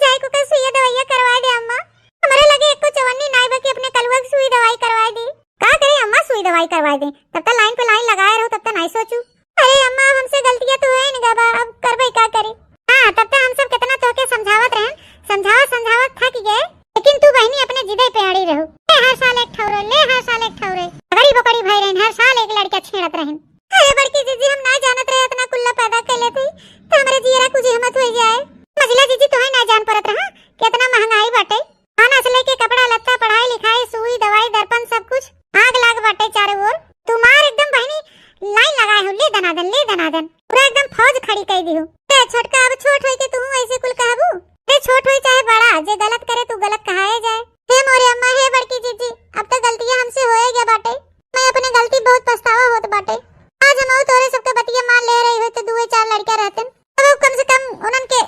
जाई को के सुई दवाई करवा दे अम्मा। हमरे लगे एको चवन्नी नाई बा के अपने कलुआ की सुई दवाई करवा दे। का करे अम्मा सुई दवाई करवा दे तब तक लाइन पे लाइन लगाए रहो तब तक नहीं सोचू। अरे अम्मा हमसे गलतियां तो है न बा अब करबई का करे। हां तब तक हम सब कितना तोके समझावत रहन समझावत थक गए, लेकिन तू बहनी अपने जिदे पे अड़ी रहो। हर साल एक ठौरे बड़ी बकड़ी भाई रहन हर साल एक लड़का छेड़त रहन। अरे बड़की जीजी हम ना जानत रहे इतना कुल्ला पैदा कर लेते तो हमरे जियरा कुछ हिम्मत हो जाए। मजला जीजी तो है ना जान परत रहा कितना महंगाई बाटे, खाना से लेके कपड़ा लत्ता पढ़ाई लिखाई सुई दवाई दर्पण सब कुछ आग लाग बाटे चारों ओर। तुम्हार एकदम बहनी लाइन लगाए हो ले दनादन पूरा एकदम फौज खड़ी कर दी हो। ते छोटका अब छोट होई के तू ऐसे कुल कहबू, ते छोट होई चाहे बड़ा जे गलत करे तू गलत कहाए जाए। हे मोरे अम्मा हे बड़की जीजी अब तो गलतियां हमसे होए गया बाटे, मैं अपने गलती बहुत पछतावा होत बाटे। आज हम तोरे सबके बतिया मान ले रही हो तो 2-4 लड़का रहतन अब कम से कम उनन के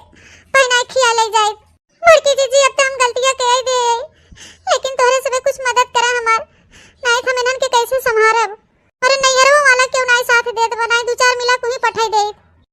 पहनाई खिया ले जाए। बड़की जीजी अब तो हम गलतियां कह दे लेकिन तोरे सब कुछ मदद करा हमार नहीं हम इनन के कैसे संभारब। अरे नैहरवा वाला क्यों नहीं साथ देत बनाई 2-4 मिला को ही पठाई दे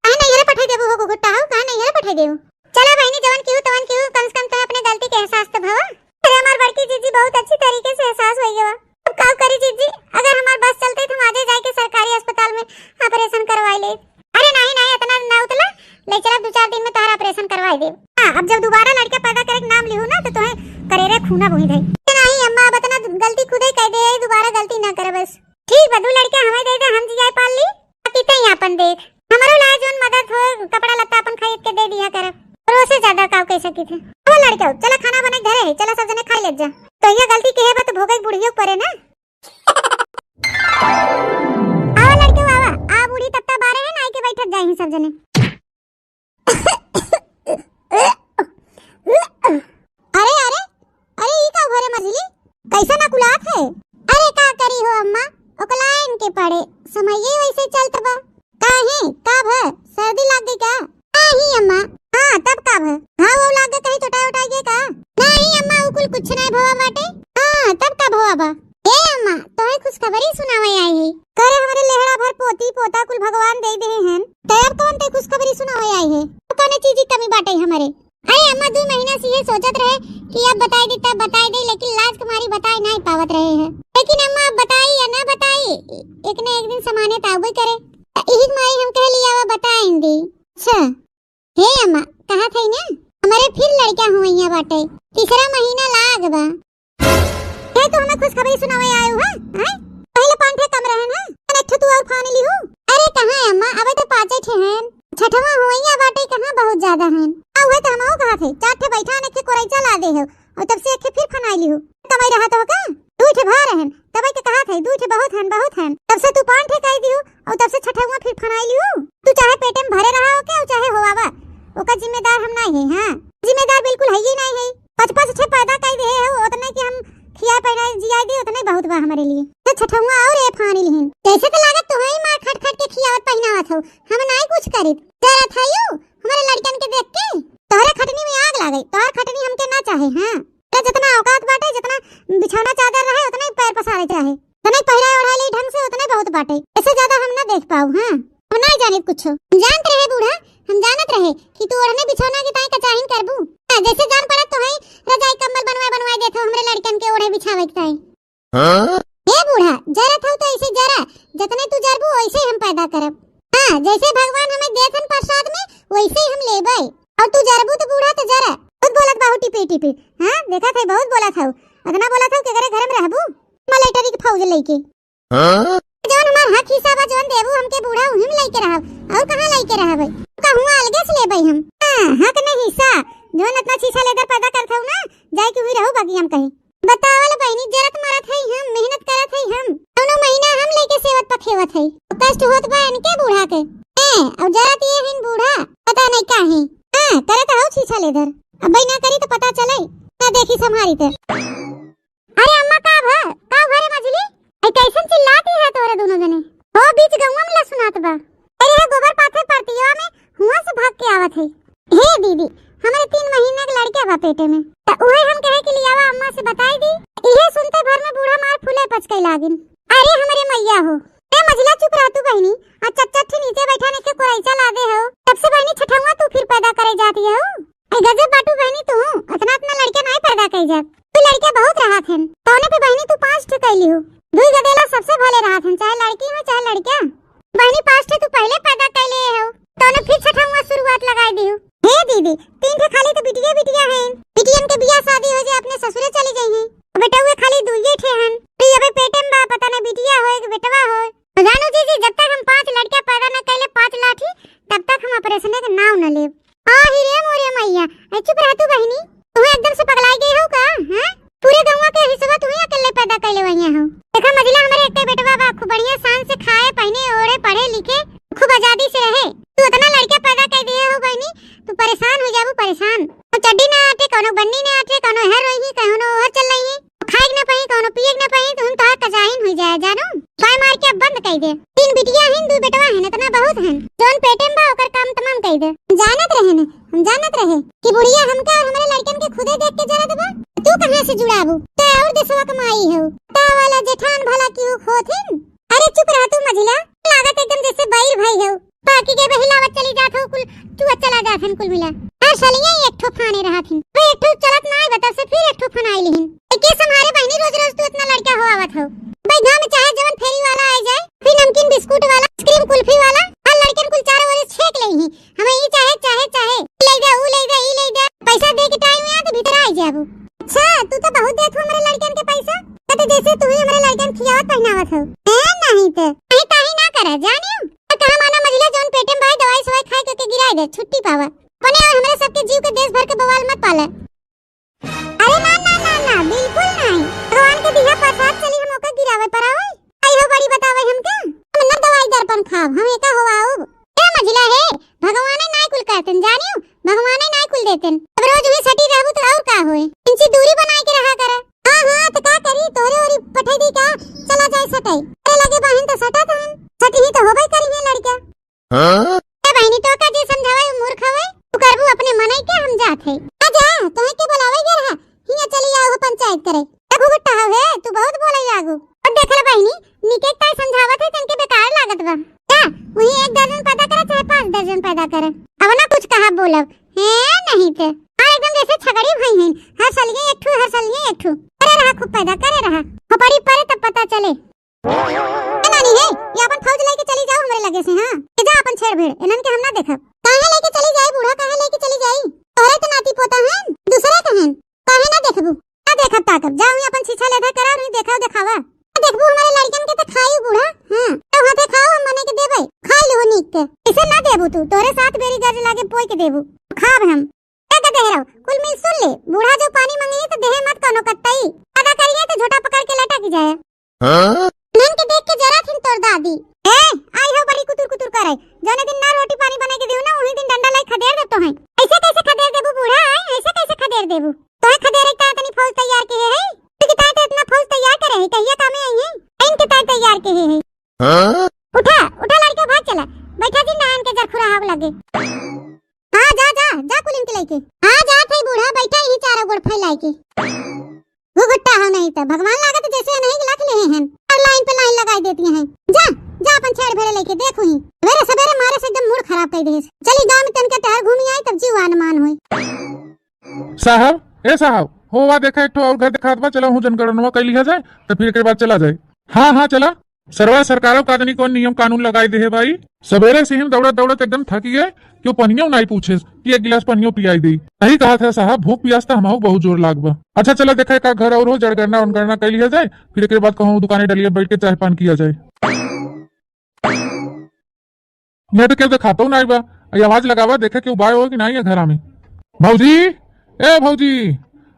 काहे नैहर पठाई देबो हो गुट्टा हो काहे नैहर पठाई देबो। चला बहनी जवन क्यों तवन क्यों कम से कम तो अपने गलती के एहसास तो भवा। अरे हमार बड़की जीजी बहुत अच्छी तरीके से एहसास हो गया। अब का करी जीजी अगर हमार बस चलते तो हम आजे जाके सरकारी अस्पताल में ऑपरेशन करवाई ले। अरे नहीं इतना ना उतला ले चला 2-4 दिन में तारा ऑपरेशन करवाई दे। हां अब जब दोबारा लड़का पैदा करे के नाम लिहू ना तो तोहे करेरे खूना बोही दे। नहीं अम्मा अब इतना गलती खुद ही कह दे दोबारा गलती ना करे बस। ठीक बदू लड़का हमें दे दे हम जिया पाल ली बाकी तई अपन देख हमारो लाए जोन मदद हो कपड़ा लत्ता अपन खरीद के दे दिया कर और उससे ज्यादा का कह सकी थे। ओ लड़का चला खाना बने घरे चला सब जने खाई ले जा। तो ये गलती के है बा तो भोगे बुढ़ियो परे ना। आओ लड़के आवा आ बूढ़ी तब तक बारे है ना के बैठत जाई सब जने। अरे अरे अरे ई का घरे मजली कैसा ना कुलात है। अरे का करी हो अम्मा ओकलाइन के पड़े समये वैसे चलत बा काहे का भ सर्दी लाग गई का। नहीं अम्मा हां तब का भ हां वो लाग कहीं चोटा उठा गए का। नहीं अम्मा वो कुल कुछ नहीं भवा बाटे। हां तब का भवा बा। ए अम्मा तोहे खुश खबरी सुनावे आई है करे हमारे लेहड़ा भर पोती पोता कुल भगवान दे दे हैं तब कौन ते खुश खबरी सुनावे आई है कौन चीज की कमी बाटे हमारे। अरे अम्मा 2 महीना से ये सोचत रहे कि अब बताई दे तब बताई दे लेकिन लाज कुमारी बताई नहीं पावत रहे हैं। लेकिन अम्मा बताई या ना बताई एक न एक दिन समाने ताबई करे यही माई हम कह लिया वो बताएंगे। अच्छा हे अम्मा कहा थे ना हमारे फिर लड़का हुईया बाटे 3रा महीना लाग बा हे तो हमें खुश खबरी सुनावे आयो है पहले 5 ठे कम रहन है अनेठ तू और फान ली हूं। अरे कहां है अम्मा अबे तो 5 ठे हैं 6ठवा हुईया बाटे कहां बहुत ज्यादा हैं। आ हुए तो हमहु कहा थे 4 ठे बैठा ने के कोरैचा ला दे हो और तब से एक फिर फनाई ली हूं तबई रहा तो का 2 ठे भा रहन तबई के कहा थे 2 ठे बहुत हैं तब से तू 5 ठे कह दियो और तब से 6ठवा फिर फनाई ली हूं। तू चाहे पेटे में भरे रहा हो के और चाहे होवावा ओका जिम्मेदार हम नहीं है। हां जिम्मेदार बिल्कुल है ही नहीं है 5-5 ठे पैदा कह दे हो उतने कि हम खिया पैना जिया दे उतने बहुत बा हमारे लिए। तो 6ठवा और ए फानी लिहिन कैसे तो लागत तो है मार खट खट के खियावत पहनावत हो हम नहीं कुछ करित तेरा थायू हमारे लड़कन के देख के तोहरे खटनी में आग लागई तोहर खटनी हमके ना चाहे। हां तो जितना औकात बाटे जितना बिछौना चादर रहे उतने पैर पसारे चाहे तने पहरा ओढ़ा ली ढंग से उतने बहुत बाटे इससे ज्यादा हम ना देख पाऊ। हां हम नहीं जाने कुछ जानत रहे बूढ़ा हम जानत रहे कि तू ओढ़ने बिछौना के ताई कचाहिन करबू जैसे जान पड़ा तो है रजाई कंबल बनवाए देथो हमरे लड़कन के ओढ़े बिछावे के ताई। हां हे बूढ़ा जरा था तो ऐसे जरा जितने तू जरबू वैसे हम पैदा करब। हां जैसे भगवान हमें देथन प्रसाद में वैसे हम लेबै और तू जरबू तो बूढ़ा तो जरा बहुत बोलत बाहु टिपे टिपे। हां देखा थे बहुत बोला था अदना बोला था के घर में रहबू मलेटरी के फौज लेके। हां जोन हमार हक हिसाब जोन देबू हमके बूढ़ा उहिम लेके रहब और कहां लेके रहबै कहूं अलगे से लेबै हम। हां हक नहीं हिस्सा जोन इतना छीछा लेकर पैदा करथौ ना जाय के हुई रहू बाकी हम कहीं बतावल बहनी जरत मारत है हम मेहनत करत है हम दोनों महीना हम लेके सेवत पखेवत है कष्ट होत बा इनके बूढ़ा के और जरत ये हिन बूढ़ा पता नहीं का है। हां करत हो छीछा लेदर अब ना करी तो पता चले ना देखी संभारी ते। अरे अम्मा का घरे मजली ऐ कैसन चिल्लाती है तोरे दोनों जने हो बीच गौवा में सुनात बा। अरे गोबर पाथे पड़तिया में हुआ से भाग के आवत है। हे दीदी हमारे 3 महीने के लड़का बा पेटे में त ओहे हम कहे के लियावा अम्मा से बताई दी इहे सुनते भर में बूढ़ा मार फूले पचके लागिन। अरे हमारे मैया हो ए मजला चुप रह तू बहनी आ चट नीचे बैठाने के कोरैचा ला दे हो तब से बहनी 6ठवा तू फिर पैदा करे जाती है ए गजब बाटू बहनी तू इतना लड़का नहीं पैदा कर जात तू लड़का बहुत रहा थे तौने पे बहनी तू 5 ठे कैली हो 2 गदेला सबसे भले रहा थे चाहे लड़की हो चाहे लड़का बहनी 5 ठे तू पहले पैदा कैले हो तौने फिर 6ठवा शुरुआत लगाई दी हो। हे दीदी 3 ठे खाली तो बिटिया हैं बिटियन के बियाह शादी हो जाए अपने ससुरे चली गई हैं बेटा हुए खाली 2 ठे हैं तो अबे पेटे में बा पता नहीं बिटिया होए कि बेटवा होए। जानू जी जब तक हम 5 लड़का पैदा न कैले 5 लाठी तब तक हम ऑपरेशन के नाव न लेब। आ ही रे मोरे मैया चुप रह तू बहनी तू एकदम से पगलाई गई हो का। हां पूरे गौवा के हिस्सा तू ही अकेले पैदा कैले वहिया हो देखा मजला हमारे एक बेटवा बा खूब बढ़िया शान से खाए पहने ओढ़े पढ़े लिखे खूब आजादी से रहे तू इतना लड़का पैदा कर दिए हो बहनी तू परेशान हो जाबू परेशान तो चड्डी ना आटे कोनो बन्नी ना आटे कोनो हर रही कोनो हर चल रही खाए ना पही कोनो पिए ना पही तो हम तोहर कजाइन हो जाए जानू पाय मार के अब बंद कर दे 3 बिटिया हैं 2 बेटवा हैं इतना बहुत हैं जोन पेटे में बा ओकर काम तमाम कर दे। जानत रहे न हम जानत रहे कि बुढ़िया हमका और हमारे लड़कन के खुदे देख के जरत बा तू कहां से जुड़ाबू ते और देशवा कमाई हो ता वाला जेठान भला क्यों खोथिन। अरे चुप रह तू मझिला लागत एकदम जैसे बैर भाई हो बाकी के बहिलावत चली जात हो कुल चुआ चला जात हन कुल मिला हर सलिया एक ठो फाने रहत हन वे एक ठो चलत नाय बता से फिर एक ठो फनाई लिहिन के संहारे बहनी रोज तू इतना लड़का हो आवत हो भाई गांव में चाहे जवन फेरी वाला आ जाए फिर नमकीन बिस्कुट वाला आइसक्रीम कुल्फी वाला हर लड़कन कुल चारों ओर छेक लेही हमें ई चाहे ले जा ऊ ले जा ई ले जा पैसा दे के टाइम में आ तो भीतर आ जाबू। अच्छा तू तो बहुत देत हो हमारे लड़कन के पैसा तो जैसे तू ही हमारे लड़कन खियावत पहनावत हो ए नहीं ताही ना करे जानियो कहां माना मजले जोन पेटे में दे छुट्टी पावा। अपने और हमारे सबके जीव के देश भर के बवाल मत पाले। अरे ना ना ना ना बिल्कुल नहीं। भगवान के दिया प्रसाद चली हम ओका गिरावे पर आवे। आई हो बड़ी बतावे हम का। हम न दवाई दर्पण खाव हम एका होवाओ। ए मझिला है भगवान नाय कुल कहतन जानियो। भगवान नाय कुल देतन। अब रोज भी सटी रहबू तो और का होए। इनसे दूरी बनाए के रहा करा। हां हां तो का करी तोरे ओरी पठै दी का चला जाए सटाई। अरे लगे बहन तो सटा था सटी ही तो होबे करी है लड़का। हां ए बहनी तो का जे समझावे मूर्ख हवे। तू करबू अपने मनई के हम जात है। आ जा तोहे के बुलावे गे रहा। हिया चली आओ पंचायत करे। देखो गुट्टा है तू बहुत बोले आगू। और देख ले बहनी निके ताई समझावत है तनके बेकार लागत बा। का वही एक दर्जन पैदा करे चाहे 5 दर्जन पैदा करे। अब ना कुछ कहा बोलब है नहीं ते। हां एकदम जैसे छगड़ी भाई हैं। हर साल ये एक ठू करे रहा खूब पैदा करे रहा। होपड़ी परे तब पता चले। नानी है ये अपन फौज लेके चली जाओ हमरे लगे से। हां ए जा अपन छेड़ भेड़ इनन के हम ना देखब। काहे लेके चली जाई बूढ़ा काहे लेके चली जाई। तोरे तो नाती पोता हैं दूसरे कहन काहे ना देखबू। ना देखब ताकब जाओ ही अपन छीछा लेधा करा और देखाओ देखावा। देखबू हमारे लड़कन के तो खाई बूढ़ा। हां तो हाथे खाओ हम मने के देबै खा लो नीक के। इसे ना देबू तू तोरे साथ बेरी गज लागे पोई के देबू खाब हम। का दे रहो कुल मिल सुन ले बूढ़ा जो पानी मांगे तो देहे मत कोनो कत्तई। अदा करिए तो झोटा पकड़ के लटक जाए। हां नन के देख के जरा थिन तोर दादी ए आई हो बड़ी कुतुर कुतुर करे। जने दिन ना रोटी पानी बना के देऊ ना वही दिन डंडा लाई खदेर देतो है। ऐसे कैसे खदेर देबू बूढ़ा ऐसे कैसे खदेर देबू। तोहे खदेर का तनी फौज तैयार के है। तू की ताते इतना फौज तैयार करे है कहिया कामे आई है। इनके ताते तैयार के है। हां उठा उठा लड़के भाग चला बैठा दिन नहान के जरखुरा हाव लगे। हां जा जा जा कुल इनके लेके। हां जा थे बूढ़ा बैठा ही चारों गोड़ फैलाई के। वो गुट्टा हो नहीं तो भगवान लागत जैसे नहीं लख ले हैं और लाइन पे लाइन लगाई देती हैं। जा जा अपन छेड़ भेड़े लेके देखो ही सवेरे सवेरे मारे से एकदम मूड खराब कर दे। चली गांव में तन के टहर घूमी आई तब जीव अनुमान होई। साहब ए साहब होवा देखा एक ठो और घर दिखात बा चलो हूं जनगणना कर लिया जाए तो फिर के बाद चला जाए। हाँ हाँ चला सरवा सरकारों का आदमी कौन नियम कानून लगाई दे है भाई। सवेरे से हम दौड़त दौड़त एकदम थकी गए क्यों पनियों नहीं पूछे कि एक गिलास पनियों पियाई दी। नहीं कहा था साहब भूख प्यास था हमारा बहुत जोर लाग बा। अच्छा चला देखा का घर और हो जड़गणना उनगणना कर लिया जाए फिर एक बाद कहूँ दुकानें डलिए बैठ के चाय पान किया जाए। मैं तो क्या दिखाता हूँ नहीं बा आवाज लगावा देखे कि उबाय हो कि नहीं है घर में। भौजी ए भौजी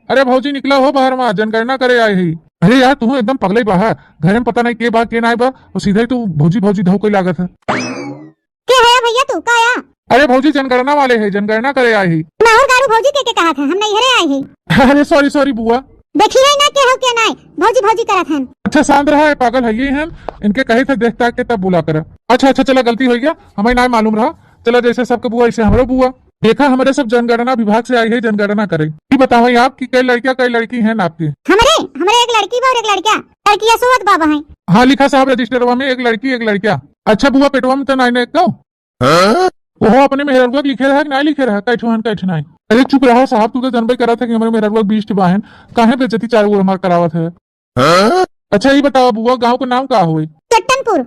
अरे भौजी निकला हो बाहर में जनगणना करे आए ही। अरे यार तू एकदम पगले बाहर घर में पता नहीं के बा के नहीं बा और सीधे तू भौजी भौजी धो कोई लागत है। क्या है भैया तू का आया। अरे भौजी जनगणना वाले है जनगणना करे आए ही। और गारू भौजी के कहा था हम नहीं घरे आए हैं। अरे सॉरी सॉरी बुआ देखिए ना क्या हो क्या नहीं भौजी भौजी करा था। अच्छा शांत रहा है पागल है ये हैं इनके कहे थे देखता के तब बुला कर। अच्छा अच्छा चला गलती हो गया हमें ना मालूम रहा। चला जैसे सबके बुआ ऐसे हमारे बुआ देखा हमारे सब जनगणना विभाग से आई है जनगणना करे। ये बताओ आप की कई लड़कियां कई लड़की हैं आपके। हमारे हमारे एक लड़की और एक लड़का लड़कियां सोवत बाबा हैं। हाँ लिखा साहब रजिस्टरवा में एक लड़की एक लड़का। अच्छा बुआ पेटवा में तो नहीं एक वो अपने मेहरबुआ लिखे रहा नहीं लिखे रहा कैठवान कैठनाई। अरे चुप रहा साहब तू तो जानबे करा था कि हमारे मेहरबुआ 20 बहन काहे बेइज्जती चारों ओर हमार करावत है। अच्छा ये बताओ बुआ गाँव का नाम का हुए। चट्टनपुर।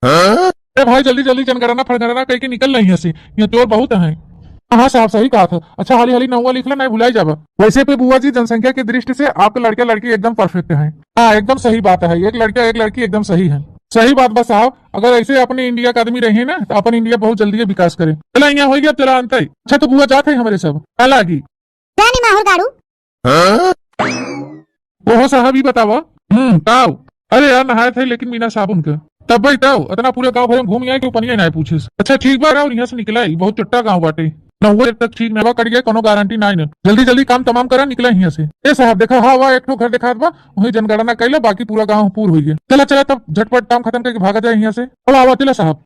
अरे भाई जल्दी जल्दी जनगणना फड़गणना करके निकल रही है यहाँ चोर बहुत है। हाँ साहब सही कहा था। अच्छा हाली हाली नौवा लिख लो नहीं भुलाई जावा। वैसे पे बुआ जी जनसंख्या की दृष्टि से आपके लड़के लड़की एकदम परफेक्ट है। हाँ एकदम सही बात है एक लड़का एक लड़की एकदम सही है। सही बात बस साहब अगर ऐसे अपने इंडिया का आदमी रहे ना तो अपन इंडिया बहुत जल्दी विकास करे। चला यहाँ हो गया चला अंत। अच्छा तो बुआ जाते है हमारे सब कल आगी वो साहब ही बतावा। ताऊ अरे यार नहाए थे लेकिन बिना साबुन के तब भाई ताऊ इतना पूरे गाँव भर में घूम आए क्यों पनिया नहीं पूछे। अच्छा ठीक बात और यहाँ से निकला बहुत चुट्टा गाँव बाटे नौ तक ठीक नवा कट गया कोनो गारंटी नहीं। जल्दी जल्दी काम तमाम करा निकला यहाँ से। ए साहब देखा हाँ वाह एक घर दिखा बा वही जनगणना कैला बाकी पूरा गाँव पूर हुई है। चला चला तब झटपट काम खत्म करके भागा जाए यहाँ से। अब आवा चला साहब।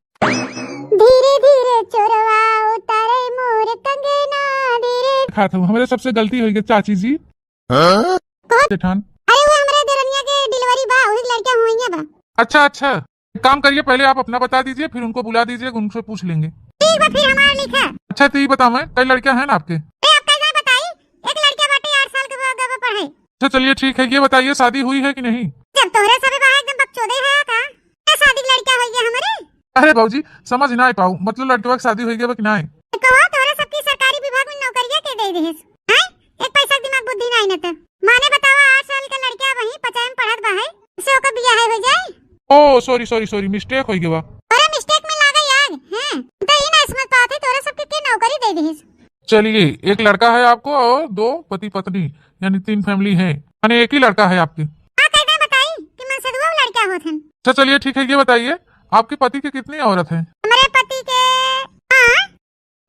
धीरे धीरे चोरवा उतारे मोर कंगना धीरे खाता हूँ हमारे सबसे गलती हुई चाची जी। जेठान अरे वो हमारे देरनिया के डिलीवरी बा वही लड़कियां हुई बा। अच्छा अच्छा एक काम करिए पहले आप अपना बता दीजिए फिर उनको बुला दीजिए उनसे पूछ लेंगे। ठीक है फिर हमारा लिखा। अच्छा तो ये बताओ मैं कई लड़कियां हैं ना आपके। आप कैसा बताई एक लड़का बाटे 8 साल के गवा पढ़े। अच्छा चलिए ठीक है ये बताइए शादी हुई है कि नहीं। जब तोहरे सबे बाहर एकदम बकचोदे है का क्या शादी की लड़का हो गया हमारे। अरे भाजी समझ ना पाऊ मतलब लड़के की शादी हुई है कि नहीं। कहो तोहरे सबकी सरकारी विभाग में नौकरियां के दे देस हैं एक पैसा दिमाग बुद्धि नहीं न त माने बतावा 8 साल का लड़का वही 50 में पढ़त बा है से ओकर बियाह हो जाए। ओ सॉरी सॉरी सॉरी मिस्टेक हो गया। अरे मिस्टेक में लागा यार हैं तो ई ना समझ पाते तोरे सबके के ओकरी दे देहिस। चलिए, एक लड़का है आपको और 2 पति पत्नी, यानी 3 फैमिली है, यानी एक ही लड़का है आपके। हां कहते बताई कि मन से दुआ लड़का होथन। अच्छा चलिए ठीक है, ये बताइए आपके पति के कितनी औरत है? हमारे पति के हां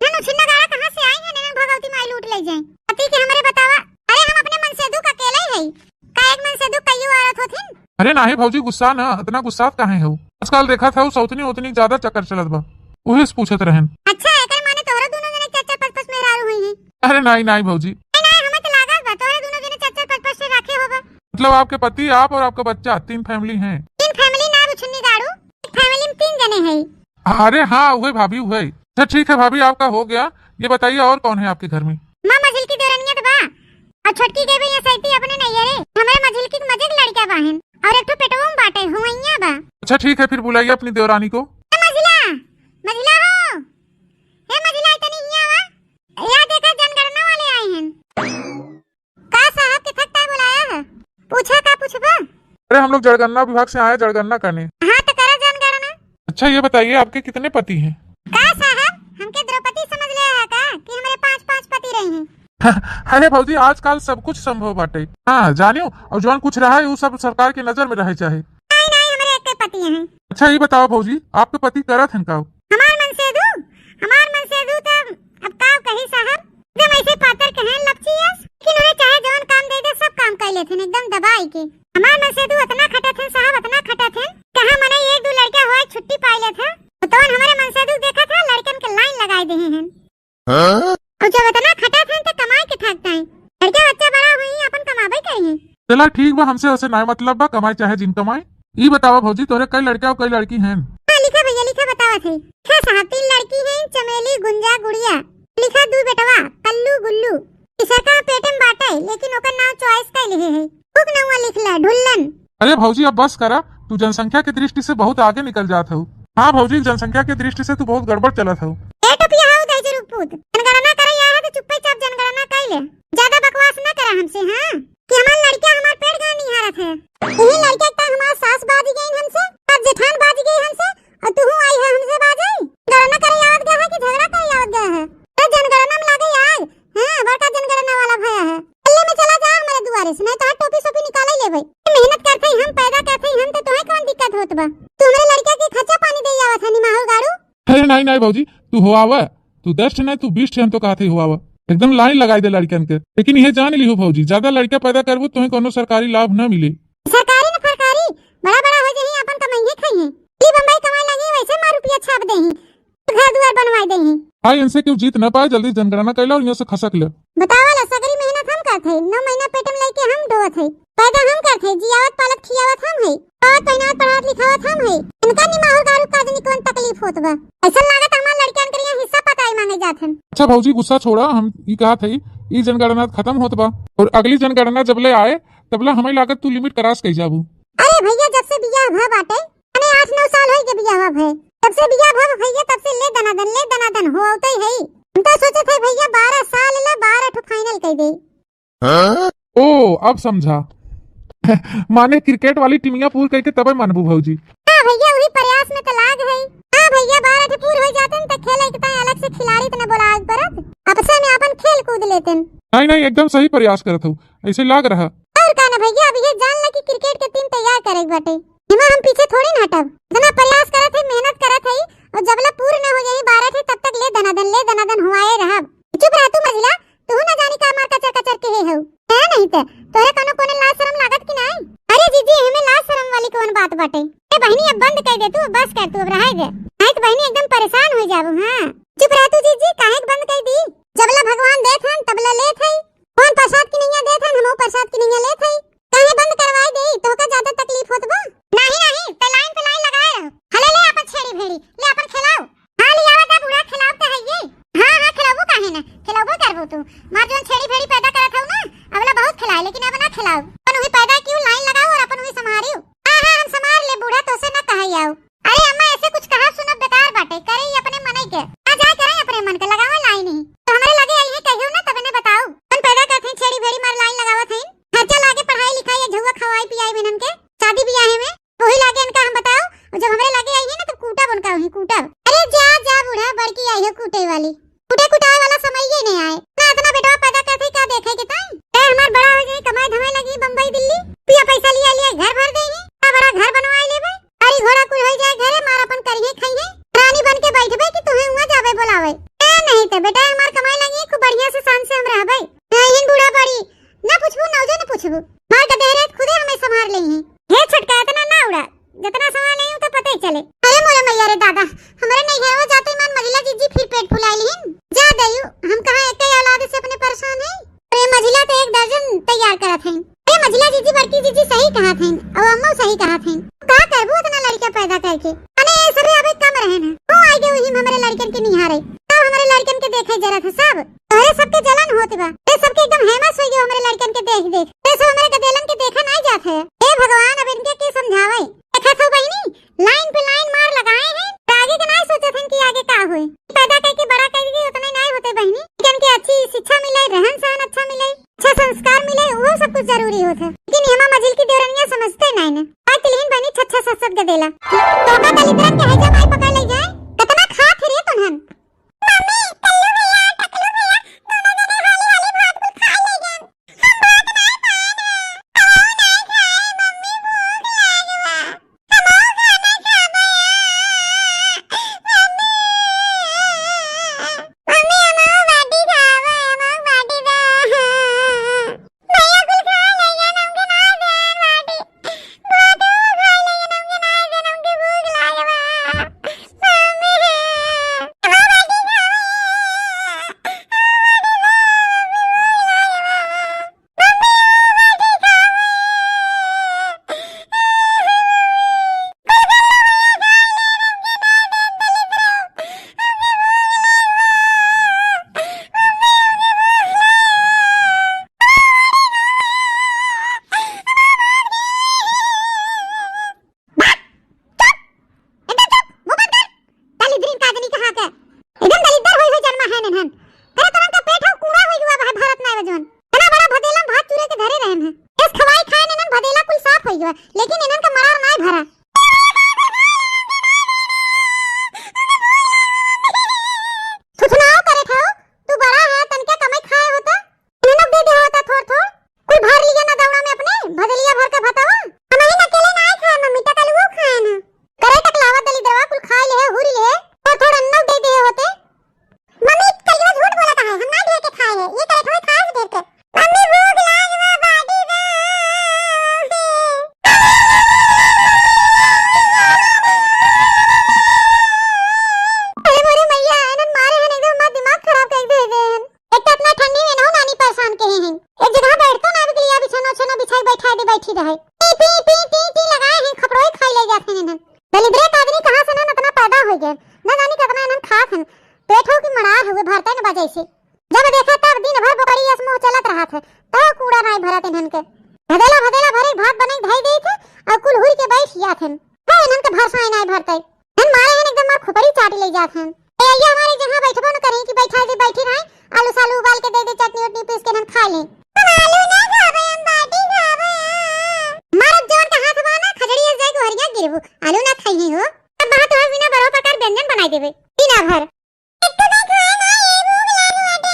ननु छिन्ना गाड़ा कहां से आई है, ननु भगवती माई लूट ले जाए। पति के हमारे बतावा। अरे हम अपने मन से दुख अकेले ही है, का एक मन से दुख कईयो औरत होथिन। अरे नाही भौजी, गुस्सा ना, इतना गुस्सा काहे हो? आजकल देखा था सौतनी उतनी ज्यादा चक्कर चलत बा, उहे से पूछत रहन। अच्छा एकर माने तोहरा दोनों जने चाचा पच मेहरारू हुई है। अरे नहीं नहीं भौजी, नहीं हमें तो लागत बा तोहरा दोनों जने चाचा पच से रखे होगा। मतलब आपके पति, आप और आपका बच्चा 3 फैमिली हैं। 3 फैमिली ना बुछनी गाड़ू, एक फैमिली में 3 जने हैं। अरे हाँ वही भाभी वही। अच्छा ठीक है भाभी, आपका हो गया। ये बताइए और कौन है आपके घर में? मां मझिल की देरनियत बा और छोटकी के भी ये सैती अपने नैयरे। हमारे मझिल की मजे लड़का बाहन और एक तो पेटवा में बाटे हुआइया बा। अच्छा ठीक है, फिर बुलाइए अपनी देवरानी को। मझिला मझिला हो, हे मझिला इतनी हिया वा, या देखा जनगणना वाले आए हैं। का साहब के थकता बुलाया है, पूछा का पूछबा? अरे हम लोग जनगणना विभाग से आए जनगणना करने। हां तो करा जनगणना। अच्छा ये बताइए आपके कितने पति हैं? का साहब हमके द्रौपदी समझ ले है का कि हमारे 5 पति रहे हैं। अरे भौजी, आजकल सब कुछ संभव बाटे। हाँ जानियो, और जौन कुछ रहा है वो सब सरकार की नजर में रहे चाहे। नहीं हमारे एक पति हैं। अच्छा ये बताओ भौजी, आपके पति करत हैं का? हमार मन से दू तो अब का कही साहब, एकदम ऐसे पातर कहें लपचियस, लेकिन उन्हें चाहे जौन काम दे दे सब काम कर लेते हैं एकदम दबाई के। हमार मन से दू इतना खटत हैं साहब, इतना खटत हैं, कहां मने 1-2 लड़का होए छुट्टी पाई ले था तो हमारे मन से दू देखा था लड़कन के लाइन लगाए दे हैं। और जब इतना खटत हैं तो कमाई के थकता है, लड़का बच्चा बड़ा हुई अपन कमाबे करिए। चला ठीक बा, हमसे वैसे ना मतलब बा, कमाई चाहे जिन कमाए। ये बताओ भौजी, तोरे कई लड़का और कई लड़की हैं? लिखा भैया लिखा बतावा थे। हाँ साहब 3 लड़की हैं, चमेली गुंजा गुड़िया। लिखा 2 बेटवा कल्लू गुल्लू। इसे का पेट में बाटे लेकिन ओकर नाम चॉइस का लिखे है, बुक नवा लिखला ढुल्लन। अरे भौजी अब बस करा, तू जनसंख्या की दृष्टि से बहुत आगे निकल जात हो। हाँ भौजी, जनसंख्या की दृष्टि से तू बहुत गड़बड़ चलत हो। ए टोपिया हाउ दे जरूर पूत, जनगणना करे या है तो चुपचाप जनगणना कर ले, ज्यादा बकवास ना करा हमसे। हां कि हमार लड़का हमार पेट गाड़ नहीं हारत है। यही लड़का का हमार सास बाज गई हमसे, अब जेठान बाज गई हमसे, और तू आई है हमसे बाजई। गणना करे याद गया है कि झगड़ा करे याद गया है? तो जनगणना में लागे याद। हां बड़का जनगणना वाला भया है। अल्ले में चला जा हमारे दुआरे से, नहीं तो टोपी सोपी निकाल ले भाई। मेहनत करते हम, पैदा करते हम, तो तुम्हें कौन दिक्कत होत बा? तू हमारे लड़का के खर्चा पानी दे आवत है निमाहल गाड़ू। अरे नहीं नहीं भौजी, तू हो आवा, तू 10 नहीं तू 20 हम तो कहते हो आवा, एकदम लाइन लगाई दे लड़कन के। लेकिन ये जान ली हो भौजी, ज्यादा लड़का पैदा करबू तुम्हें कोनो सरकारी लाभ न मिले। सरकारी न फरकारी बड़ा हो जाही, अपन कमाइए खाई हैं। ती बम्बई कमाई लगी वैसे मार रुपया छाप देही, घर दुआर बनवाई देही। हां इनसे क्यों जीत न पाए, जल्दी जनगणना कर लो और यहाँ से खसक ले। बतावा सगरी मेहनत हम करत है, 9 महीना पेट में लेके हम ढोवत है, पैदा हम करत है, जियावत पालत खियावत हम है, और पहनावत पढ़ावत लिखावत हम है। इनका निमाहल गारू का जनी कौन तकलीफ होत बा? ऐसा लागत हमार लड़कियन के लिए हिस्सा पताई मांगे जात हन। अच्छा भौजी गुस्सा छोड़ा, हम ये कहा थे ई जनगणना खत्म होत बा और अगली जनगणना जब ले आए तबला हमें लागत तू लिमिट करास कही जाबू। अरे भैया जब से बियाह भ बाटे, अने 8-9 साल होई के बियाह भ है, तब से बियाह भ भैया तब से ले दनादन हो औतई है। हम तो सोचे थे भैया 12 साल ला 12 ठो फाइनल कह दे। ओ अब समझा माने क्रिकेट वाली टीमिया पूर करके तबे मानबू भौजी। हां भैया वही प्रयास में तो लाग है। हां भैया 12 ठो पूर हो जातन त खेले के ताई अलग से खिलाड़ी त न बोलाव परत, आपस में अपन खेल कूद लेतन। नहीं एकदम सही प्रयास करत हो, ऐसे लाग रहा। और का ना भैया अब ये जान ल कि क्रिकेट के टीम तैयार करे बाटे, हिमा हम पीछे थोड़ी न हटब। इतना प्रयास करत है, मेहनत करत है, और जबला पूर्ण न हो जाई 12 थे तब तक ले दनादन हुआए रहब। चुप रह तू मजिला, तू न जानी का मार कचर के हे हो है नहीं त तोरे कोनो लाज शरम लागत कि नहीं? अरे जीजी हमें लाज शरम वाली कौन बात बाटे? ए बहनी अब बंद कर दे, तू बस कर, तू अब रह दे, नहीं तो बहनी एकदम परेशान हो जाबू। हां चुप रह तू जीजी, काहे बंद कर दी? जबला भगवान देत हन तबला लेत है, कौन प्रसाद की नहीं देत हन, हम प्रसाद की नहीं लेत है, काहे बंद करवाई दे? तो का ज्यादा तकलीफ होत बा? नहीं पे लाइन लगाए रहो। हले ले अपन छेड़ी भेड़ी ले अपन खिलाओ। हां ले आवता बूढ़ा खिलाओ त है ये। हां खिलाबू काहे ना, खिलाबो करबो तू, मार जोन छेड़ी भेड़ी पैदा करत हऊ ना, अबला बहुत खिलाए लेकिन अब ना खिलाओ। अपन वही पैदा क्यों लाइन लगाओ और अपन वही संभारियो। हां हम संभाल ले बूढ़ा, तो से ना कहई आओ। अरे अम्मा ऐसे कुछ कहा सुनब बेकार बाटे, करे अपने मन के आ जाए, करे अपने मन के लगाओ लाइन ही। तो हमारे लगे आई है कहियो ना तब ने बताओ, अपन पैदा करथे छेड़ी भेड़ी मार लाइन लगावत है, खर्चा लागे पूछबू। मार के देहरे खुदे हमें संभाल ले हैं। हे छटका इतना ना उड़ा, जितना संभाल नहीं तो पता ही चले। अरे मोरे मैया रे दादा, हमरे नहीं है वो जाते मान मजिला जीजी फिर पेट फुलाइली हैं। जा दयू, हम कहां एक ही औलाद से अपने परेशान हैं। अरे मजिला तो एक दर्जन तैयार करत हैं। अरे मजिला जीजी बड़की जीजी सही कहा थे और अम्मा सही कहा थे। का कहबू इतना लड़का पैदा करके। अरे सरे अबे कम रहे ना। ओ आई गए वही हमरे लड़कन के निहारे। तब हमरे लड़कन के देखे जरा था सब। अरे सबके जलन होत बा। ए सबके एकदम हेमस हो गयो हमरे लड़कन के देख देख। ए सब हमरे गदेलन के देखा नहीं जात है। हे भगवान अब इनके के समझावे। देखा तो बहिनी लाइन पे लाइन मार लगाए हैं। आगे के नहीं सोचे थे कि आगे का होए। पैदा करके बड़ा करके उतने नहीं होते बहिनी। इनके अच्छी शिक्षा मिले, रहन सहन अच्छा मिले, अच्छा संस्कार मिले, वो सब कुछ जरूरी होता है। लेकिन हेमा मजिल की देवरनिया समझते नहीं ना। आज तिलहीन बनी छच्छा ससत गदेला। तो का दलिद्रन के हैजा माई पकड़ ले जाए। कितना खा फिरे तुनहन। मम्मी कल्लू भैया टकलू भैया दोनों जने हाली हाली भात को खा ले गए। हम भात नहीं खाए ना। हम नहीं खाए मम्मी भूख लागवा। हम खाना खाबे। मम्मी हम बाटी खावे, हम बाटी दा। भैया कुल खा ले गए हमके ना देन बाटी। भात खा ले गए हमके ना देन हमके भूख लागवा। मम्मी हम बाटी खावे। दलिद्रीन काजनी कहा के एकदम दलिद्र होई जन्मा है नन। तेरे तरह का पेट हो कूड़ा होई हुआ है भारत में वजन। इतना बड़ा भदेला भात चूरे के धरे रहन है। इस खवाई खाए नन भदेला कुल साफ होई हुआ, लेकिन इनन का मरार नहीं भरा। सुनाओ करे था तू बड़ा है तन के कमाई खाए होता। इनन दे दे होता थोड़ थोड़। कुल भर लिया ना दौड़ा में अपने भदेलिया भर का भतावा। हम ही ना अकेले नहीं खाए मम्मी तक वो खाए ना। करे टकलावा दलिद्रवा कुल खाए ले हुरी ले और थोड़ा अन्ना दे दे होते। मम्मी कलिया झूठ बोला है, हम ना ढेर के खाए हैं। ये करे थोड़ी खाए ढेर के। मम्मी भूख लागवा बाटी दे। अरे मोरे मैया इनन मारे हैं एकदम मत दिमाग खराब कर दे हैं। एक तो अपना ठंडी में ना नानी परेशान के हैं। एक जगह बैठतो ना के लिए बिछाना छना बिछाई बैठा दे बैठी रहे। T T T T T लगाए हैं खपड़ोई खाई ले जाते हैं इनन। दलिद्र आदमी कहां से ना इतना पैदा हो गया। ना जानी कितना इनन खात हैं। पेट हो की मड़ार हुए भरते न बजाई से। जब देखा तब दिन भर बोकड़ी असमो चलत रहा था। तो कूड़ा नहीं भरत इनन के। भदेला भदेला भरे भात बनाई धाई दे थे और कुल हुई के बैठ गया थे। है इनन के भरसाई नहीं भरते। हम मारे हैं एकदम मार खोपड़ी चाट ले जात हैं। ए ये हमारे जहां बैठबो न करें कि बैठा दे बैठी रहे। आलू सालू उबाल के दे दे चटनी उटनी पीस के हम खा लें। हम आलू नहीं खावे हम बाटी खावे। मारत जोर का हाथ बाना खजड़ी जाए को हरिया गिरबू। आलू ना खाई हो। अब बात हो बिना बरो प्रकार व्यंजन बनाई देबे बिना भर। एक तो नहीं खाए ना ये भूख लागे बाटे।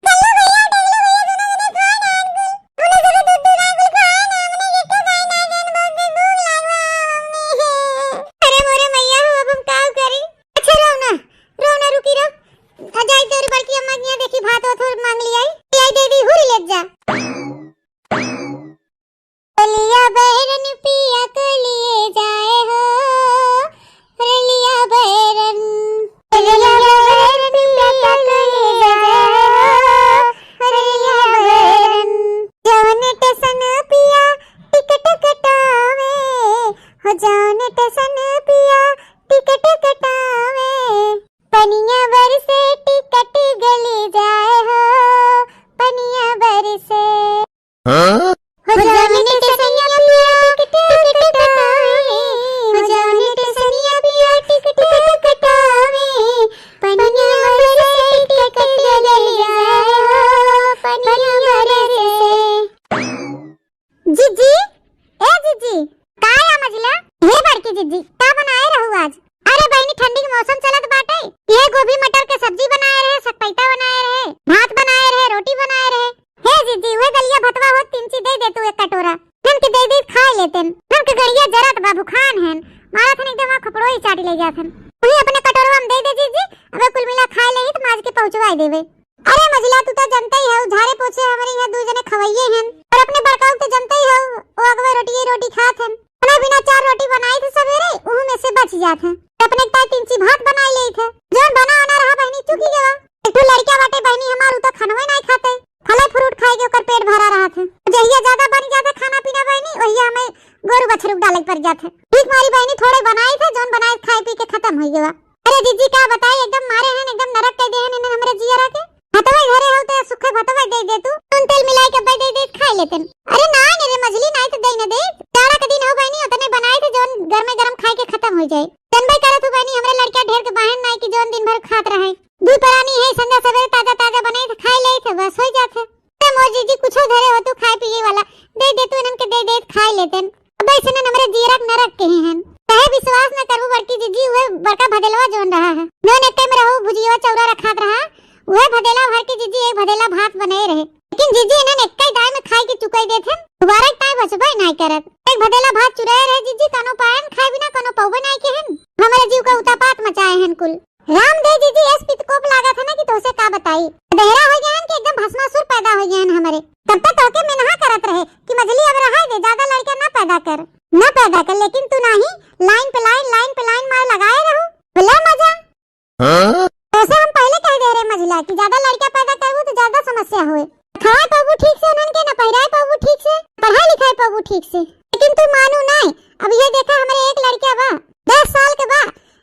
कल्लू भैया टकलू भैया दोनों जने खाए ना अंकुल। तूने जरे दूध दूध अंकुल खाए ना हमने ये तो खाए ना जन बहुत भूख लागवा मम्मी। अरे मोरे मैया अब हम का करी। अच्छा रो ना रुकी रो। अजाई तेरी बड़की अम्मा ने देखी भात और थोड़ मांग लिया है। दे दी हुरी ले जा। लिया बैरन पिया को लिए जाए हो। लिया बैरन लिया बैरन पिया को लिए जाए हो। लिया बैरन जौन टेसन पिया टिकट कटावे हो। जौन टेसन पिया टिकट कटावे पनिया बरसे टिकट गली जाए हो। पनिया बरसे हो जाने टेसनिया पिया टिकट कटावे। हो जाने टेसनिया पिया टिकट कटावे पनिया बरसे टिकट गली जाए हो। पनिया बरसे। जीजी ए जीजी काया मजला हे बड़की जीजी का बनाए रहू आज। अरे बहनी ठंडी के मौसम चलत बाटे। ये गोभी मटर के सब्जी बनाए रहे, सकपैता बनाए रहे, भात बनाए रहे, रोटी बनाए रहे। हे जीजी वे दलिया भतवा हो तिमची दे दे तू एक कटोरा। हम के दे दे खा लेतेन। हम के गड़िया जरत बाबू खान हैं। मारा थन एकदम खपड़ो ही चाटी ले जाथन। तू अपने कटोरा हम दे दे जीजी। अबे कुल मिला खा लेही तो माज के पहुंचवाई देवे। अरे मजला तू तो जानता ही है झाड़े पोछे हमारे यहाँ दू जने खवैये हैं और अपने बड़काऊ तो रोटी खात हन। खाना बिना 4 रोटी बनाई थे सवेरे, उहु में से बच जात है। अपने टाइम 3 सी भात बनाई ले थे। जोन बना होना रहा बहनी चुकी गवा। एक लड़का बाटे बहनी हमार उता खानवे नहीं खाते। फल फ्रूट खाए के ओकर पेट भरा रहा थे। जहिया ज्यादा बन जाता खाना पीना बहनी, वहिया हमें गोरु बछरू डाले पड़ जाते। ठीक मारी बहनी थोड़े बनाई थे, जोन बनाए खाए पी के खत्म हो गया। अरे जीजी का बताई एकदम मारे हैं, एकदम नरक कर दे हैं इन्हें हमरे जिया रखे। भतवे घरे हो तो सुखे भतवे दे तू, नून तेल मिलाई के दे दे खा लेते। अरे ना रे मछली नहीं तो दे न दे। जाड़ा के दिन हो बहनी उतने बनाए थे जोन घर में गरम खाए के खत्म हो जाए। तन भाई करे तू बहनी हमरे लड़का ढेर के बहन नहीं कि जोन दिन भर खात रहे। दूध परानी है संगा सवेरे ताजा बने थे खाई ले थे, बस हो जाते। ते मोर जीजी कुछ घरे हो तू खाए पिए वाला दे तू इनन के दे खाई लेते। अब ऐसे न हमरे जीरक नरक के हैं। कहे विश्वास न करबू बड़की जीजी हुए बड़का भदेलवा जोन रहा है। नोन एक में रहू भुजिया चौरा रखात रहा, वह भदेला भर के जीजी एक भदेला भात बनाए रहे। लेकिन जीजी इन्हें एक ही दाई में खाई के चुकाई देथे, दोबारा एक टाइम बचबे नहीं करत। एक भदेला भात चुराए रहे जीजी, कानो पायन खाए बिना कानो पौबे नहीं के हन। हमारे जीव का उतापात मचाए हन कुल। राम दे जीजी एस पितकोप लागा था ना कि तोसे का बताई। देहरा हो गए हन कि एकदम भस्मासुर पैदा हो गए हन हमारे। तब तक ओके में नहा करत रहे कि मछली अब रहा दे, ज्यादा लड़का ना पैदा कर। लेकिन तू नहीं लाइन पे लाइन मार लगाए रहो, भला मजा। ऐसे हम पहले कह दे रहे मझिला कि ज्यादा लड़का पैदा करबू तो ज्यादा समस्या होए। खाए पाबू ठीक से उनन के, न पहिराए पाबू ठीक से, पढ़ाई लिखाए पाबू ठीक से। लेकिन तू मानू नहीं। अब ये देखा हमारे एक लड़का बा 10 साल के बा,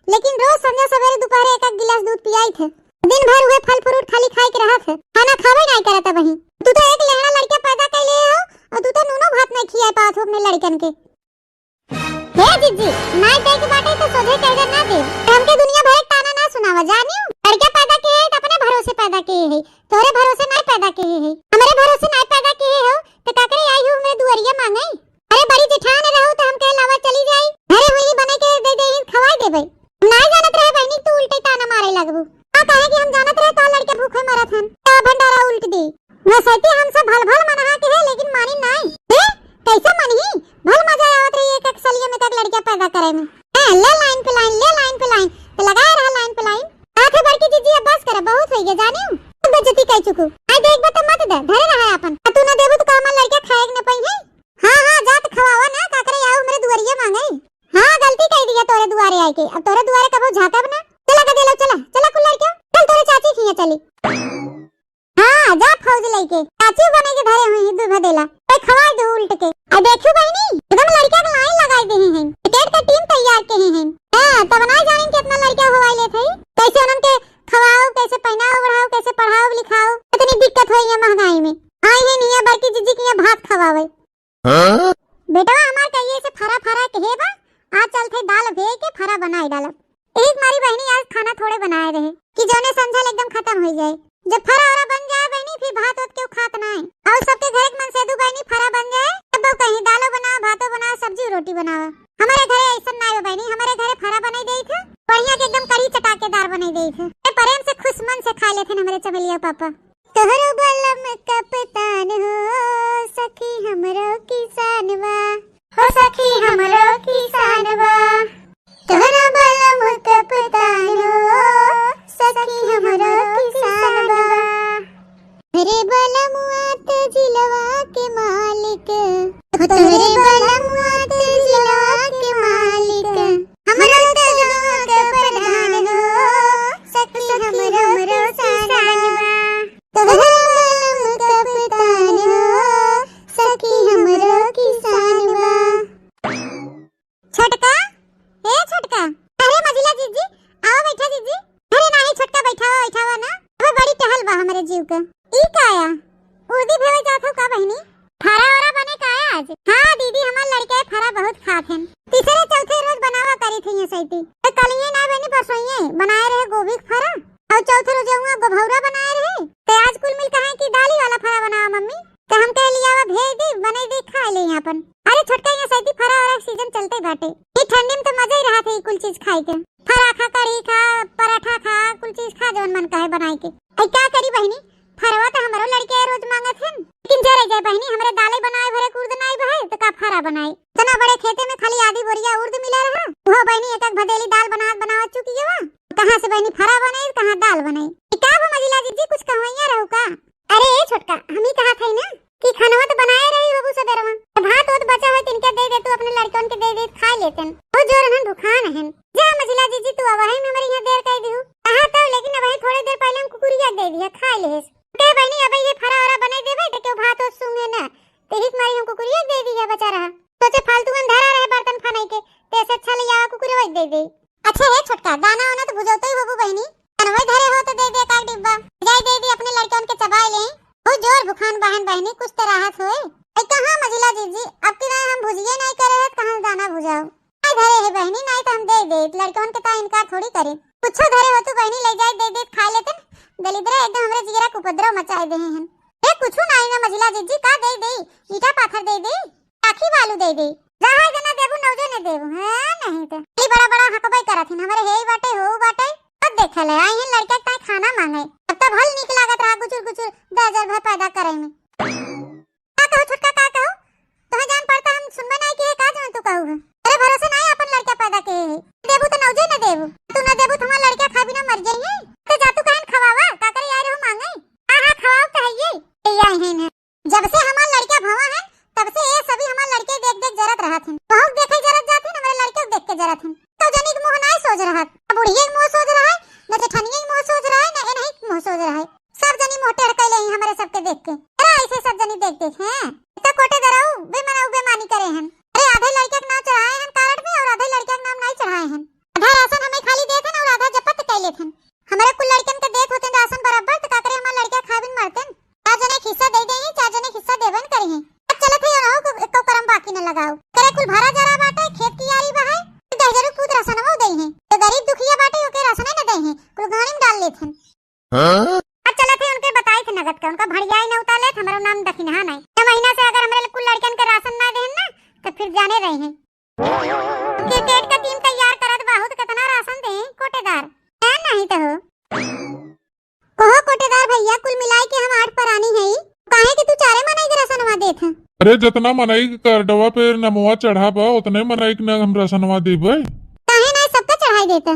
लेकिन रोज संध्या सवेरे दोपहर एक गिलास दूध पियाई थे। दिन भर हुए फल फ्रूट खाली खाए के रहा थे, खाना खावे नहीं करता बही। तू तो एक लेहड़ा लड़का पैदा कर ले हो और तू तो नूनो भात नहीं खियाए पात हो अपने लड़कन के। हे जीजी नहीं दे के बाटे तो सोझे कह दे ना दे। हमके दुनिया भर एक ताना ना सुनावा जानियो। लड़का पैदा के है तो अपने भरोसे पैदा के है, तोरे भरोसे नहीं पैदा के है। हमारे भरोसे नहीं पैदा के हो तो काकरे आई हो मेरे दुआरिया मांगे। अरे बड़ी जेठान रहू तो हमके लावा चली जाई, घरे हुई बने के दे खवाई देबे। नहीं जानत रहे बहनी तू उल्टे ताना मारे लगबू। का कहे कि हम जानत रहे तो लड़के भूखे मरत हन, तो भंडारा उल्ट दे। मैं सती हमसे भल मना के है लेकिन मानी नहीं। कैसे मनी भल मजा आवत रही एक सलिया में तक लड़का पैदा करे में। ले लाइन पे लाइन तो लगाए रहा लाइन पे लाइन। आथे बड़की जीजी अब बस करे, बहुत होई गे जानियो। बेइज्जती कह चुकू। आई देखबे तो मत दे, धरे रहा अपन। तू न देबू तो का हमर लड़का खाएग न पई है। हां जात खवावा ना काकरे आओ मेरे दुआरिया मांगे। हां गलती कह दिया तोरे दुआरे आके, अब तोरे दुआरे कबो झाकब ना। चला के देलो चला कुल लड़का चल तोरे चाची खिया चली। हां जा फौज लेके चाची बने के धरे हुई दूध भदेला पे खवाई दो उल्ट के। आ देखो बहनी एकदम लड़का के लाइन लगाई दे हैं, टिकट का टीम तैयार के हैं। हां तब ना जाने कितना लड़का होवाई ले थे, कैसे उनन के खवाओ, कैसे पहनाओ बढ़ाओ, कैसे पढ़ाओ लिखाओ। इतनी दिक्कत होई है महंगाई में। आई है नहीं बड़की जीजी की भात खवावे। बेटा हमार कहिए से फरा के हे बा, आज चलते दाल भे के फरा बनाई डालब। एक मारी बहनी आज खाना थोड़े बनाए रहे कि जोने समझल एकदम खत्म हो जाए। जब फरा औरा बन जाए बहनी फिर भात होत क्यों खात ना है। और सबके घर एक मन से दू बहनी फरा बन जाए तब वो कहीं दालो बनाओ, भातो बनाओ, सब्जी रोटी बनाओ। हमारे घरे ऐसा ना है बहनी, हमारे घरे फरा बनाई देई थे, बढ़िया के एकदम कड़ी चटाकेदार बनाई देई थे। प्रेम से खुश मन से खा लेथे हमारे चमेलिया पापा। तोहरो बलम कप्तान हो सखी हमरो किसानवा, हो सखी हमरो किसानवा। तोहरो बलम कप्तान हो सखी हमरो किसानवा। अरे बलमुआ ते जिलवा के मालिक, तोहरे बलमुआ ते जिलवा के मालिक। हमरो तोहरो के प्रधान हो सखी हमरो किसानवा। तोहरो बलम कप्तान हो सखी हमरो किसानवा। छोटका छोटका अरे मजिला जीजी आओ बैठा जीजी। अरे नहीं छोटका बैठावा ना, अब बड़ी टहल बा हमारे जीव का। ई काया उर्दी भेवे जात हो का बहनी? फरा औरा बने काया आज? हां दीदी हमार लड़के फरा बहुत खात हैं, तीसरे चौथे रोज बनावा करी थी ये सैती। तो कलिए ना बहनी परसोइए बनाए रहे गोभी का फरा और चौथे रोज हुआ गोभौरा बनाए रहे। तो आज कुल मिल कहे कि दाली वाला फरा बनावा मम्मी, तो हम कह लिया वा भेज दी बने दी खा ले अपन। अरे छोटका ये सैती फरा औरा सीजन चलते बाटे, ये ठंडी में तो मजा ही रहा था कुल चीज खाए के। फरा खा, कढ़ी खा, पराठा खा, कुल चीज खा जोन मन कहे बनाए के। आई क्या करी बहनी फरवा तो हमारो लड़के रोज मांगत हन, लेकिन जरे जाए बहनी हमरे दाले बनाए भरे उर्द नहीं बहे तो का फरा बनाए। तना बड़े खेते में खाली आधी बोरिया उर्द मिला रहा, वो बहनी एक भदेली दाल बनावा चुकी है। कहां से बहनी फरा बनाई कहां दाल बनाई। का वो मजिला जीजी कुछ कहवैया रहू का? अरे ए छोटका हम ही कहा थे ना कि खानवा तो बनाए रही बाबू सबेरवा, भात ओत बचा है तिनके लेतन। ओ जोर हन भुखान हन। जा मझिला जीजी तू अब हई हमरे यहाँ देर कर दिहु। कहा तो लेकिन अब थोड़ी देर पहले हम कुकुरिया दे दिया खा लेस। के बहनी अब ये फरा वरा बना देबे त के भात और सूंगे ना। तेहिक मारी हम कुकुरिया दे दिया बेचारा। सोचे फालतू में धरा रहे बर्तन खाने के तेसे अच्छा ले आवा कुकुरिया दे दे। अच्छा है छोटका दाना वाना तो भुजौते ही होबू बहनी। अनवै धरे हो तो दे दे का डिब्बा। जाई दे दी अपने लड़कन के चबाए ले। ओ जोर भुखान बहन बहनी कुछ तो राहत होए। ए कहां मझिला जीजी अब की हम भुजिए नहीं करे है कहां दाना भुजाओ। आई धरे है बहनी नहीं तो हम दे दे लड़कन के ता इनकार थोड़ी करे। कुछो धरे हो तू बहनी ले जाए दे दे खा लेतन। दलिद्र एकदम हमरे जिगरा को उपद्रव मचाए दे हैं। ए कुछो नहीं ना मझिला जीजी का दे दे ईटा पाथर दे दे आखी बालू दे दे। जहां जना देबू नौजो ने देबू हां नहीं तो ई बड़ा बड़ा हकबाई करथिन हमरे हेई बाटे हो बाटे अब देखा ले आई हैं लड़का का खाना मांगे तब तक हल निक लागत रहा गुचुर गुचुर दजर भर पैदा करे में। का कहो छोटका का कहो तोहे जान पड़ता हम सुनबे नहीं कि का जान तू कहू है। अरे भरोसा नहीं अपन लड़का पैदा के है देबू तो नौजे न देबू तू न देबू तुम्हारा लड़का खा बिना मर जाई है तो जा तू कहन खवावा का करे यार हो मांगे। हां खवाओ कहिए ए आई हैं जब से हमार लड़का भवा है तब से ये सभी हमार लड़के देख देख जरत रहत हैं। बहुत देखे जरत जाते हमारे लड़के देख के जरत हैं। तो जनी के मुंह नहीं सोच रहा बुढ़िए के मुंह सोच रहा है न जेठनिए के मुंह सोच रहा है न इन्हीं के मुंह सोच रहा है। सब जनी मोटे हकैले हैं हमारे सबके देख के। अरे ऐसे सब जनी देख देख हैं तो कोटे दराऊ बेमना बेमानी करे हैं। अरे आधे लड़के के नाम चढ़ाए हैं कार्ड में और आधे लड़के के नाम नहीं चढ़ाए हैं। आधा राशन हमें खाली देते हैं और आधा जपत कैले थे। हमारे कुल लड़कन के देख होते राशन बराबर तो का करे हमार लड़का खा बिन मरते चार जने हिस्सा दे देंगे चार जने हिस्सा देबन करे हैं। अब चलत है और को करम बाकी न लगाओ करे कुल भरा जरा बाटे खेत की यारी बहाए दहजरू पूत राशनवा दे हैं तो गरीब दुखिया बाटे ओके राशन न दे हैं कुल घाणी में डाल लेथन। अब चलत है उनके बताई थे नगद का उनका भड़ियाई न उतार लेत हमारा नाम दखिनहा नहीं तो महीना से अगर हमारे कुल लड़कन के राशन ना देहन ना तो फिर जाने रहे हैं। क्रिकेट का टीम तैयार करत बहुत कितना राशन दे कोटेदार है नहीं तो हो कहो कोटेदार भैया कुल मिलाए के हम 8 परानी है काहे कि तू चारे मनाई के राशनवा देत है। अरे जितना मनाई कार्डवा पे नमवा चढ़ाबा उतने मनाई के हम राशनवा देबे। काहे नहीं सबका चढ़ाई देता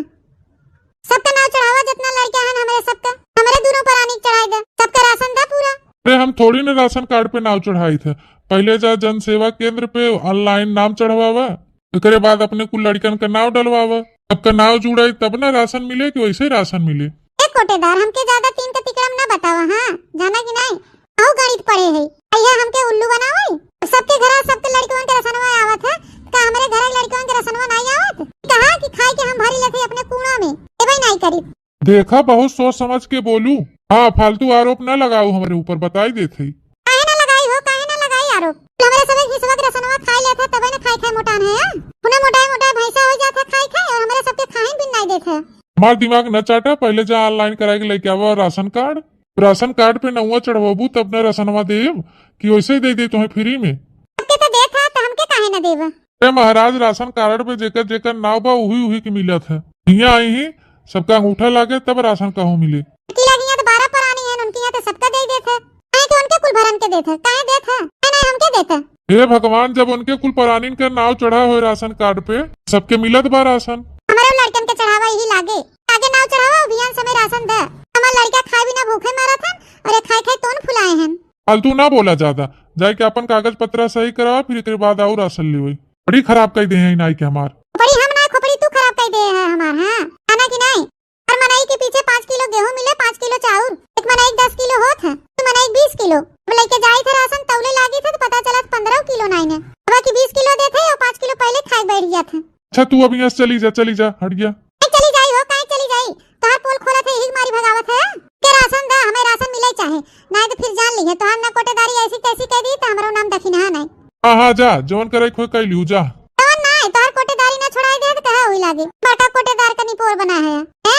सबका नाम चढ़ावा जितना लड़का है हमारे सबका हमारे दोनों परानी चढ़ाई दे सबका राशन दा पूरा। अरे हम थोड़ी न राशन कार्ड पे नाम चढ़ाई थे पहले जा जन सेवा केंद्र पे ऑनलाइन नाम चढ़वावा उसके बाद अपने कुल लड़कन का नाम डलवावा सबका नाम जुड़ाई तब ना राशन मिले कि वैसे राशन मिले। एक कोटेदार हमके ज्यादा तीन का तिक्रम ना बतावा हां जाना कि नहीं आओ गणित पड़े है अय्या हमके उल्लू बनावई सबके घर सबके लड़कन के रसनवा आवत है का हमारे घर लड़कन के रसनवा नहीं आवत कहा कि खाए के हम भरी लेते अपने कुआं में ए भाई नहीं करी। देखा बहुत सोच समझ के बोलू हाँ फालतू आरोप न लगाओ हमारे ऊपर बताई देते काहे ना लगाई हो काहे ना लगाई आरोप हमारे सब हिस्सा के रसनवा खाई लेते तबे ना खाई खाई मोटान है पुना मोटाई मोटाई भैंसा हो जाता खाई खाई और हमारे सबके खाए भी नहीं देते। हमार दिमाग न चाटा पहले जा ऑनलाइन कराए के लेके आवा राशन कार्ड पे नौवा चढ़वाबू तब न राशनवा देब कि वैसे ही दे तुम्हें फ्री में सबके तो देत है तो हमके काहे ना देबा। अरे महाराज राशन कार्ड पे जेकर जेकर नाव बा उही के मिलत है हिया आई ही सबका अंगूठा लागे तब राशन कहूं मिले। तो 12 परानी है उनकी यहाँ तो सबका दे देते काहे कि उनके कुल भरन के देते काहे देते नहीं हमके देते। हे भगवान जब उनके कुल परानीन के नाव चढ़ा हुए राशन कार्ड पे सबके मिलत बा राशन हमारे लड़कन के चढ़ावा यही लागे आगे नाव चढ़ावा अभियान समय राशन दे हमारा लड़का खाए बिना भूखे मरा था और खाए खाए तोन फुलाए हैं। फालतू ना बोला ज्यादा जाए के अपन कागज पत्रा सही करवा फिर एक बाद आओ राशन ले बड़ी खराब कर दे नाई के हमार बड़ी हम ना खोपड़ी तू खराब कर दे है हमार हां खाना की नहीं और मनाई के पीछे 5 किलो गेहूं मिले 5 किलो चाउर एक मनाई 10 किलो होत है तो मनाई 20 किलो अब लेके जाई थे राशन तौले लागी थे तो पता चला 15 किलो नहीं ने बाकी 20 किलो देते और 5 किलो पहले खाए बैठ गया था। अच्छा तू अभी यहाँ चली जा हट गया चली जाई हो काहे चली जाई तोहर पोल खोला थे हिग मारी भगावत है के राशन दा हमें राशन मिले चाहे नहीं तो फिर जान ली है तो हम ना कोटेदारी ऐसी तैसी कह दी तो हमारा नाम दखिनहा नहीं। हां जा जवन करे खोई कह लियो जा तवन नहीं तोहर कोटेदारी ना छोड़ाई दे तो कहा हुई लागे बाटा कोटेदार का निपोर बना है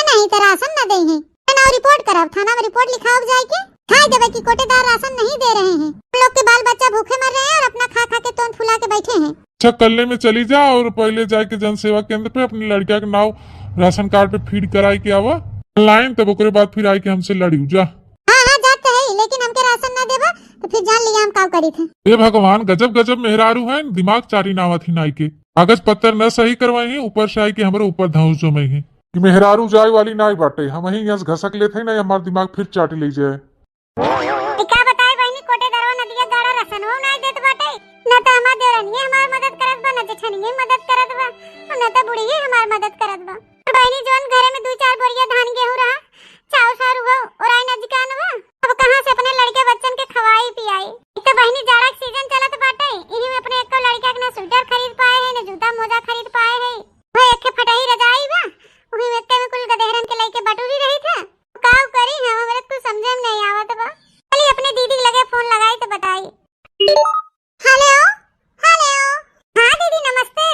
नहीं तो राशन न दे हैं ना रिपोर्ट कराओ थाना में रिपोर्ट लिखाओ जाए के खाए देवे कि कोटेदार राशन नहीं दे रहे हैं हम लोग के बाल बच्चा भूखे मर रहे हैं और अपना खा खा के तोन फुला के बैठे हैं। अच्छा कल्ले में चली जा और पहले जाके जन सेवा केंद्र पे अपनी लड़किया के नाव राशन कार्ड पे फीड कराई के आवा ऑनलाइन तब ओकरे बाद फिर आई के हमसे लड़ी जा। हां जाते है लेकिन हमके राशन ना देबा तो फिर जान लिया हम का करी थे। ए भगवान गजब गजब मेहरारू है दिमाग चारी नावा थी नाई के कागज पत्तर न सही करवाई है ऊपर से आई के हमारे ऊपर धौस जो में है कि मेहरारू जाए वाली नाई बाटे हम ही यहाँ घसक लेते ना हमारा दिमाग फिर चाटी ले जाए। क्या बताए बहनी कोटेदारवा नदिया गाड़ा राशन हो नहीं देत बाटे न तो हमार देवरानी हमार मदद करत बा न खनिए मदद करत बा, न त बुढ़ी ही हमार मदद करत बा। बहनी जोन घरे में 2-4 बोरिया धान गेहूं रहा, चाउ सारू हो और आई नजकान बा, अब कहां से अपने लड़के बच्चन के खवाई पियाई। एक तो बहनी जाड़ा के सीजन चलत बाटे, इही में अपने एको लड़का के ना स्वेटर खरीद पाए है, ना जूता मोजा खरीद पाए है। वो एक फटाही रजाई बा, उही में के कुल गदेहरन के लेके बटूरी रही था। काऊ करी है हमरे कुछ समझे में नहीं आवत बा। चली अपने दीदी लगे फोन लगाई तो बताई। हेलो हेलो, हाँ दीदी नमस्ते।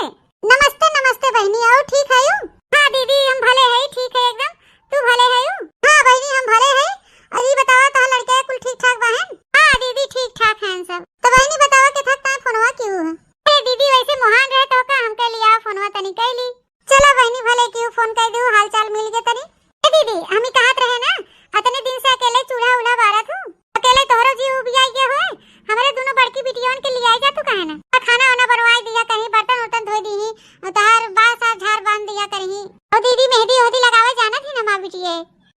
नमस्ते नमस्ते बहनी, और ठीक है यू? हाँ दीदी हम भले है, ठीक है एकदम। तू भले है यू? हाँ बहनी हम भले है। अरे बतावा तो लड़के कुल ठीक ठाक बहन? हाँ दीदी ठीक ठाक हैं सब। तो बहनी बतावा के थक ता फोनवा क्यों है? अरे दीदी वैसे मोहान रहे तो का हमके लिया फोनवा तनी कैली। चलो बहनी भले क्यों फोन कर दू, हाल चाल मिल गए तनी। ए दीदी हम ही कहत रहे ना, अतने दिन से अकेले चूल्हा उल्हा बारत हूं, अकेले तोहरो जी उबिया गया होए। हमारे दोनों बड़की बिटियों के लिए आई जा तू काहे ना? खाना वाना बनवाई दिया कहीं, बर्तन वर्तन धोई दी, तहार बाल साफ झाड़ बांध दिया कहीं। और दीदी मेहंदी होदी लगावे जाना थी ना मां बिटिए,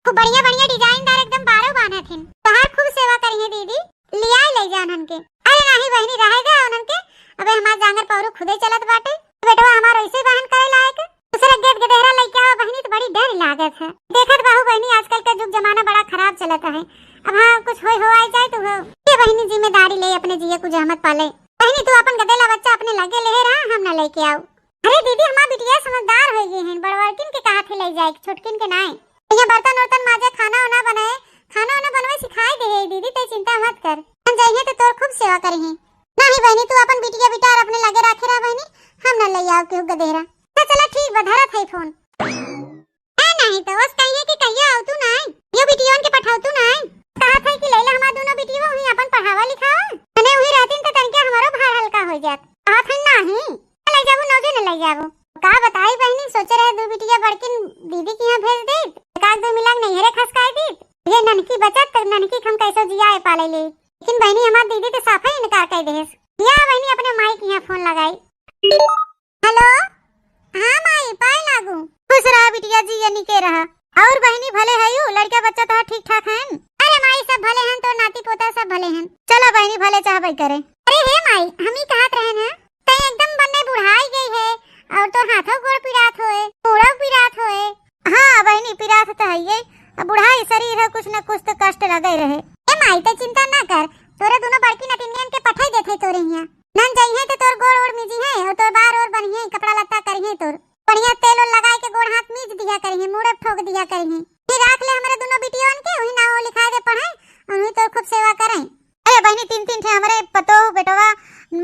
खूब बढ़िया बढ़िया डिजाइनदार एकदम 12 बांधा थी। तहार खूब सेवा करी है दीदी, लिया ले जान के। अरे नहीं बहनी रहेगा उनन के, अबे हमार जांगर पौरू खुदे चलत बाटे। बेटवा हमार ऐसे बहन करे लायक दूसरा गेट गदेहरा लइका बहनी तो बड़ी डर लागत है। देखत बाहू बहनी आजकल का युग जमाना बड़ा खराब चलता है। अब हाँ कुछ हो आए जाए तो हो ये बहनी जिम्मेदारी ले अपने जिये को जहमत पाले। बहनी तू अपन गदेला बच्चा अपने लगे ले रहा, हम ना लेके आओ। अरे दीदी हमार बिटिया समझदार हो गई हैं, बड़वड़किन के कहा थे ले जाए, छोटकिन के नाए। ये बर्तन वर्तन माजे, खाना वाना बनाए, खाना वाना बनवाए सिखाई दे दीदी, ते चिंता मत कर। हम जाइए तो तोर खूब सेवा करी है। नहीं बहनी तू अपन बिटिया बिटार अपने लगे रखे रहा बहनी, हम ना ले आओ केहू गदेहरा। चला ठीक बा, धरत है फोन। नहीं तो बस कहिए कि कहिए आउ तू नाई, यो बिटियों के पठाऊ तू नाई। कहा था कि लैला हमार दोनों बिटियों हुई अपन पढ़ावा लिखावा, तने हुई रहतीन त तनके हमारो भार हल्का हो जात। कहा था नहीं ले जाबो, नौजे न ले जाबो। का बताई बहनी, सोचे रहे दो बिटिया बड़किन दीदी के यहां भेज दे, एकाक दो मिलाक नहीं हरे खसकाई दी। ये ननकी बचत त ननकी हम कैसे जियाए पाले ले। लेकिन बहनी हमार दीदी तो साफ ही इनकार कर देस। या बहनी अपने माई के यहां फोन लगाई। हेलो हाँ माई पाए लागू। खुश रहा बिटिया जी, ये निके रहा। और बहनी भले है यू, लड़का बच्चा तो ठीक ठाक हैं? अरे माई सब भले हैं, तो नाती पोता सब भले हैं। चलो बहनी भले चाहबे करे। अरे हे माई हम ही कहत रहे हैं, ते एकदम बनने बुढ़ाई गई है, और तो हाथों गोड़ पिरात होए, पूरा पिरात होए। हाँ बहनी पिरात तो है ये, अब बुढ़ाई शरीर है, कुछ न कुछ तो कष्ट लगे रहे। ए माई ते चिंता ना कर, तोरे दोनों बड़की नतिनियन के पठाई देथे तोरे यहाँ। नन जाइए तो तोर गोड़ ओड़ मिजी है, और तोर बार और बनिए कपड़ा लत्ता करिए, तोर बढ़िया तेल और लगाए के गोड़ हाथ मीज दिया करिए, मुड़े ठोक दिया करिए। फिर राख ले हमारे दोनों बिटियों के, वही नाव लिखा दे पढ़ाई, और वही तो खूब सेवा करें। अरे बहनी 3-3 थे हमारे पतो बेटवा,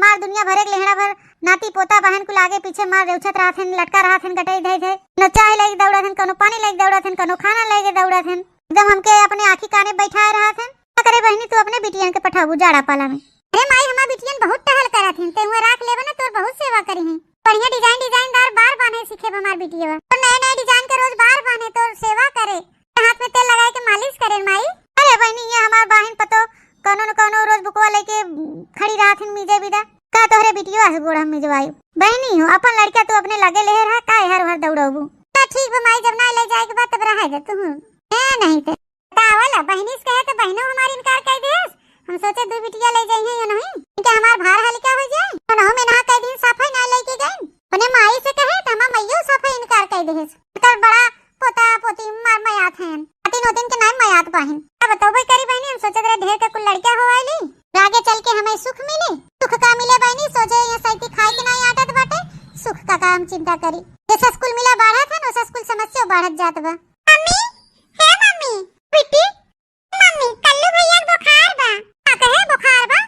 मार दुनिया भरे के लेहड़ा भर नाती पोता बहन को लागे पीछे मार रेउछत रहा थे, लटका रहा थे, गटई धई थे, न चाय लेके दौड़ा थे, कनो पानी लेके दौड़ा थे, कनो खाना लेके दौड़ा थे, एकदम हमके अपने आंखी काने बैठाए रहा थे। क्या करे बहनी तू अपने बिटियन के पठाबू जाड़ा पाला में। अरे माई हमार बिटियन बहुत टहल करा थे, ते हुए राख लेबे ना तोर बहुत सेवा करी है। बढ़िया डिजाइनदार बार बांधे सीखे हमार बिटिया, तो नए डिजाइन के रोज बार बांधे, तो सेवा करे, हाथ में तेल लगाए के मालिश करे माई। अरे बहनी ये हमार बहन पतो कनो न कनो रोज बुकवा लेके खड़ी रहत मीजे बिदा, का तोहरे बिटियो आस गोड़ हम मिजवायु। बहनी हो अपन लड़का तू अपने लगे ले रहा, का हर हर दौड़बू। तो ठीक बा माई, जब ना ले जाए के बाद तब रह दे तू। नहीं तो तावला बहनी से कहे तो बहनों हमारी इनकार कर देस। हम सोचे दो बिटिया ले जाइए या नहीं, कि हमार भार हल्का हो जाए, तो नहो में नहा कई दिन सफाई ना लेके गए। अपने माई से कहे तो हम मैयो सफाई इनकार कर देस। कर बड़ा पोता पोती मार मयात हैं, तीनों दिन के नाम मयात पाहिन। अब बताओ भाई करी बहनी, हम सोचे रे ढेर के कुल लड़का हो आइली, आगे चल के हमें सुख मिले। सुख का मिले बहनी, सोचे ये सैती खाए के नहीं आदत बाटे, सुख का काम चिंता करी। जैसा स्कूल मिला बढ़त है, वैसा स्कूल समस्या बढ़त जात बा। मम्मी हे मम्मी बेटी, मम्मी कल्लू भैया बुखार बा। का कहे बुखार बा?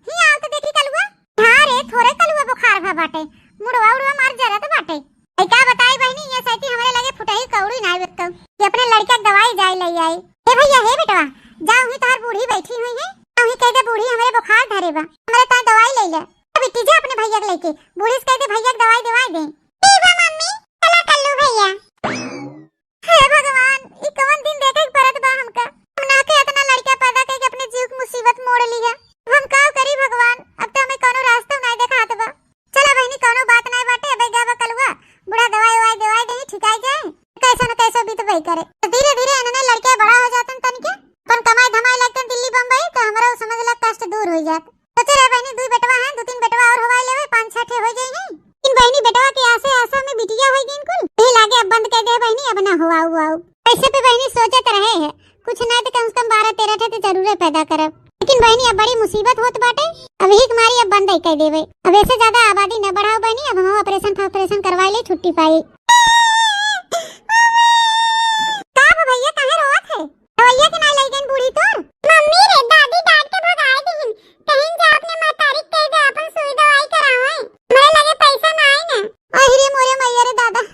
ही आओ तो देखी कलुआ। हां रे थोड़े कलुआ बुखार बा बाटे, मुड़वा उड़वा मार जरत बाटे। ए का बताई बहनी, ये सैती हमरे लगे फुटही कौड़ी नाई बेतो, कि अपने लड़का दवाई जाई ले आई। हे भैया हे बेटवा जाओ, ही तार बूढ़ी बैठी हुई है, हम ही कह दे बूढ़ी हमरे बुखार धरे बा, हमरे ता दवाई ले ले। बेटी जा अपने भैया के लेके, बूढ़ी से कह दे भैया दवाई दवाई दे। ठीक बा मम्मी, चला कल्लू भैया। हे भगवान ई कौन दिन देखे परत बा हमका, हम ना के इतना लड़का पैदा करके अपने जीव की मुसीबत मोड़ लिया। हम का करी भगवान, अब तो हमें कोनो रास्ता नहीं दिखात बा। चला बहनी कोनो बात नहीं बाटे, अबे गावा कलुआ बुढ़ा दवाई दे ठिकाई जाए, कैसा न कैसा भी तो वही करे। धीरे धीरे इन्होंने लड़के बड़ा हो जातन तनके, अपन कमाई धमाई लगतन दिल्ली बम्बई, तो हमरा समझ ला कष्ट दूर हो जात। सोचे रे बहनी 2 बेटवा हैं, 2-3 बेटवा और हवाई लेवे, 5-6 ठे हो जाई हैं। इन बहनी अब ही हमारी अब बंद ही कर देवे। अब ऐसे ज्यादा आबादी न बढ़ाओ बहनी, अब हम ऑपरेशन करवा ले, छुट्टी पाई। का भैया काहे रोवत है? भैया के ना लइकन बूढ़ी तोर मम्मी रे दादी डांट के भगाए दीन, कहीं जा अपने मातारी कह दे अपन सुई दवाई करावे, मेरे लगे पैसा ना आई ना। अरे मोरे मैया रे दादा,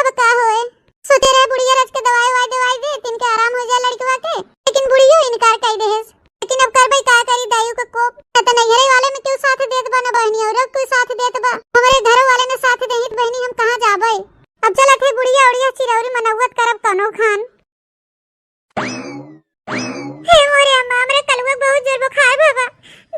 अब का होए? सोते रहे बुढ़िया रच के दवाई दे तिनके आराम हो जाए लड़कवा के, लेकिन बुढ़ियो इनकार कर दे है। लेकिन अब करबई का करी दायु का कोप, त नैहरे वाले में क्यों साथ देत बा ना बहनी, और कोई साथ देत बा हमारे घर वाले ने साथ देहित बहनी, हम कहां जाबई? अब चलत है बुढ़िया औड़िया चिरौरी मनौवत करब कनो खान। हे मोरे अम्मा, हमरे कलवा बहुत जोर बुखार बाबा,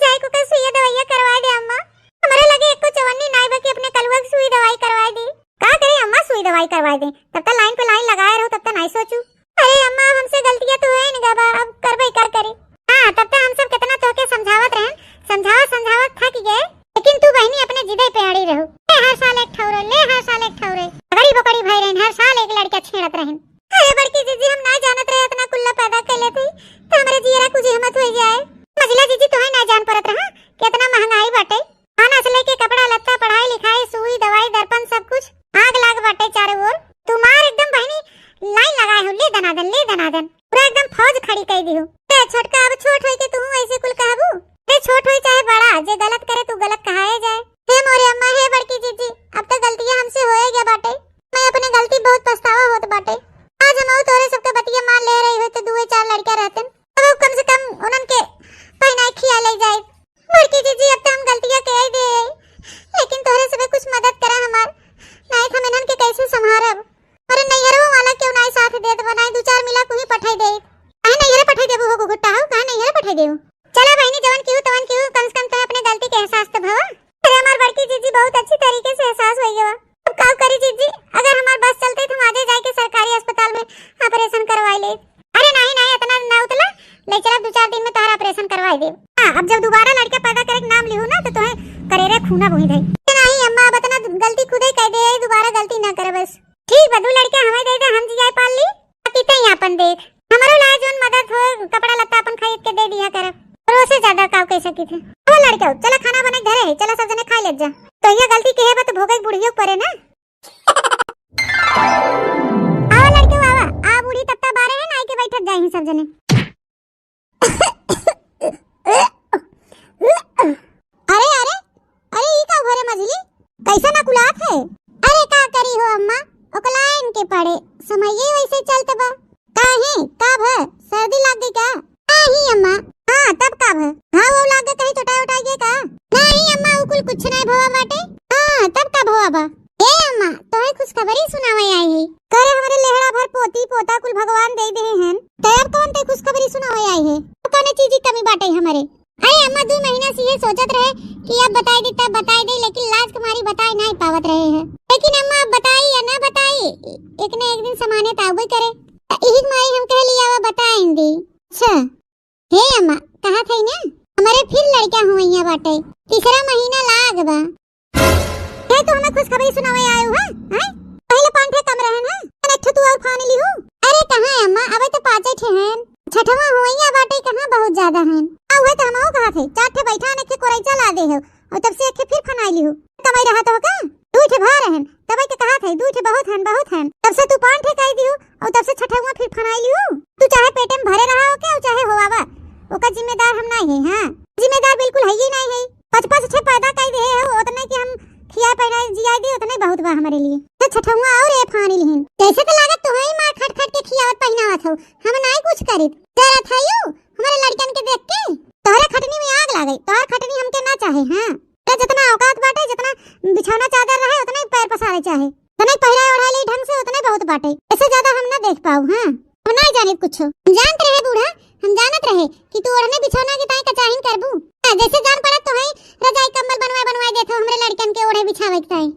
जाई को कल सुई दवाई करवा दे अम्मा। हमरे लगे एको चवन्नी नाई बा कि अपने कलवा की सुई दवाई करवा दे। का करे अम्मा, सुई दवाई करवा दे, तब तक लाइन पे लाइन लगाए रहो, तब तक नहीं सोचू। अरे अम्मा हमसे गलतियां तो है नहीं बा, अब करबई का करे। हां तब तक हम सब कितना तोके समझावत रहन, समझावत थक गए, लेकिन तू बहनी अपने जिदे पे अड़ी रहो। हर साल एक ठौरे ले, हर साल एक ठौरे बड़ी बकड़ी भाई रहन, हर साल एक लड़का छेड़त रहन। अरे बड़की जीजी हम ना जानत रहे इतना कुल्ला पैदा कर लेते तो हमरे जीरा कुछ हिम्मत हो जाए। मजला जीजी तो है ना जान परत रहा कितना महंगाई बाटे, खाना से लेके कपड़ा लत्ता पढ़ाई लिखाई सुई दवाई दर्पण सब कुछ आग लाग बाटे चारों ओर। तुम्हार एकदम बहनी लाइन लगाए हो, ले दनादन पूरा एकदम फौज खड़ी कर दी हो। ते छोटका अब छोट होई के तू ऐसे कुल कहबू, ते छोट होई चाहे बड़ा, जे गलत करे तू गलत कहाए जाए। हे मोरे अम्मा, हे बड़की जीजी, अब तो गलतियां हमसे होए गया बाटे, मैं अपने गलती बहुत पछतावा होत बाटे। आज हम तोरे सबके बतिया मान ले रही हो तो दुए चार लड़का रहतन, अब कम से कम उनन के पहनाई खिया ले जाए। बड़की जीजी अब तो हम गलतियां कह दे, लेकिन तोरे सबे कुछ मदद करा हमार, नहीं हम इनन के कैसे संभारब? अरे नैहरवा वाला क्यों नहीं साथ देत बनाई, दो चार मिला कुही पठाई दे। काहे नैहर पठाई देबो हो गुट्टा हो, काहे नैहर पठाई देबो? चला बहनी जवन क्यों तवन क्यों, कम से कम तो अपने गलती के एहसास तो भवा। अरे हमार बड़की जीजी बहुत अच्छी तरीके से एहसास हो गया। अब का करी जीजी, अगर हमार बस चलते तो आजे जाके सरकारी अस्पताल में ऑपरेशन करवाई ले। अरे नहीं इतना ना उतला, ले चला 2-4 दिन में तारा ऑपरेशन करवाई दे। हां अब जब दोबारा लड़का पैदा करे के नाम लिहू ना तो तोहे करेरे खूना बोही दे। नहीं अम्मा अब इतना गलती खुद ही कह दे, दोबारा गलती ना करे बस। ठीक बा, 2 लड़का हमें दे दे, हम जिया पाल ली, बाकी ते अपन देख हमारो लाए जोन मदद हो, कपड़ा लत्ता अपन खरीद के दे दिया करब, और उससे ज्यादा का कह सकी थे। ओ लड़का चला खाना बने घरे, चला सब जने खा ले जा। तो ये गलती के है बा तो भोगे बुढ़ियो परे ना। आओ लड़के बाबा, आ बूढ़ी तत्ता बारे है ना, के बैठत जाई सब जने। अरे ई का घरे मझली कैसा ना कुलात है? अरे का करी हो अम्मा, ओकलाइन के पड़े समय ये वैसे चलत बा। काहे का भ सर्दी लाग गई का? नहीं अम्मा। हां तब का भ हां वो लाग गई, कहीं टोटा उठा गया का? नहीं अम्मा वो कुल कुछ नहीं भवा बाटे। हां तब का भवा बा? ए अम्मा तोहे खुशखबरी सुनावे आई है, करे हमरे लेहड़ा भर पोती पोता कुल भगवान दे दे हैं, तब कौन ते खुशखबरी सुनावे आई है? कौन चीज की कमी बाटे हमरे? अरे अम्मा 2 महीना से ये सोचत रहे कि अब बताई दी तब बताई दे, लेकिन लाज कुमारी बताई नहीं पावत रहे हैं। लेकिन अम्मा अब बताई या ना बताई एक न एक दिन समाने ताबे करे, यही माई हम कह लिया वो बताएंगे। अच्छा हे अम्मा कहा थे ना हमारे फिर लड़का हुआ बाटे, 3रा महीना लाग बा। हे तो हमें खुशखबरी सुनावे आयो है? हैं पहले 5 ठे कम रहन है, अनेठ तू और फानी लिहू। अरे कहां है अम्मा, अबे तो 5 ठे हैं, 6ठवा हुआ बाटे कहां बहुत ज्यादा हैं। आउ है तो हमहु कहा थे 4 ठे बैठा ने के कोरैचा ला दे हो, और तब से एक फिर फनाई लिहू। कमाई रहा तो का 2 ठे भर रहन, तब के कहा थे 2 ठे बहुत हैं, तब से तू 5 ठे कह दियो, और तब से 6ठवा फिर फनाई लिहू। तू चाहे पेटे में भरे रहा हो के चाहे होवावा, ओका जिम्मेदार हम नहीं है। हां जिम्मेदार बिल्कुल है ही नहीं है, 5-5 ठे पैदा कर दे हो, उतने कि हम खिया पैना जिया दे उतने बहुत बा हमारे लिए। तो 6ठवा और ए फानी लिहिन, कैसे तो लागत तो है मार खट के खियावत पहनावत हो, हम नहीं कुछ करित। जरा थायू हमारे लड़कन के देख के तोहरे खटनी में आग लागई, तोहर खटनी हमके ना चाहे। हां ते जितना औकात बाटे, जितना बिछौना चादर रहे उतने पैर पसारे चाहे, तने पहरा ओढ़ा ले ढंग से उतने बहुत बाटे, इससे ज्यादा हम ना देख पाऊ। हां हम नहीं जाने कुछ, जानत रहे बूढ़ा, हम जानत रहे कि तू ओढ़ने बिछौना के ताई कचाहिन करबू, जैसे जान पड़त तो है रजाई कंबल बनवाए देथो हमरे लड़कन के ओढ़े बिछावे के ताई।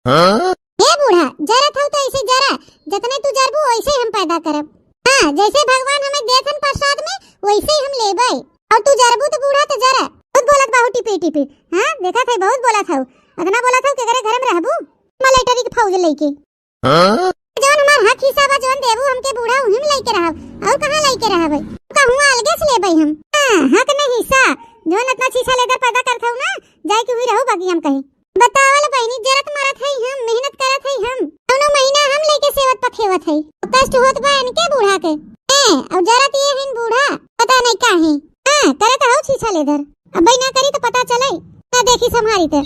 हां हे बूढ़ा जरा था तो ऐसे जरा जितने तू जरबू वैसे हम पैदा करब। हां जैसे भगवान हमें देथन प्रसाद में वैसे हम लेबै, और तू जरबू तो बूढ़ा तो जरा बहुत बोलत बाहु टिपी टिपी। हां देखा थे बहुत बोला था, इतना बोला था कि घर में रहबू मलेटरी के फौज लेके। हां जोन हमार हक हिसाब जोन देबू हमके बूढ़ा उहिम लेके रहब, और कहां लेके रहबै कहूं अलगे से लेबै हम। हां हक नहीं हिस्सा जोन इतना छीछा लेकर पैदा करत हूं ना, जाए के हुई रहू बाकी हम कहीं। बतावल बहनी जरत मरत है हम, मेहनत करत है हम, दोनों महीना हम लेके सेवत पखेवत है, कष्ट होत बा इनके बूढ़ा के। अब जरत ये हिन बूढ़ा पता नहीं काहे हां करत हूं छीछा लेकर। अब ना करी तो पता चले ना देखी संभारी ते।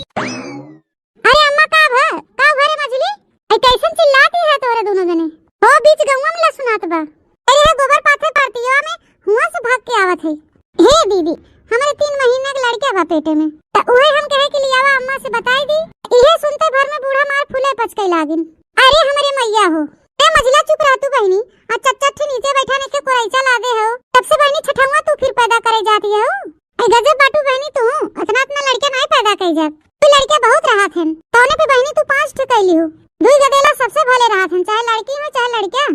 अरे अम्मा का भरे मछली ऐ कैसन चिल्लाती है तोरे दोनों जने हो बीच गौवा में सुनात बा। अरे है गोबर पाथे पड़तिया में हुआ से भाग के आवत है। हे दीदी हमारे 3 महीने का लड़का बा पेटे में, त उहे हम कहे के लियावा अम्मा से बताई दी। इहे सुनते भर में बूढ़ा मार फूले पचके लागिन। अरे हमारे मैया हो ए मझला चुप रह तू बहनी, आ चच्चा ठे नीचे बैठाने के कोरैचा ला दे हो, तब से बहनी छठवा तू फिर पैदा करे जाती है हो। ए गजब बाटू बहनी तू, इतना अपना लड़का नहीं पैदा कई जात, तू लड़के बहुत रहा थे तौने पे बहनी तू 5 ठे कैली हो। दुई गदेला सबसे भले रहा थे, चाहे लड़की हो चाहे लड़का।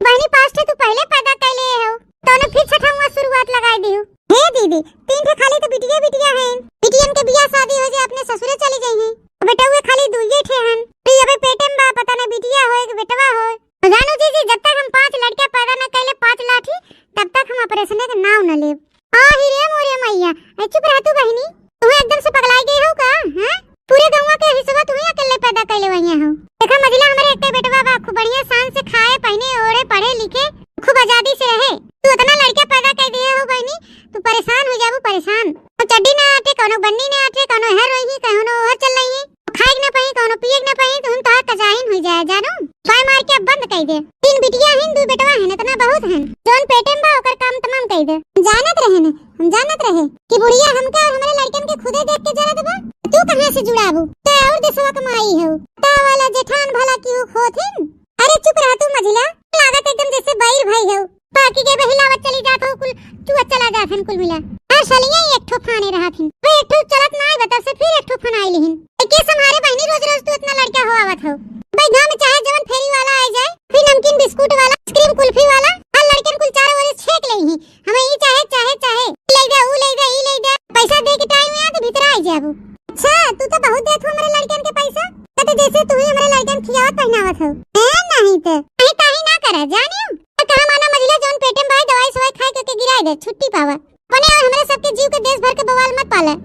बहनी 5 ठे तू पहले पैदा कैले हो, तौने फिर छठवा शुरुआत लगाई दी हो। हे दीदी 3 ठे खाली तो बिटिया बिटिया हैं, बिटियन के बियाह शादी हो जाए अपने ससुरे चली जाई हैं, बेटा हुए खाली दुइये ठे हैं। तो अबे पेटे में पता नहीं बिटिया होए कि बेटवा होए। जानू जी जब तक हम 5 लड़के पैदा न कैले 5 लाठी तब तक हम ऑपरेशन के नाव न लेब। आ ही रे मोरे मैया चुप रह तू बहनी, तू एकदम से पगलाई गई हो का? हैं पूरे गौवा के हिस्सा तू ही अकेले पैदा कैले वहिया हो। देखा मजिला हमारे एक बेटवा बा खूब बढ़िया शान से खाए पहने ओढ़े पढ़े लिखे खूब आजादी से रहे, तू इतना लड़का पैदा कर दिए हो बहनी तू परेशान हो जाबू परेशान। चड्डी ना आटे कोनो बन्नी ना आटे कोनो हर रही कोनो हर चल रही खाए न पही कोनो पिए न पही तुम तो कजाइन हो जाए जानू। पाय मार के बंद कर दे, 3 बिटिया हैं 2 बेटवा हैं, इतना बहुत हैं जोन पेटे में बा ओकर काम तमाम कर दे। जानत रहे न हम जानत रहे कि बुढ़िया हमका और हमारे लड़कन के खुदे देख के जरत बा, तू कहां से जुड़ाबू ते और देशवा कमाई हो ता वाला जेठान भला क्यों खोथिन। अरे चुप रह तू मझिला, लागत एकदम जैसे बैर भाई हो, बाकी के बहिलावत चली जात हो कुल तू चला जात हन कुल मिला। हर सलिया एक ठो फाने रहत हन, वे एक ठो चलत ना आई बता से फिर एक ठो फनाई लेहिन। के संहारे बहनी रोज रोज तू इतना लड़का हो आवत हो। भाई गांव में चाहे जवन फेरी वाला आ जाए फिर नमकीन बिस्कुट वाला आइसक्रीम कुल्फी वाला हर लड़कन कुल चारों ओर छेक लेही, हमें ई चाहे चाहे चाहे ले जा ऊ ले जा ई ले जा, पैसा दे के टाइम में आ तो भीतर आ जाबू। अच्छा तू तो बहुत देत हो हमारे लड़कन के पैसा, कते जैसे तू ही हमारे लड़कन खियावत पहनावत हो। ए नहीं तो नहीं ताही ना करे जानियो कहां माना मजिला जोन पेटे में भाई दवाई सवाई खाए के गिराए दे छुट्टी पावा बने और हमारे सबके जीव के देश भर के बवाल मत पाले।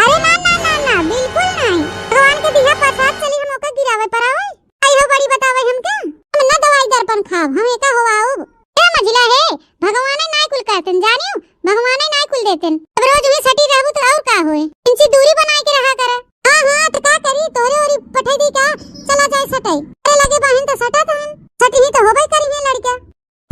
अरे ना ना ना ना बिल्कुल नहीं, भगवान के दिया प्रसाद चली हम ओका गिरावे पर आवे आई हो बड़ी बतावे हम का हम ना दवाई दर्पण खाब हम एका होवाओ। ए मजिला है भगवान नाय कुल कहतन जानियो, भगवान नाय कुल देतन, अब रोज हुई सटी रहबू तो और का होए, इनसे दूरी बनाए के रहा करे। हां हां तो का करी तोरे ओरी पठै दी का चला जाए सटाई अरे लगे बहन तो सटा तहन सटी ही तो होबे करी है लड़का।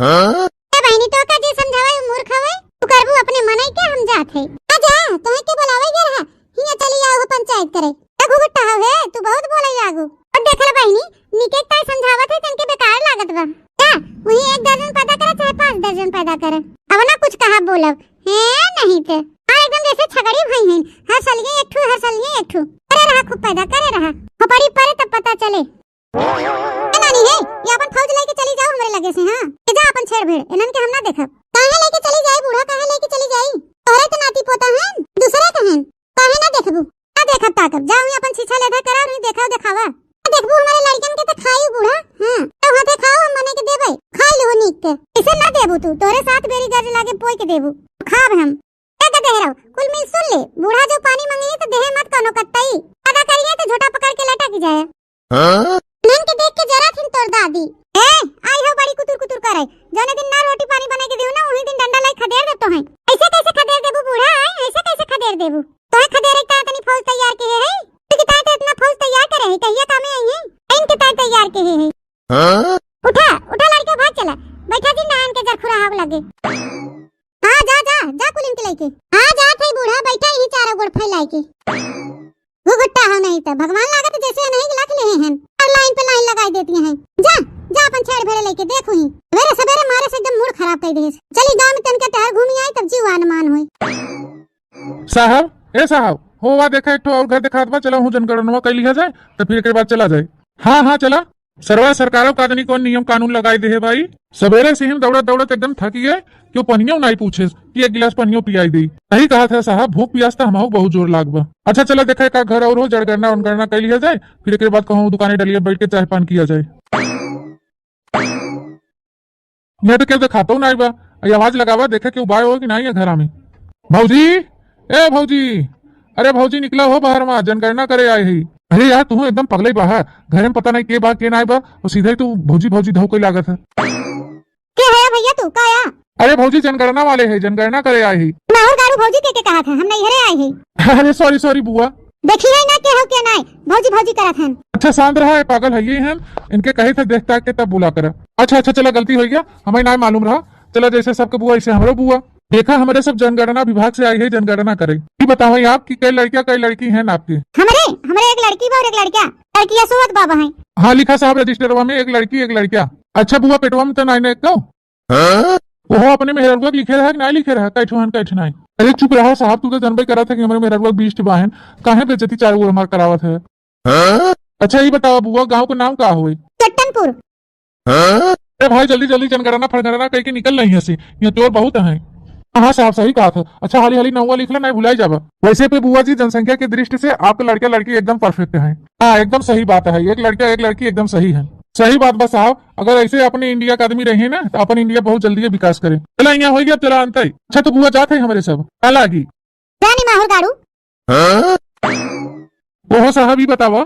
हां ए बहनी तो का जे समझावे मूर्ख हवे तू करबू अपने मनई के हम जात है आ जा तोहे के बुलावे गे रहा हिया चली आओ पंचायत करे ए घुगुट्टा हवे तू बहुत बोले आगू। और देखल बहनी निके ताई समझावत है तनके बेकार लागत बा का वही 1 दर्जन पैदा करे चाहे 5 दर्जन पैदा करे अब ना कुछ कहा बोलब है नहीं ते हां एकदम जैसे छगड़ी भाई हैं हर साल ये एक ठू हर साल ये एक ठू करे रहा खूब पैदा करे रहा हो पड़ी परे तब पता चले। नानी है ये अपन फौज लेके चली जाओ हमरे लगे से। हां जा अपन छेड़ भेड़ इनन के हम ना देखब काहे लेके चली जाई बूढ़ा काहे लेके चली जाई तोरे तो नाती पोता हैं दूसरे कहन काहे ना देखबू आ देखब ताकब जाऊं अपन छीछा लेधा करा और देखाओ देखावा देखबू हमारे लड़कन के तो खाई बूढ़ा। हां तो हाथे खाओ हम मने के देबे खाई लो नीक के इसे ना देबू तू तोरे साथ बेरी गज लागे पोई के देबू खाब हम ए देहराओ कुल मिल सुन ले बूढ़ा जो पानी मांगे तो देह मत कनो कत्तई अदा करिए तो झोटा पकड़ के लटक जाए। हां नन के देख के जरा थिन तोर दादी ए आई हो बड़ी कुतुर कुतुर करे जने दिन ना रोटी पानी बना के देऊ ना वही दिन डंडा लाई खदेर देतो है ऐसे कैसे खदेर देबू बूढ़ा ऐसे कैसे खदेर देबू तोहे खदेरे का तनी फौज तैयार के है कि ताय तो इतना फौज तैयार करे है कहिया कामे आई है इनके ताय तैयार के है। हां उठा उठा लड़का भाग चला बैठा दिन नान के जरखुरा हाव लगे। हां जा जा जा कुलिन के लेके हां जा थे बूढ़ा बैठा ही चारों गोड़ फैलाई के वो गुट्टा हो नहीं तो भगवान लागत जैसे नहीं लख ले हैं और लाइन पे लाइन लगाई देती हैं। जा जा अपन छेड़ भेड़े लेके देखो ही सवेरे सवेरे मारे से एकदम मूड खराब कर दे चली गांव में तनके टहर घूमी आई तब जीव अनुमान होई। साहब ए साहब होवा देखा एक ठो और घर दिखात बा चला हूं जनगणना कर लिया जाए तो फिर के बाद चला जाए। हाँ हाँ चला सरवा सरकारों का आदमी कौन नियम कानून लगाई दे है भाई सवेरे से ही दौड़त दौड़त एकदम थकी गए क्यों पनियों नहीं पूछे कि 1 गिलास पनियों पियाई दी सही कहा था साहब भूख प्यास था हमाऊ बहुत जोर लागबा। अच्छा चला देखा का घर और हो जड़गरना उनगरना कर लिया जाए फिर के बाद कहूँ दुकानें डलिए बैठ के चाय पान किया जाए। मैं तो क्या दिखाता हूँ नहीं बा आवाज लगावा देखा कि उबाय हो कि नहीं है घर में भौजी, ए भौजी, अरे भौजी निकला हो बाहर में, जनगणना करे आए ही। अरे यार तू एकदम पगले बाहर, घर में पता नहीं के बा के ना बा, और सीधे ही तू भौजी भौजी धो कोई लागत है। क्या है भैया तू का आया? अरे भौजी जनगणना वाले है, जनगणना करे आए ही। माहौर गाड़ू भौजी के कहा था, हम नहीं घरे आए ही। अरे सॉरी सॉरी बुआ। देखिए ना क्या हो क्या ना, भौजी भौजी करा था। अच्छा शांत रहा है, पागल है ये हम, इनके कहे थे देखता के तब बुला कर। अच्छा अच्छा चला, गलती हो गया, हमें ना मालूम रहा। चला जैसे सबके बुआ ऐसे हमरो बुआ। देखा हमारे सब जनगणना विभाग से आई है, जनगणना करे। ये बताओ आप की कई लड़कियां कई लड़की हैं आपके? हमारे हमारे एक लड़की और एक लड़का। लड़कियां सोवत बाबा हैं। हाँ लिखा साहब रजिस्टरवा में, एक लड़की एक लड़का। अच्छा बुआ पेटवा में तो नाइन एक वो अपने मेहरबा लिखे रहा कि नहीं लिखे रहा, कैठवान कैठनाई। अरे चुप रहा साहब, तू तो जनबे करा था कि हमारे मेहरबा 20 बहन काहे बेइज्जती चारों ओर हमार करावत है। अच्छा ये बताओ बुआ, गांव का नाम का हुई? चट्टनपुर। अरे भाई जल्दी जल्दी जनगणना फड़गणना कह के निकल रही है, यहाँ चोर बहुत है। हाँ साहब सही कहा था। अच्छा हाली हाली नौवा लिख लो, नहीं भुलाई जावा। वैसे पे बुआ जी जनसंख्या की दृष्टि से आपके लड़का लड़की एकदम परफेक्ट है। हाँ एकदम सही बात है, एक लड़का एक लड़की एकदम सही है। सही बात बस साहब, अगर ऐसे अपने इंडिया का आदमी रहे ना तो अपन इंडिया बहुत जल्दी विकास करे। चला यहाँ हो गया, चला अंत। अच्छा तो बुआ जाते है हमारे सब कल आगी। जानी माहौर गाड़ू। वो साहब ही बतावा।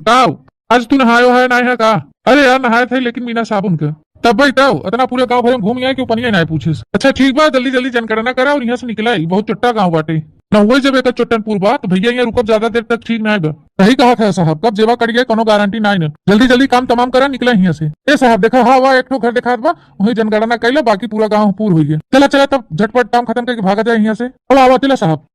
ताऊ आज तू नहायो है ना है का? अरे यार नहाए थे लेकिन बिना साबुन के। तब भाई ताऊ इतना पूरे गांव भर में घूम आए, क्यों पनिया नहीं पूछिस। अच्छा ठीक बा, जल्दी जल्दी जनगणना करा और यहाँ से निकला। बहुत चुट्टा गाँव बाटे न, वही जब एक चट्टनपुर बा तो भैया यहाँ रुकब ज्यादा देर तक ठीक नहीं बा। सही कहा था साहब, कब जेवा कट गया कोनो गारंटी नहीं न। जल्दी जल्दी काम तमाम करा, निकला यहाँ से। ए साहब देखा, हाँ वाह एक घर दिखा बा, वही जनगणना कैला, बाकी पूरा गाँव पूर हो गया। चला चला तब झटपट काम खत्म करके भागा जाए यहाँ से। अब आवा चला साहब।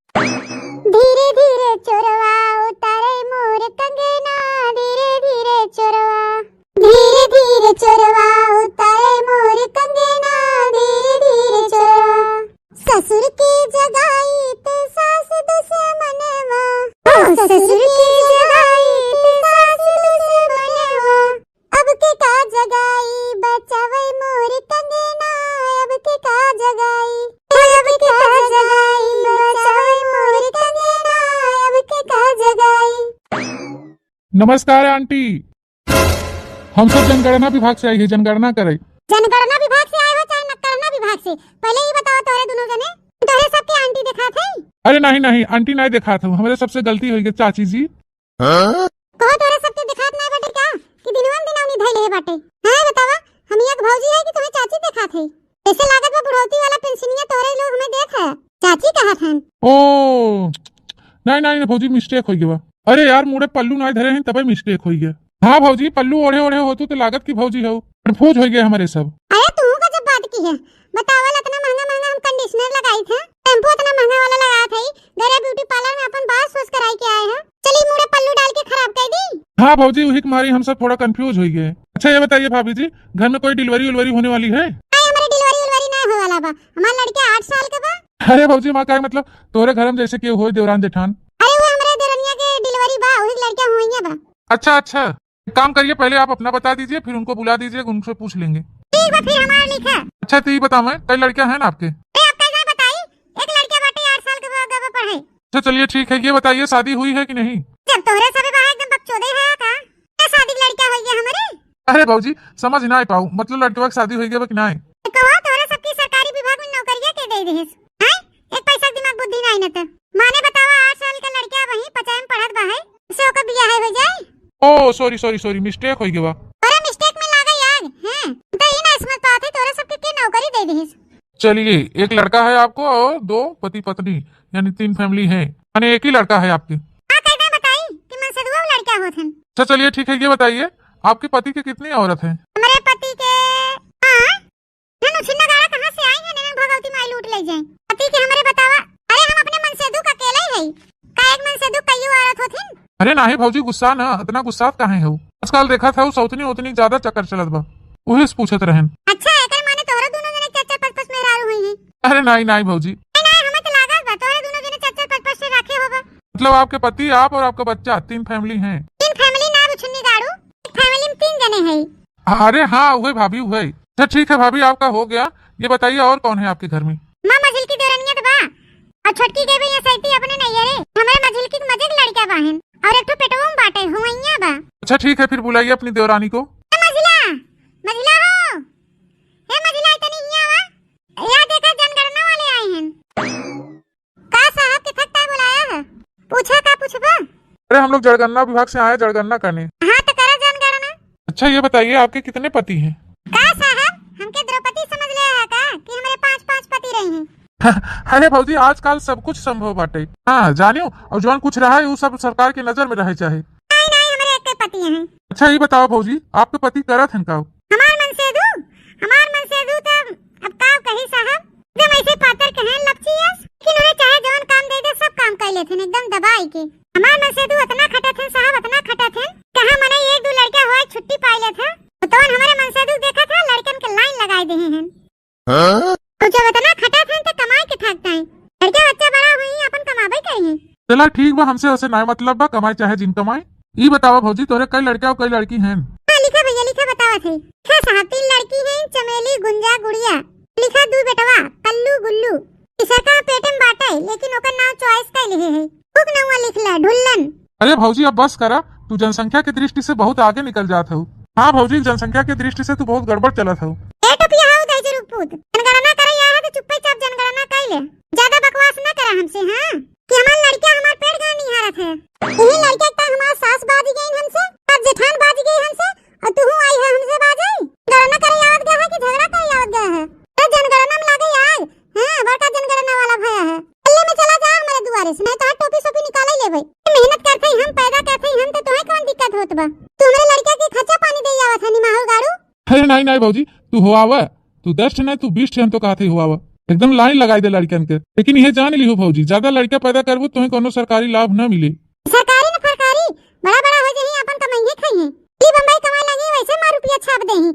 धीरे धीरे चोरवा उतारे मोर कंगना, धीरे धीरे चोरवा, धीरे धीरे चोरवा उतारे मोर कंगना, धीरे धीरे चोरवा। ससुर की जगाई ते सास दुश्मनवा, ससुर की जगाई ते सास दुश्मनवा। अब के का जगाई बचावे मोर कंगना, अब के का जगाई, अब के का जगाई बचावे मोर कंगना, अब के का जगाई। नमस्कार आंटी, हम सब जनगणना विभाग से आई है, जनगणना करे। जनगणना विभाग से आए हो चाहे नकरना विभाग से, पहले ही बताओ तोरे दोनों जने, तोरे सबके आंटी दिखा थे? अरे नहीं नहीं आंटी नहीं दिखा था, हमारे सबसे गलती हुई चाची जी। कहो तोरे सबके दिखात नहीं बाटे क्या कि दिनवन दिनवनी धइले है बाटे? हां बतावा, हम एक भौजी है कि तुम्हें चाची दिखा थे? ऐसे लागत में बुढ़ौती वाला पेंशनिया तोरे लोग हमें देख है, चाची कहा था। ओ नहीं नहीं भौजी मिस्टेक हो गया। अरे यार मुड़े पल्लू नहीं धरे हैं तभी मिस्टेक हो गया। हाँ भौजी पल्लू ओढ़े ओढ़े हो तो लागत की भौजी हो, कंफ्यूज हो गए हमारे सब। अरे तू का जब बात की है, बतावल इतना महंगा महंगा हम कंडीशनर लगाई थे, शैम्पू इतना महंगा वाला लगाया थे, गरे ब्यूटी पार्लर में अपन बाल सोच कराई के आए हैं, चली मुड़े पल्लू डाल के खराब कर दी। हाँ भौजी वही तुम्हारी हम सब थोड़ा कंफ्यूज हो गए। अच्छा ये बताइए भाभी जी, घर में कोई डिलीवरी उलवरी होने वाली है? हमारी डिलीवरी उलवरी ना हो वाला बा, हमारा लड़का 8 साल का बा। अरे भौजी माँ का मतलब तोरे घर में जैसे कि हो देवरान जेठान? अरे वो हमारे देवरनिया के डिलीवरी बा, वही लड़का हुईया बा। अच्छा अच्छा एक काम करिए, पहले आप अपना बता दीजिए फिर उनको बुला दीजिए, उनसे पूछ लेंगे। ठीक बा, फिर हमारा लिखा। अच्छा तो ये बताओ मैं, कई लड़कियां हैं ना आपके? आप कैसे बताई? एक लड़का बाटे 8 साल के बा पढ़े। अच्छा चलिए ठीक है, ये बताइए शादी हुई है कि नहीं? जब तोरे सबे बा एकदम बकचोदे है का, क्या शादी लड़का हो गया हमारे? अरे भौजी समझ ना पाऊ, मतलब लड़के की शादी हुई है कि नहीं? कहो तोरे सबकी सरकारी विभाग में नौकरियां के दे देहिस हैं? एक पैसा दिमाग बुद्धि नहीं न त माने बतावा, 8 साल का लड़का वही 50 में पढ़त बा है, उसे ओकर बियाह हो जाए। ओ सॉरी सॉरी सॉरी मिस्टेक हो गया। तोरे मिस्टेक में लागा यार हैं, त ई ना समझ पाते तोरे सबके के नौकरी दे देहिस। चलिए एक लड़का है आपको और 2 पति पत्नी यानी 3 फैमिली है, यानी एक ही लड़का है आपके? हां कैसे बताई कि मन से दुआ लड़का होथन। अच्छा चलिए ठीक है, ये बताइए आपके पति की कितनी औरत है? हमारे पति के हां ननु छिन्ना गाड़ा कहां से आई है, नैन भगवती माई लूट ले जाए। पति के हमारे बतावा, अरे हम अपने मन से दुख अकेले ही है का, एक मन से दुख कईयो औरत होथिन। अरे नहीं भौजी गुस्सा ना, इतना गुस्सा काहे हो? आजकल देखा था सौतनी उतनी ज्यादा चक्कर चलत बा, वही से पूछत रहन। अच्छा एकर माने तोरे दोनों जने 4-4 5-5 मेहरारू हुई हैं? अरे नहीं नहीं भौजी, नहीं हमें तो लागत बा तोरे दोनों जने 4-4 5-5 से रखे होबा। मतलब आपके पति आप और आपका बच्चा 3 फैमिली हैं? 3 फैमिली ना बुछनी गाड़ू, एक फैमिली में 3 जने हैं। अरे हाँ वही भाभी वही। अच्छा ठीक है भाभी आपका हो गया, ये बताइए और कौन है आपके घर में? मां मजिल की देवरनिया तो बा, और छोटकी के भी ये सैती अपने नैयरे, हमारे मजिल की मजिल लड़का बाहन, और एक तो पेटवा में बाटे हुईया बा। अच्छा ठीक है फिर बुलाइए अपनी देवरानी को। मजिला मजिला हो, हे मजिला इतनी हिया वा, या देखा जनगणना वाले आए हैं। पूछा का पूछबा? अरे हम लोग जनगणना विभाग से आए जनगणना करने। हाँ तो करा जनगणना। अच्छा ये बताइए आपके कितने पति हैं? का साहब हमके द्रौपदी समझ ले है का कि हमारे 5 पति रहे हैं? अरे भौजी आजकल सब कुछ संभव बाटे। हाँ जानियो और जौन कुछ रहा है वो सब सरकार की नजर में रहे चाहे। नहीं नहीं हमारे एक पति हैं। अच्छा ये बताओ भौजी आपके पति करत हैं का? हमार मन से दू तो अब का कही साहब एकदम ऐसे पातर कहे लपचियस कि उन्हें चाहे जौन काम दे दे सब काम कर लेथे एकदम दबाई के। हमार मन से दू इतना खटत हैं साहब इतना खटत हैं कहां मने एक दो लड़का होए छुट्टी पाई ले था तो हमारे मन से दू देखा था लड़कन के लाइन लगाए दे हैं। तो जब इतना खटत हैं तो कमाई के थकता है लड़का बच्चा बड़ा हुई अपन कमाबे कहीं। चला ठीक बा हमसे ऐसे ना मतलब बा कमाई चाहे जिन कमाई। ये बताओ भौजी तोरे कई लड़का और कई लड़की हैं? लिखा भैया लिखा बतावा थे। हाँ साहब 3 लड़की हैं चमेली गुंजा गुड़िया। लिखा 2 बेटवा कल्लू गुल्लू। इसे का पेट में बाटे लेकिन ओकर नाम चॉइस कर लिए है। कुक नवा लिखला ढुल्लन। अरे भौजी अब बस करा तू जनसंख्या की दृष्टि से बहुत आगे निकल जात हो। हाँ भौजी जनसंख्या की दृष्टि से तू बहुत गड़बड़ चलत हो। ए टपिया हाउ दे जरूर पूत जनगणना करे या है तो चुपचाप जनगणना कर ले ज्यादा बकवास ना करा हमसे। हाँ कि हमार लड़का हमार पेट गाड़ नहीं हारत है। यही लड़का का हमार सास बाजी गई हमसे अब जेठान बाजी गई हमसे और तू आई है हमसे बाजी। गणना करे याद गया है कि झगड़ा करे याद गया है? तो जनगणना में लागे यार। हां बड़का जनगणना वाला भया है। अल्ले में चला जा हमारे दुआरे से नहीं तो टोपी सोपी निकाल ही लेबे। मेहनत करते हम पैदा करते हम तो तुम्हें कौन दिक्कत होत बा? तू हमारे लड़का के खर्चा पानी दे आवत है निमाहु गाड़ू। अरे नहीं नहीं भौजी तू हो आवा तू 10 नहीं तू 20 हम तो कहते हो आवा एकदम लाइन लगाई दे लड़कन के। लेकिन ये जान ली हो भौजी ज्यादा लड़का पैदा करबो तुम्हें कोनो सरकारी लाभ न मिले। सरकारी न फरकारी बड़ा बड़ा हो जाही अपन कमाइए खाइए ली बम्बई कमाए लगी वैसे मार रुपया छाप देही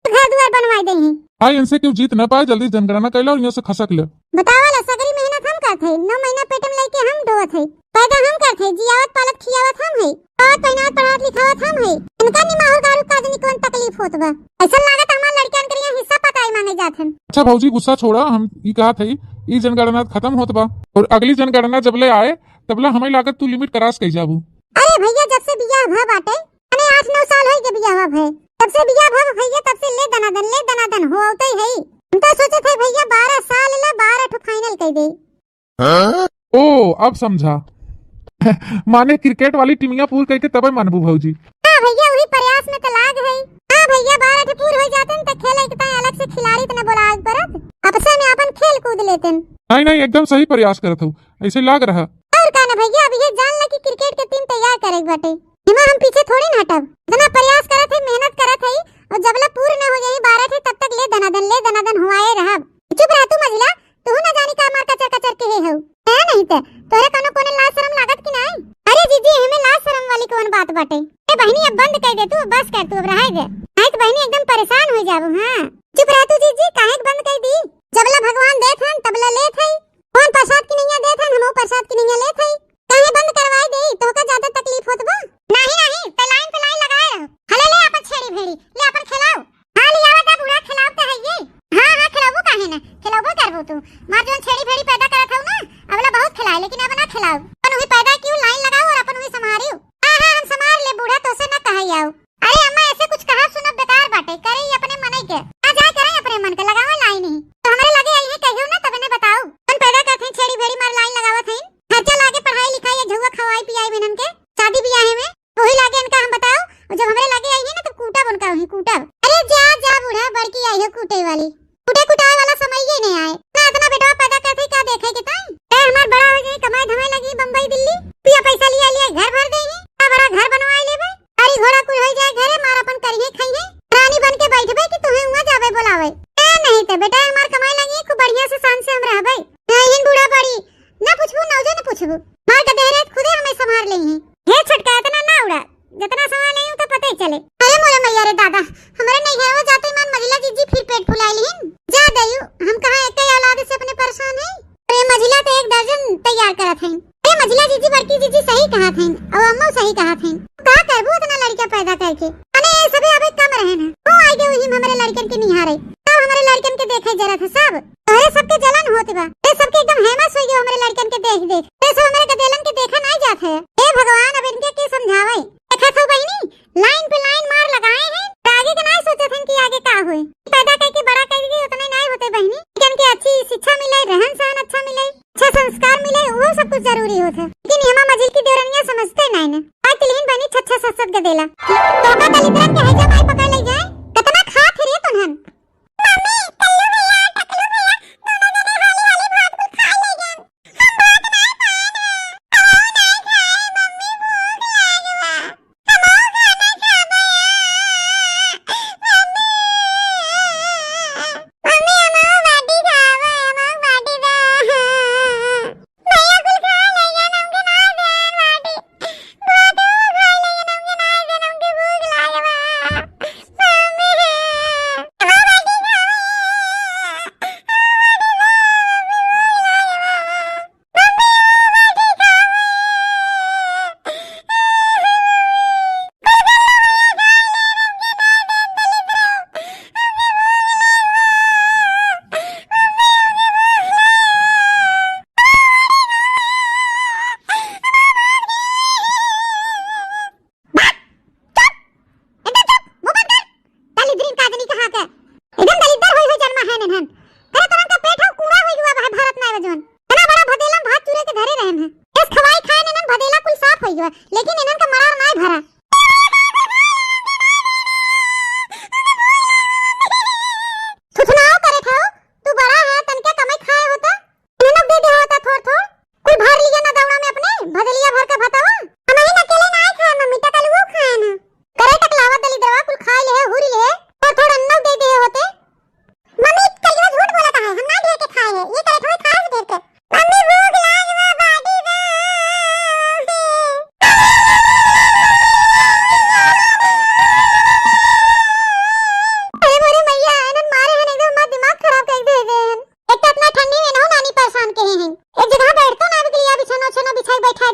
घर दुआर बनवाई देही। हाँ इनसे क्यों जीत न पाए जल्दी जनगणना कर लो और यहाँ से खसक ले। बतावाला सगरी मेहनत हम करत है 9 महीना पेट में लेके हम ढोवत है पैदा हम करत है जियावत पालत खियावत हम है और पहनावत पढ़ावत लिखावत हम है। इनका निमाहु गारू का जनी कौन तकलीफ होत बा? ऐसा लागत हमार लड़कन के यहाँ हिस्सा पताई मांगे जात हन। अच्छा भौजी गुस्सा छोड़ा हम ये कहा था ये जनगणना खत्म होत बा और अगली जनगणना जब ले आए तबला हमें लागत तू लिमिट क्रॉस कर जाबू। अरे भैया जब से बियाह भा बाटे अने 8-9 साल है के बियाह भा तब से बियाह भा भैया तब से ले दनादन हो औते है। हम तो सोचे थे भैया 12 साल ला 12 ठो फाइनल कर दे। ओ अब समझा माने क्रिकेट वाली टीमिया पूर करके तब मानबू भौजी। हां भैया वही प्रयास में तो लाग है। हां भैया 12 ठो पूर हो जातन त खेले के तय अलग से खिलाड़ी त न बोलाग परत आपस में अपन खेल कूद लेतन। नहीं नहीं एकदम सही प्रयास करत हो ऐसे लाग रहा। और का ना भैया अब ये जान ल कि क्रिकेट के टीम तैयार करे बाटे हिमा हम पीछे थोड़ी ना हटब इतना प्रयास करत है मेहनत करत है और जबला पूर्ण न हो जाई 12 थे तब तक ले दनादन हुआए रहब। चुप रह तू मजिला तू ना जानी का मार कचर के है नहीं त तोरे कोनो कोने लाज शरम लागत कि नहीं? अरे जीजी हमें लाज शरम वाली कौन बात बाटे? ए बहनी अब बंद कर दे तू बस कर तू अब रह दे नहीं तो बहनी एकदम परेशान हो जाबू। हां चुप रह तू जीजी काहे बंद कर दी जबला भगवान देत हन तबला लेत है कौन प्रसाद की नहीं देत हन हम प्रसाद की नहीं लेत है काहे बंद करवाई दे तो का ज्यादा तकलीफ होत बा? नहीं पे लाइन लगाए रहो हले ले अपन छेड़ी भेड़ी ले अपन खिलाओ। हां ले आवा का बुढ़ा खिलाओ तो है ये। हां खिलाबो काहे ना खिलाबो करबो तू मार जोन छेड़ी भेड़ी पैदा करत हो ना अबला बहुत खिलाए लेकिन अब ना खिलाओ अपन वही पैदा क्यों लाइन लगाओ और अपन वही संभारियो। हां हम संभाल ले बूढ़ा तो से ना कहे आओ। अरे अम्मा ऐसे कुछ कहा सुनब बेकार बाटे करे अपने मन के आ जा करे अपने मन के लगावा लाइन ही तो हमारे लगे आई है कहियो ना तबे ने बताओ कौन पैदा करथे छेड़ी भेड़ी मार लाइन लगावत है खर्चा लागे पढ़ाई लिखाई झुआ खवाई पियाई बिनन के शादी ब्याह में वही लागे इनका हम बताओ और जब हमारे लगे आई है ना तो कूटा बनका वही कूटा। अरे जा बुढ़ा बड़की आई है कूटे वाली कूटे कुटाए वाला समय ही नहीं आए ना इतना बेटा पैदा करते क्या देखे के ताई ए हमार बड़ा हो जाए कमाई धमाई लगी बम्बई दिल्ली पिया पैसा लिया घर भर देही का बड़ा घर बनवाई लेबे गाड़ी घोड़ा कुल हो जाए घरे मार अपन करिए खाइए रानी बन के बैठबे कि तुम्हें उहाँ जाबे बुलावे ए नहीं तो बेटा हमार कमाई लगी खूब बढ़िया से शान से हम रहबे नहीं बूढ़ा बड़ी ना पूछबू ना न पूछबू मार के देहरे खुदे हमें संभाल लेही हे छटका इतना ना उड़ा जितना संभाल नहीं तो पता ही चले। अरे मोरे मैया रे दादा हमारे नहीं है वो जाते मान मजिला जीजी फिर पेट फुलाई लीन जा दयू हम कहां एक ही औलाद से अपने परेशान है। अरे मजिला तो 1 दर्जन तैयार करत हैं। अरे मजिला जीजी बड़की जीजी सही कहा थे और अम्मा सही कहा थे कहा करबू इतना लड़का पैदा करके अने सभी अबे कम रहे ना वो आगे वही हमारे लड़कन के निहारे तब हमारे लड़कन के देखे जरा था सब अरे सबके जलन होत बा ए सबके एकदम हेमस हो गयो हमारे लड़कन के देख ए सब हमारे गदेलन के देखा नहीं जात है। ए भगवान अब इनके के समझावे देखा तो बहनी लाइन पे लाइन मार लगाए हैं आगे के नहीं सोचे थे कि आगे का होए पैदा करके बड़ा करके उतने नहीं होते बहनी लेकिन के अच्छी शिक्षा मिले रहन सहन अच्छा मिले अच्छा संस्कार मिले वो सब कुछ जरूरी होता है। लेकिन हमारा समझते नहीं ना आ तिलहिन बनी छच्छा ससत के देला तो का दलिद्रन के है जब आई पकड़ ले जाए कितना खा फिरे तुनहन मम्मी कल्लू भैया टकलू भैया दोनों जने हाली हाली भात कुल खा ले गन हम भात नहीं खाए ना हम नहीं खाए मम्मी भूख लागवा हम खाना खा मम्मी हम बाटी खावा हम बाटी दा भैया कुल खा ले गन हमके ना देन बाटी भात खा ले गन हमके ना देन हमके भूख लागवा लेकिन इनन का मरार नहीं भरा थुथनाओ करे थाओ तू बड़ा है तन क्या कमाई खाए होता इनन दे दे होता थोड़ थोड़ कोई भर लिया ना दौड़ा में अपने भदलिया भर का बतावा हम ही अकेले नहीं खाए मम्मी तक वो खाए ना करे तक लावा दली दवा कुल खा ले हुरी ले और थोड़ा अन्न दे दे होते मम्मी कलियो झूठ बोला है हम ना दे के खाए है ये करे थोड़ा खा दे के मम्मी भूख लागवा बाटी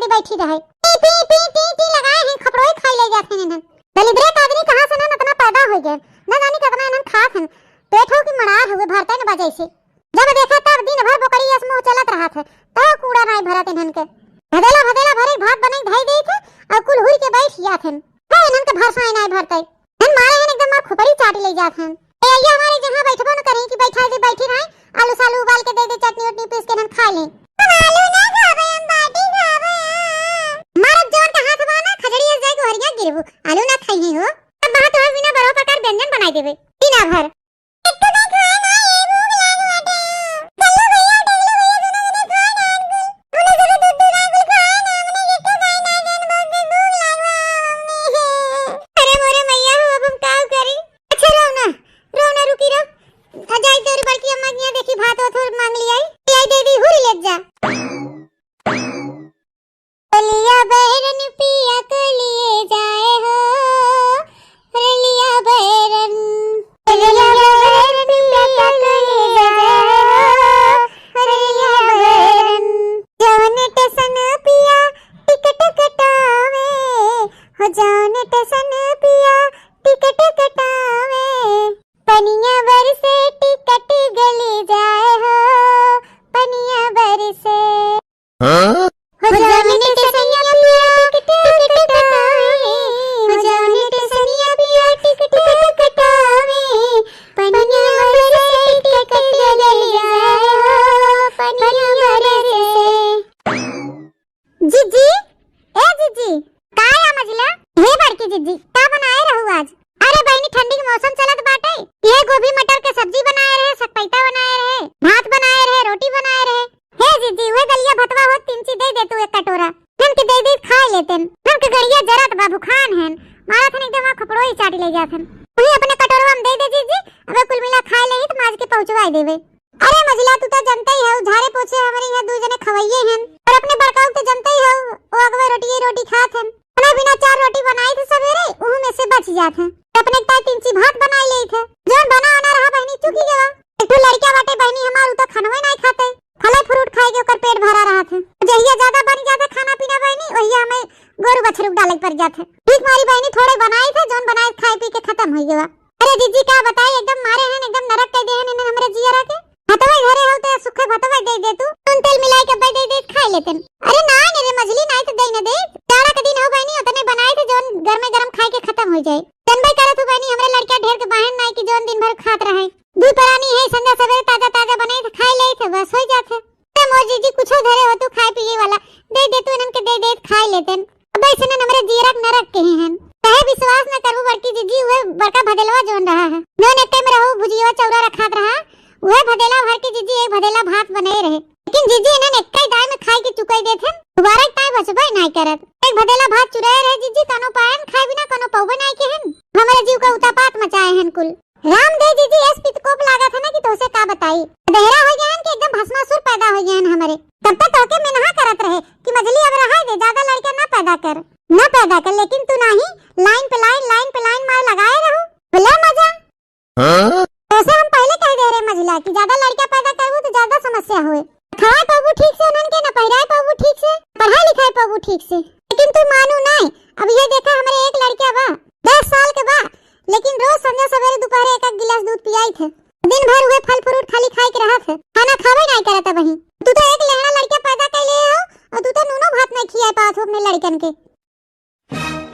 दा बैठी रहे P P P T T लगाए हैं खपरोई खाई ले जाते हैं दलिद्रे आदमी कहां से ना इतना पैदा हो गए ना जानी कितना इनन खात हैं पेट हो कि मड़ार हुए भरते न बजे से जब देखा तब दिन भर बोकड़ी यस मुंह चलत रहा था तो कूड़ा नहीं भरत इनन के भदेला भदेला भरे भात बने धई दे थे और कुल हुई के बैठ जात हैं है इनन के भरसा नहीं भरते हम मारे हैं एकदम मार खुपड़ी चाट ले जात हैं ए ये हमारे जहां बैठबो न करें कि बैठा दे बैठी रहे आलू सालू उबाल के दे दे चटनी उटनी पीस के हम खा लें हम आलू नहीं खावे हम बाटी खावे मारत जोन का हाथ बाना खजड़ी जाए को हरिया गिरबू आलू ना खाई हो अब बात हो बिना बड़ो प्रकार व्यंजन बनाई देबे बिना भर एक तो नहीं खाए ना ये भूख लाग बाटे चलो भैया टगलो भैया दोनों ने खाए ना तूने जरा दूध दूध आगुल खाए ना हमने ये तो खाए ना देन बहुत भूख लागवा मम्मी अरे मोरे मैया हो अब हम का करी अच्छा रो ना रुकी रो अजाई तेरी बड़की अम्मा ने देखी भात और थोड़ मांग ली आई दे दी हुरी ले जा लिया बैरन पिया को लिए जाए हो लिया बैरन पिया को लिए जाए हो लिया बैरन जौन टेसन पिया टिकट कटावे हो जौन टेसन पिया टिकट कटावे पनिया बरसे टिकट गली जाए हो पनिया बरसे हो जाने टेसनिया पिया टिकट कटावे हो जाने टेसनिया पिया टिकट कटावे पनिया बरसे टिकट गली जाए हो पनिया बरसे जीजी ए जीजी काय आ मजला हे बड़की जीजी का बनाए रहू आज अरे बहनी ठंडी के मौसम चलत बाटे ये गोभी मटर के सब्जी बनाए रहे सकपैता बनाए रहे भात बनाए रहे रोटी बनाए रहे हे जीजी वे गलिया भतवा हो तिमची दे दे तू एक कटोरा हम के दे खा लेतेन हम के गड़िया जरत बाबू खान हैं मारा थन एकदम खपड़ोई चाटी ले जाथन वही अपने कटोरा हम दे दे जीजी अब कुल मिला खा लेही तो माज के पहुंचवाई देबे अरे मजला तू तो जानता ही है झारे पोछे हमारे यहां दो जने खवैये हैं और अपने बड़काऊ तो जानता ही है वो अगवे रोटी खात हैं खाना बिना 4 रोटी बनाई थे सवेरे उहु में से बच जात हैं अपने ताई तिमची भात बनाई ले थे जोन बना आना रहा बहनी चुकी गवा एक तो लड़का बाटे बहनी हमार तो खानवे नहीं खाते फल फ्रूट खाए के ओकर पेट भरा रहा थे जहिया ज्यादा बन जाते खाना पीना बहनी वहिया हमें गोरु बछरू डाले पड़ जाते ठीक मारी बहनी थोड़े बनाए थे जोन बनाए खाए पी के खत्म हो गया अरे जीजी का बताई एकदम मारे हैं एकदम नरक कह दे हैं इन्हें हमरे जिया रखे भतवा घरे हो तो सुखे भतवा दे तू नून तेल मिलाई के दे खा लेते अरे ना रे मछली नहीं तो दे न दे जाड़ा के दिन हो बहनी उतने बनाए थे जोन घर में गरम खाए के खत्म हो जाए जनबई करे तू बहनी हमरे लड़का ढेर के बहन नहीं कि जोन दिन भर खात रहे दूध परानी है संजा सवेरे ताजा ताजा बने थे खाए ले थे बस हो जाते ते मोजी जी कुछो धरे हो तू खाए पिए वाला दे तू इनन के दे खाए लेते अब ऐसे न हमरे जीरक नरक के हैं कहे विश्वास न करू बड़की जीजी हुए बड़का भदेलवा जोन रहा है नौन एक में रहू भुजिया चौरा रखात रहा वह भदेला भर के जीजी एक भदेला भात बनाए रहे लेकिन जीजी इन्हें एक दाई में खाई के चुकाई देथे दोबारा टाइ बचबे नहीं करत एक भदेला भात चुराए रहे जीजी कानो पायन खाए बिना कानो पौबे नहीं के हन हमारे जीव का उतापात मचाए हन कुल राम दे जीजी एस पितकोप लागा था ना कि तोसे का बताई देहरा हो गया कि एकदम भस्मासुर पैदा हो गया हमारे तब तक होके में नहा करत रहे कि मछली अब रहा दे ज्यादा लड़का ना पैदा कर लेकिन तू नहीं लाइन पे लाइन मार लगाए रहो बोला मजा ऐसे हम पहले कह दे रहे मझिला कि ज्यादा लड़का पैदा करबू तो ज्यादा समस्या होए खाए पाबू ठीक से उनन के न पहिराए पाबू ठीक से पढ़ाई लिखाए पाबू ठीक से लेकिन तू मानू नहीं अब ये देखा हमारे एक लड़का बा 10 साल के बा लेकिन रोज संध्या सवेरे दोपहर एक गिलास दूध पियाई थे दिन भर हुए फल फ्रूट खाली खाई के रहा थे खाना खावे नहीं करता वही तू तो एक लेहड़ा लड़का पैदा कर ले हो और तू तो नूनो भात नहीं खियाए पात हो अपने लड़कन के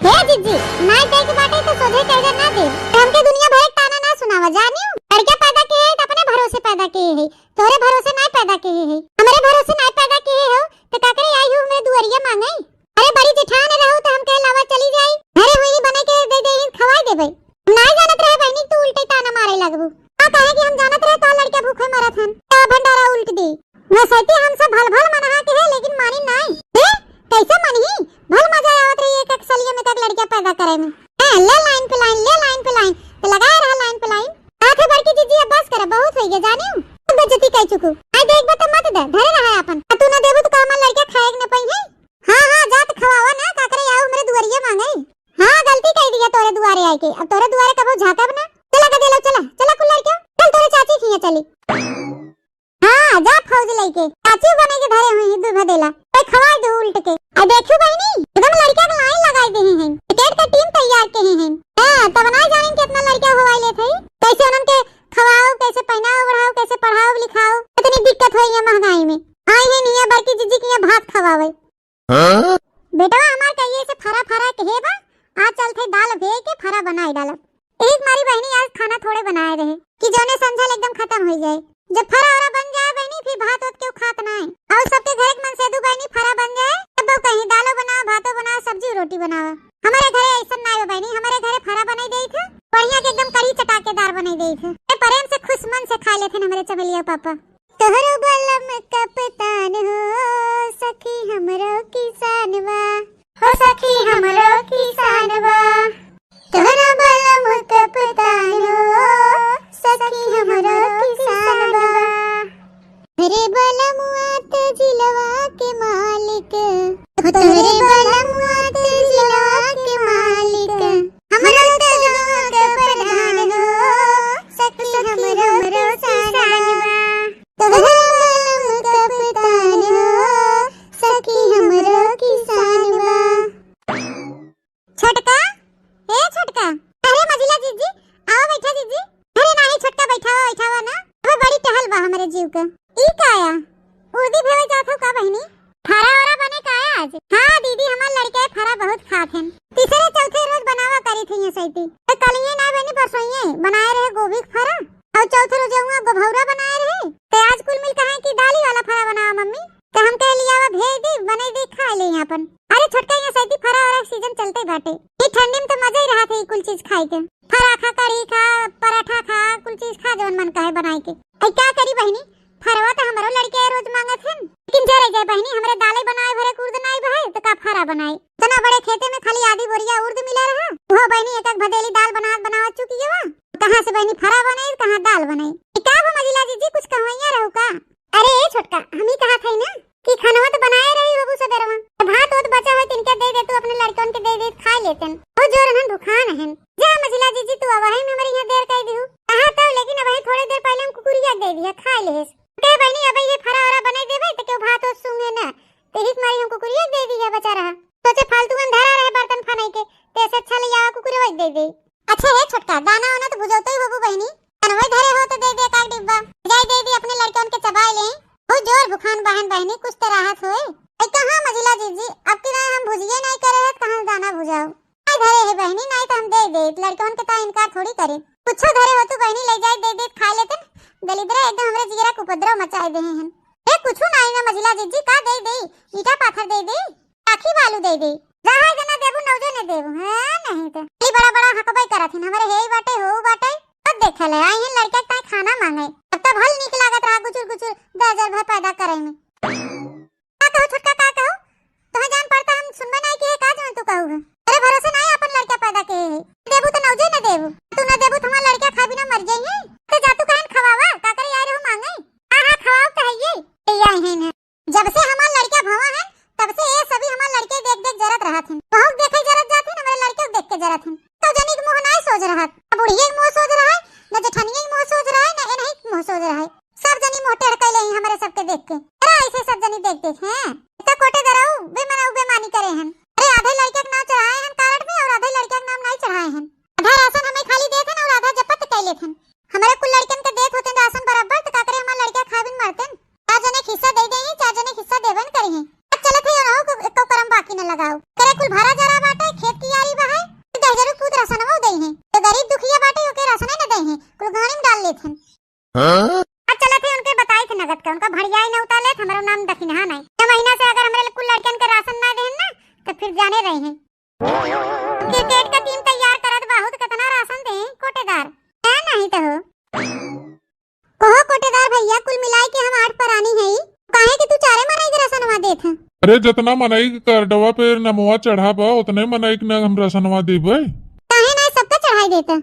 हे जीजी नहीं कह के बाटे तो सोझे कह दे ना दे हमके दुनिया भर ताना ना सुनावा जानियो लड़का पैदा के है अपने भरोसे पैदा के है तोरे भरोसे नहीं पैदा के है हमारे भरोसे नहीं पैदा के हो तो का करे आई हो मेरे दुआरिया मांगे अरे बड़ी जेठान रहू तो हमके लावा चली जाई अरे वही बने के दे दे खवाई देबे नहीं जानत रहे बहनी तू उल्टे ताना मारे लगबू का कहे कि हम जानत रहे तो लड़का भूखे मरत हन तो भंडारा उल्ट दी मैं सती हमसे भल भल मना के है लेकिन मानी नहीं कैसे मनी भल मजा आवत रही एक सलिया में तक लड़का पैदा करे में ले लाइन पे लाइन तो लगाए रहा लाइन पे लाइन आंखें भर के जीजी अब बस कर बहुत हो गया जानियो बेइज्जती कह चुकू आई देख बत मत दे धरे रहा अपन तू ना देबू तो कामन लड़का खाएग न पई है हां जात खवावा ना का करे आओ मेरे दुआरिया मांगे हां गलती कह दिया तोरे दुआरे आए के अब तोरे दुआरे कबो झाकब ना चला का देलो चला कुल लड़का चल तोरे चाची खिया चली हां जा फौज लेके चाची बने के धरे हुई दूध भदेला कोई खवा दे उल्ट के आ देखियो बहनी एकदम लड़का के लाइन लगाई दे हैं टिकट का टीम तैयार के हैं हां तब ना जानिन कितना लड़का होवाई ले थे कैसे उनन के खवाओ कैसे पहनाओ बढ़ाओ कैसे पढ़ाओ लिखाओ इतनी दिक्कत होई है महंगाई में आई है निया बड़की जीजी के भात खवावे बेटा हमार कहिए से फरा के हे बा आज चल थे दाल भे के फरा बनाई डालब एक मारी बहनी आज खाना थोड़े बनाए रहे कि जोने समझल एकदम खत्म हो जाए जब फरा औरा बन जाए बहनी फिर भात होत क्यों खात ना है और सबके घर एक मन से दू बहनी फरा बन जाए तब कहीं दालो बनाओ भातो बनाओ सब्जी रोटी बनाओ हमारे घरे ऐसा ना है बहनी हमारे घरे फरा बनाई देई थे बढ़िया के एकदम कड़ी चटाकेदार बनाई देई थे प्रेम से खुश मन से खा लेथे हमारे चमेलिया पापा तोहरो बलम कप्तान हो सखी हमरो किसानवा हो सखी हमरो किसानवा तोहरो बलम कप्तान हो सखी हमरो किसानवा रे बलमुआ ते जिलवा के मालिक तोहरे बलमुआ ते जिलवा के मालिक हमरो तोहरो के प्रधान हो सखी हमरो किसानवा तोहरो बलम कप्तान हो सखी हमरो किसानवा छोटका अरे मजिला जीजी आओ बैठा जीजी अरे नहीं छोटका बैठावा ना अब बड़ी टहल बा हमारे जीव का ई काया उर्दी भेवे जात हो का बहनी फरा औरा बने काया आज हां दीदी हमार लड़के फरा बहुत खात हैं तीसरे चौथे रोज बनावा करी थी ये सैती तो कलिए ना बहनी परसोइए बनाए रहे गोभी फरा और चौथे रोज हुआ गोभौरा बनाए रहे तो आज कुल मिल कहे कि दाली वाला फरा बनाओ मम्मी तो हम कह लिया भेज दी बने दी खा ले यहाँ पर अरे छोटका ये सैती फरा औरा सीजन चलते बाटे ये ठंडी में तो मजा ही रहा था कुल चीज खाई के फरा खा कड़ी खा पराठा खा कुल चीज खा जवन मन कहे बनाई के आई क्या करी बहनी फरवा तो हमारो लड़के रोज मांगत हन लेकिन जरे जाए बहनी हमरे दाले बनाए भरे कुर्द नहीं भाई तो का फरा बनाए तना बड़े खेते में खाली आधी बोरिया उर्द मिला रहा वो बहनी एक भदेली दाल बनावा चुकी है कहां से बहनी फरा बने कहां दाल बने का वो मजिला जीजी कुछ कहवैया रहू का अरे ए छोटका हम ही कहा थे ना कि खानवा तो बनाए रही बाबू सबेरवा भात होत बचा है तिनके दे दे तू अपने लड़कन के दे खा लेतन वो जोर हन भूखान हन जा मजिला जीजी तू अब है हमारे यहां देर कर दियो कहा तो लेकिन अब थोड़ी देर पहले हम कुकुरिया दे दिया खा लेस के बहनी अब ये फरा औरा बना देबे तो क्यों भात होत सूंगे ना तेरी मारी हम कुकुरिया दे दिया बचा रहा सोचे फालतू में धरा रहे बर्तन खाने के ते ऐसे अच्छा लिया कुकुरिया दे दे अच्छा है छोटका दाना वाना तो बुझौते ही बाबू बहनी अनवै धरे हो तो दे दे का डिब्बा जाई दे दी अपने लड़कन के चबाए ले वो जोर भूखान बहन बहनी कुछ तो राहत होए ए कहां मजिला जीजी अब की हम भुजिए नहीं करे है कहां दाना भुजाओ आई धरे है बहनी नहीं तो हम दे लड़कन के ता इनकार थोड़ी करे कुछ धरे हो तो बहनी ले जाए दे खा लेते दलिद्र एकदम हमरे जीरा को उपद्रव मचाए दे हैं ए कुछ नहीं ना मजिला जीजी का दे ईटा पाथर दे आखी बालू दे जहां देबू है नहीं तो ई बड़ा बड़ा हकबई करत हन हमरे हेई बाटे हो बाटे अब देखल है आई हन लड़का का खाना मांगे अब तो भल निक लागत रहा गुचुर गुचुर दजर भर पैदा करे में का कहो छोटका का कहो तोहे जान पड़ता हम सुनबे नहीं कि का जान तू कहू अरे भरोसा नहीं अपन लड़का पैदा के है देबू तो नौजे न देबू तू न देबू तो हमार लड़का खा बिना मर जाई है तो जा तू कहन खवावा का करे यार हो मांगे हां खवाओ तो है ये आई है ना जब से हमार लड़का भवा है तब से ये सभी हमार लड़के देख देख जरत रहत हन बहुत देखे जरत जात हन हमारे लड़के देख के जरत हन तो जनी के मुंह नहीं सोच रहत अब बुढ़िए के मुंह सोच रहा है न जेठनिए के मुंह सोच रहा है न ए नहीं मुंह सोच रहा है सब जनी मुंह टेढ़ कैले हैं हमारे सबके देख के अरे ऐसे सब जनी देख देख हैं तो कोटे दराऊ बेमानी करे हैं अरे आधे लड़के के नाम चढ़ाए हैं कार्ड में और आधे लड़के के नाम नहीं चढ़ाए हैं आधा राशन हमें खाली देत हन और आधा जपत कैले हन हमारे कुल लड़कन के देत होते राशन बराबर तो का करे हमार लड़का खाबिन मरतन चार जने हिस्सा दे देही चार जने हिस्सा देबन करी हैं चलत है और को एको करम बाकी न लगाओ करे कुल भरा जरा बाटे खेत की यारी बहाय दहजरू पूत राशनवा दे हैं तो गरीब दुखिया बाटे ओके राशन न दे हैं कुल गाड़ी में डाल लेथन हां चलत है उनके बताई थे नगद का उनका भड़ियाई न उतार लेत हमारा नाम दखिना नहीं तो महीना से अगर हमरे कुल लड़कन के राशन ना देहन ना तो फिर जाने रहे हैं क्रिकेट का टीम तैयार करत बहुत कितना राशन दे कोटेदार है नहीं तो हो ओहो कोटेदार भैया कुल मिलाई के हम 8 परानी है काहे कि तू चारे मनाई के राशनवा देत है अरे जितना मनाई के कार्डवा पे नमवा चढ़ाबा उतने मनाई के न हम राशनवा देबे काहे नहीं सबका चढ़ाई देता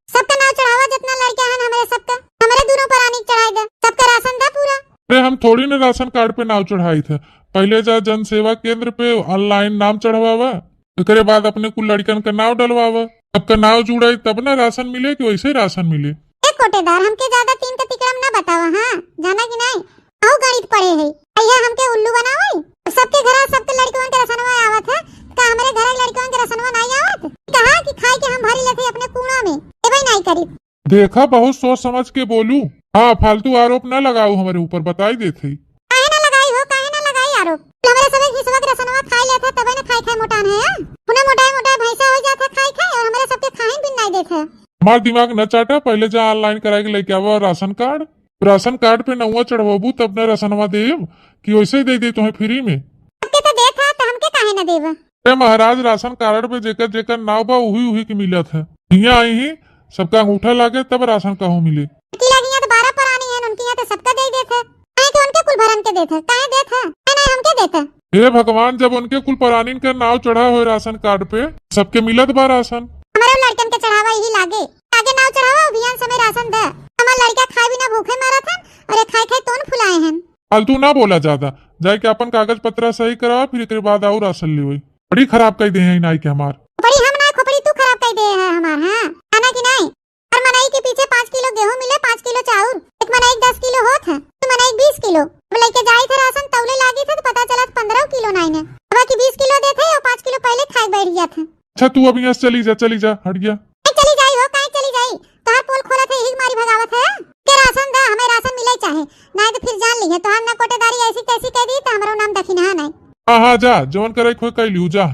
सबका नाम चढ़ावा जितना लड़का है हमारे सबका हमारे दोनों परानी चढ़ाई दे सबका राशन दा पूरा अरे हम थोड़ी न राशन कार्ड पे नाव चढ़ाई थे पहले जा जन सेवा केंद्र पे ऑनलाइन नाम चढ़वावा एकरे बाद अपने कुल लड़कन का नाव डलवावा अब का नाव जुड़ाई तब ना राशन मिले कि वैसे राशन मिले एक कोटेदार हमके ज्यादा तीन का तिकड़म ना बतावा हां जाना कि नहीं आओ गणित पढ़े है भैया हमके उल्लू बनावई सबके घर सबके लड़कन के राशनवा आवत है का हमारे घर लड़कन के राशनवा नहीं आवत कहा कि खाए के हम भरी लेते अपने कूड़ा में एबे नहीं करी देखा बहुत सोच समझ के बोलू हाँ फालतू आरोप न लगाओ हमारे ऊपर बताई देते काहे ना लगाई हो काहे ना लगाई आरोप हमारे सब हिस्सा के राशनवा खाई लेते तबे ना खाई मोटान है पुणे मोटाए भैंसा हो जाता खाई और हमारे सबके खाइन भी नहीं देते हमार दिमाग न चाटा पहले जा ऑनलाइन कराए के लेके आवा राशन कार्ड पे नौवा चढ़वाबू तब न राशनवा देब कि वैसे ही दे तुम्हें फ्री में सबके तो देत है तो हमके काहे ना देबा अरे महाराज राशन कार्ड पे जेकर जेकर नाव बा उही की मिलत है हियां आई ही सबका अंगूठा लागे तब राशन कहूं मिले की लगिया तो 12 परानी है उनकी यहां तो सबका दे देते काहे कि उनके कुल भरन के देते काहे देते नहीं हमके देते हे भगवान जब उनके कुल परानीन का नाव चढ़ा हो राशन कार्ड पे सबके मिलत बा राशन हमारे लड़कन के चढ़ावा यही लागे आगे नाव चढ़ावा अभियान समय राशन दे हमार लड़का खाए बिना भूखे मरा था और खाए खाए तोन फुलाए हैं फालतू ना बोला ज्यादा जाए के अपन कागज पत्र सही करा फिर एक बाद और राशन ले बड़ी खराब कर दे हैं नाई के हमार बड़ी हम ना खोपड़ी तू खराब कर दे है हमार हां खाना की नहीं और मनाई के पीछे 5 किलो गेहूं मिले 5 किलो चाउर एक मनाई 10 किलो होत है तो मनाई 20 किलो लेके जाई थे राशन तौले लागी थे तो पता चला 15 किलो नहीं ने बाकी 20 किलो देते और 5 किलो पहले खाए बैठ गया था अच्छा तू अब यहाँ चली जा हट गया चली जाई हो काहे चली जाई तोहार पोल खोला थे हिग मारी भगावत है के राशन दा हमें राशन मिले चाहे नहीं तो फिर जान ली है तो हम ना कोटेदारी ऐसी कैसी कह दी तो हमारा नाम दखिना नहीं हाँ जा जवन करे खोई कह लियो जा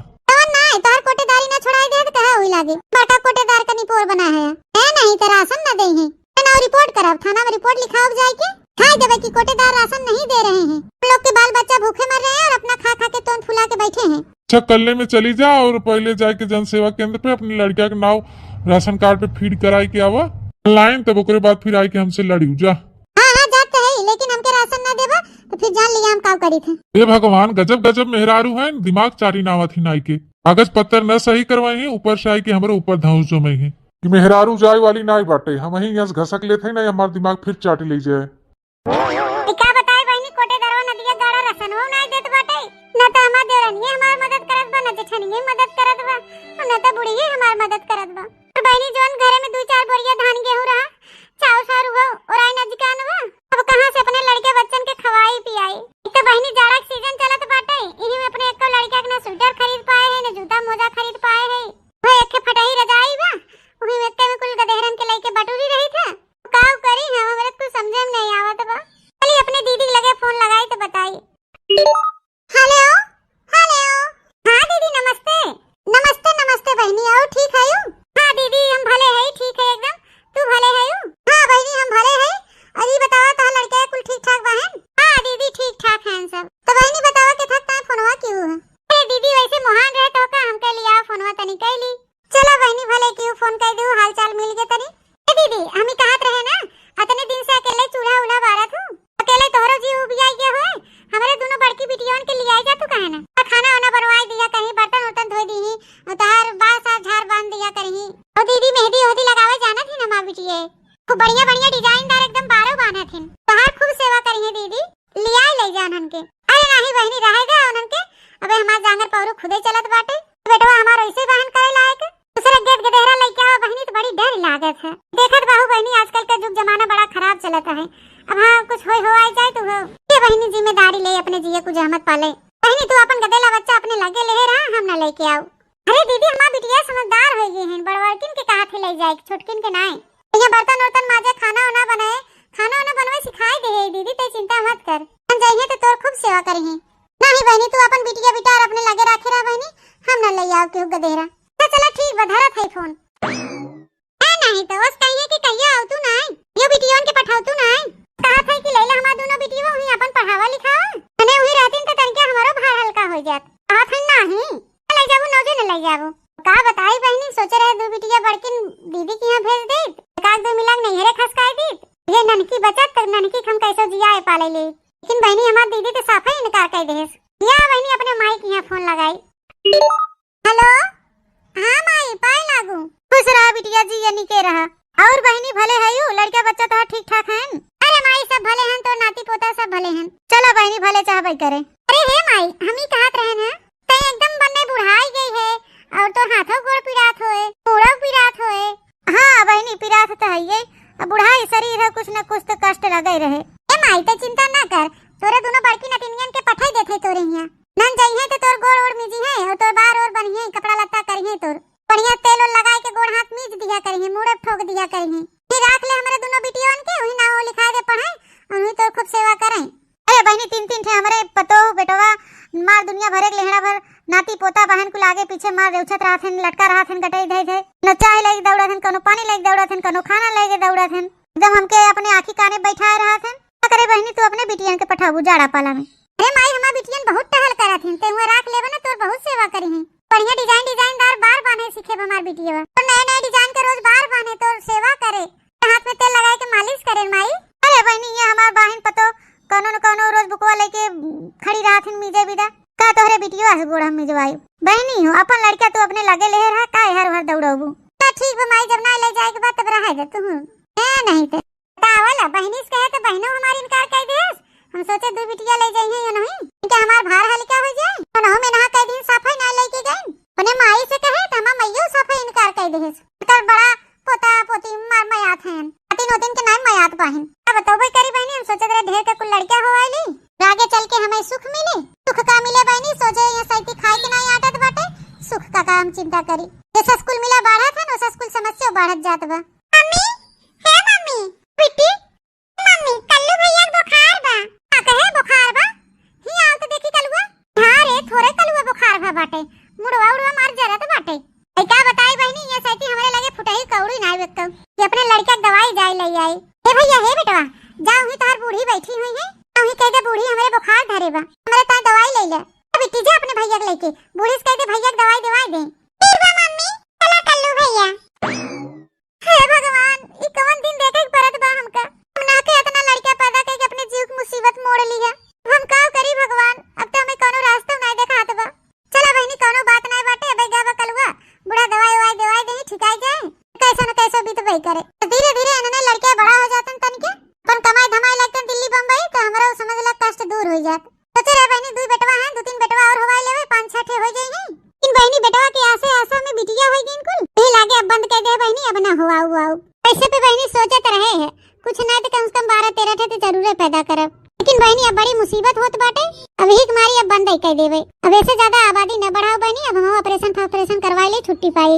नहीं तोहार कोटेदारी ना छोड़ाई दे तो कहा हुई लागे बेटा कोटेदार का निपोर बना है नहीं तो राशन न दे हैं ना रिपोर्ट करब थाना में रिपोर्ट लिखाओ जाए के खाए देवे कि कोटेदार राशन नहीं दे रहे हैं लोग के बाल बच्चा भूखे मर रहे हैं और अपना खा खा के तोन फुला के बैठे हैं अच्छा कल्ले में चली जा और पहले जाके जन सेवा केंद्र पे अपनी लड़किया के नाव राशन कार्ड पे फीड कराई के आवा ऑनलाइन तब ओकरे बाद फिर आई के हमसे लड़ियो जा हां जाते है लेकिन हमके राशन ना देबा तो फिर जान लिया हम का करी थे हे भगवान गजब गजब मेहरारू है दिमाग चारी नावा थी नाई के कागज पत्तर न सही करवाई है ऊपर से आई के हमारे ऊपर धाउस जो में है कि मेहरारू जाए वाली नाई बाटे हम ही यस घसक लेते नहीं हमारा दिमाग फिर चाट ले जाए क्या बताए बहनी कोटेदारवा नदिया गाड़ा राशन हो नहीं देत बाटे न तो हमार देवरानी हमार मदद करत बा न जेठनी मदद करत बा न तो बुढ़ी हमार मदद करत बा और बहनी जोन घरे में 2-4 बोरिया धान गेहूं रहा चाउर सारू हो और आई नजकान बा अब कहां से अपने लड़के बच्चन के खवाई पियाई तो बहनी जाड़ा का सीजन चलत बाटे इही में अपने एक लड़का के ना स्वेटर खरीद पाए है ना जूता मोजा खरीद पाए है वो एक फटाई रजाई बा वही में कुल गदेहरन के लेके बटूरी रही था काव करी है हमरे कुछ समझे में नहीं आवत बा चली अपने दीदी के लगे फोन लगाई तो बताई हेलो हेलो हां दीदी नमस्ते नमस्ते नमस्ते बहनी आओ ठीक है हां दीदी हम भले है ठीक है एकदम तू भले है हां बहनी हम भले है अरे बताओ तो लड़का कुल ठीक ठाक बहन हां दीदी ठीक ठाक हैं सब तो बहनी बताओ के थक ता फोनवा क्यों है अरे दीदी वैसे मोहान रहे तो का अरे दीदी हमार बिटिया समझदार हो गई हैं, बड़वड़किन के कहा थे ले जाए, छोटकिन के नाय। यहाँ बर्तन उर्तन माजे, खाना वाना बनाए, खाना वाना बनवे सिखाई दे है दीदी, ते चिंता मत कर। हम जाइए तो तोर खूब सेवा करी है। नहीं बहनी तू अपन बिटिया बिटार अपने लगे रखे रहा बहनी, हम न ले आओ केहू गदेरा। तो चला ठीक बा, धरत है फोन। ए नहीं तो बस कहिए कि कहिया आउ तू नहीं, यो बिटियों के पठाऊ तू नहीं। कहा था कि लैला हमार दोनों बिटिया हुई अपन पढ़ावा लिखावा, अने वही रहतीन तो तनके हमारो भार हल्का हो जात। कहा था नहीं ले जाबू, नौजे न ले जाबू। का बताई बहनी, सोचे रहे दो बिटिया बड़किन दीदी के यहाँ भेज दे, एकाक दो मिलाक नहीं हरे खसकाई दी, ये ननकी बचत तक ननकी हम कैसे जिया पाले ले। लेकिन बहनी हमार दीदी तो साफा ही इनकार कर देस। या बहनी अपने माई के यहाँ फोन लगाई। हेलो हाँ माई पाए लागू। खुश रहा बिटिया जी, ये निके रहा। और बहनी भले है यू, लड़का बच्चा तो ठीक ठाक है। अरे माई सब भले हैं, तो नाती पोता सब भले हैं। चलो बहनी भले चाहबे करे। अरे हे माई हम ही कहत रहे हैं, ते एकदम बनने बुढ़ाई गई है और तो हाथों गोड़ पिरात होए, पूरा पिरात होए। हां बहनी पिरात तो है ये, अब बुढ़ाई शरीर है, कुछ न कुछ तो कष्ट लगे रहे। ए माई ते चिंता ना कर, तोरे दोनों बड़की नतिनियन के पठाई देथे तोरे हिया। नन जाइए तो तोर गोड़ ओड़ मिजी है और तोर बार और बनिए, कपड़ा लत्ता करिए, तोर बढ़िया तेल और लगाए के गोड़ हाथ मीज दिया करिए, मुड़े ठोक दिया करिए। फिर राख ले हमारे दोनों बिटियों के, वही नाव लिखा दे पढ़ाई और वही तो खूब सेवा करें। अरे बहनी तीन तीन थे हमारे पतो बेटवा, मार दुनिया भरे के लेहड़ा भर नाती पोता बहन को लागे पीछे मार देउछत रहा थे, लटका रहा थे, गटई धई थे, न चाय लेके दौड़ा थे, कनो पानी लेके दौड़ा थे, कनो खाना लेके दौड़ा थे, एकदम हमके अपने आंखी काने बैठाए रहा थे। क्या करे बहनी तू अपने बिटियन के पठाबू जाड़ा पाला में। अरे माई हमार बिटियन बहुत टहल करा थे, ते हुआ राख लेबे ना तोर बहुत सेवा करी है। बढ़िया डिजाइन डिजाइनदार बार बांधे सीखे हमार बिटिया, तो नए नए डिजाइन के रोज बार बांधे, तो सेवा करे, हाथ में तेल लगाए के मालिश करे माई। अरे बहनी ये हमार बहन पतो कोनो न कोनो रोज बुकवा लेके खड़ी रहा थे मीजे बिदा, का तोहरे बिटिया से गोड़ हम मिजवाई। बहनी हो अपन लड़का तू अपने लगे ले रहा, का हर हर दौड़ाबू। तो ठीक बा माई, जब ना ले जाए के बाद तब रहा दे तू। ए नहीं ते तावला बहनी से कहे तो बहनों हमारी इनकार कर देस। हम सोचे दो बिटिया ले जाइए या नहीं, क्या हमार भार हल्का हो जाए। तो ना में ना कह दिन सफाई ना लेके गए, अपने माई से कहे तो हम मैयो सफाई इनकार कर देस। कर बड़ा पोता पोती मार मयात हैं, तीनों दिन के नाम मयात बहन। अब बताओ भाई करी बहनी, हम सोचे रे ढेर का कुल लड़का हो आईली, आगे चल के हमें सुख मिले। सुख का मिले बहनी, सोचे ये सैती खाए के नहीं आदत बाटे, सुख का काम चिंता करी। जैसा स्कूल मिला बाढ़ा था ना, वैसा स्कूल समस्या बढ़त जात बा। मम्मी हे मम्मी बेटी, मम्मी कल्लू भैया बुखार बा। का कहे बुखार बा? ही आओ तो देखी कलुआ। हां रे थोड़े कलुआ बुखार बा बाटे, मुड़वा उड़वा मार जरत बाटे। ए का बताई बहनी, ये सैती हमरे लगे फुटही कौड़ी नाय बेकतो, ये अपने लड़का दवाई जाय ले आई। हे भैया हे बेटवा जाओ, ही तार बूढ़ी बैठी हुई है, वही कह दे बूढ़ी हमरे बुखार धरे बा, हमरे ता दवाई ले ले। अब बेटी जा अपने भैया के लेके, बूढ़ी से कह दे भैया दवाई दवाई दे। ठीक बा मम्मी, चला कल्लू भैया। हे भगवान ई कौन दिन देखे परत बा हमका, हम ना के इतना लड़का पैदा करके अपने जीव की मुसीबत मोड़ ली है। हम का करी भगवान, अब तो हमें कोनो रास्ता नहीं देखात बा। चला बहनी कोनो बात नहीं बाटे, अबे गा बा कलुआ बूढ़ा दवाई ववाई दवाई दे, ठिकाई जाए कैसा न कैसा बीत बई करे। धीरे धीरे इन्होंने लड़के बड़ा हो जातन तनके, अपन कमाई धमाई लगतन दिल्ली बम्बई, तो हमरा समझ ला कष्ट दूर हो जात। सोचे रे बहनी दो बेटवा हैं, दो तीन बेटवा और होवाई लेवे, 5-6 ठे हो जाई हैं। इन बहनी बेटवा के आसे आसा में बिटिया होई गईन कुल, ए लागे अब बंद कर दे बहनी, अब ना हुआ। ऐसे पे बहनी सोचत रहे है, कुछ ना तो कम से कम 12-13 ठे तो जरूर पैदा करब। लेकिन बहनी अब बड़ी मुसीबत होत बाटे, अब ही मारी अब बंद कर देवे। अब ऐसे ज्यादा आबादी न बढ़ाओ बहनी, अब हम ऑपरेशन करवाई ले छुट्टी पाई।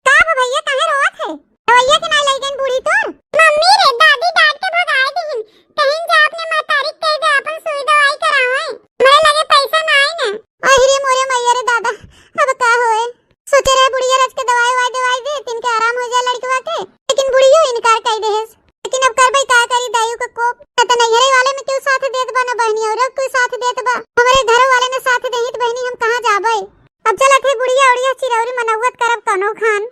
का भैया काहे रोवत है? भैया के ना ले गईन बूढ़ी तोर? मम्मी रे दादी डांट के भगाए दीन, कहीं जा अपने मातारी कह दे अपन सुई दवाई करावे, मेरे लगे पैसा ना आई ना। अरे मोरे मैया रे दादा, अब का होए? सोचे रहे बुढ़िया रच के दवाई दे, तिनके आराम हो जाए लड़कवा के, लेकिन बुढ़ियो इनकार कर देस। लेकिन अब करबे का करी, दायु का कोप त नैहरे वाले में क्यों साथ देत बा, ना बहनी और कोई साथ देत बा, हमरे घर वाले ने साथ देहित बहनी हम कहां जाबे। अब चला थे बुढ़िया उड़िया चिरौरी मनौवत करब कनो खान।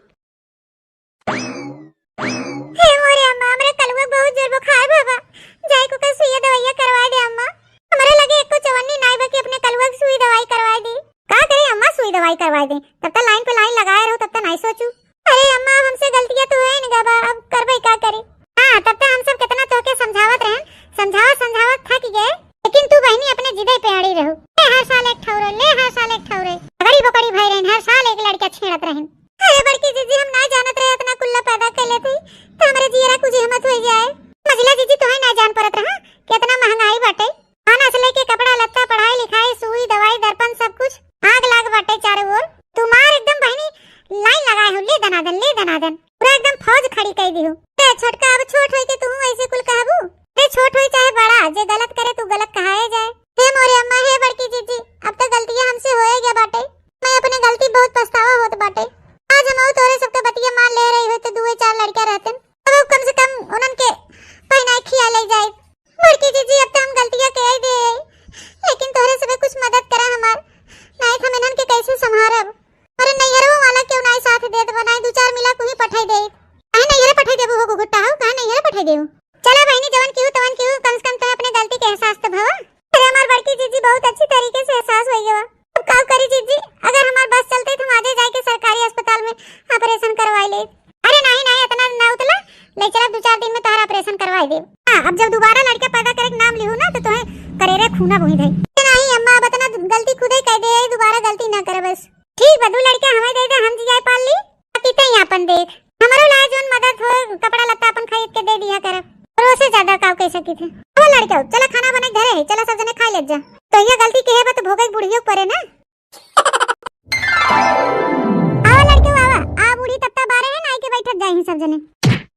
हे मोरे अम्मा हमरे कलुआ बहुत जोर बुखार बाबा, जाई को के सुई दवाई करवा दे अम्मा, हमरे लगे एको चवन्नी नाई बा कि अपने कलुआ की सुई दवाई करवा दे। का करे अम्मा सुई दवाई करवा दे, तब तक लाइन पे लाइन लगाए रहो, तब तक नहीं सोचू। अरे अम्मा हमसे गलतियां तो है न गबा, अब करबे का करे। हां तब तक हम सब कितना तो के समझावत रहन, समझावत थक गए, लेकिन तू बहनी अपने जिदे पे अड़ी रहो। हर साल एक ठौरे ले, हर साल एक ठौरे बड़ी बकड़ी भाई रहन, हर साल एक लड़का छेड़त रहन। अरे बड़की जीजी हम ना जानत रहे इतना कुल्ला पैदा कर लेती, तो हमरे जीरा कुछ हिम्मत हो जाए। मजला जीजी तो है ना जान परत रहा कितना महंगाई बाटे, खाना से लेके कपड़ा लत्ता पढ़ाई लिखाई सुई दवाई दर्पण सब कुछ देख हमारो लाए जोन मदद हो कपड़ा लत्ता अपन खरीद के दे दिया कर और उससे ज्यादा काव कह सकी थे। ओ लड़के चला खाना बने घरे है, चला सब जने खा ले जा। तो ये गलती के है बा तो भोगे बुढ़ियो परे ना। आओ लड़के आवा आ बूढ़ी तत्ता बारे है ना आई के बैठत जाई सब जने।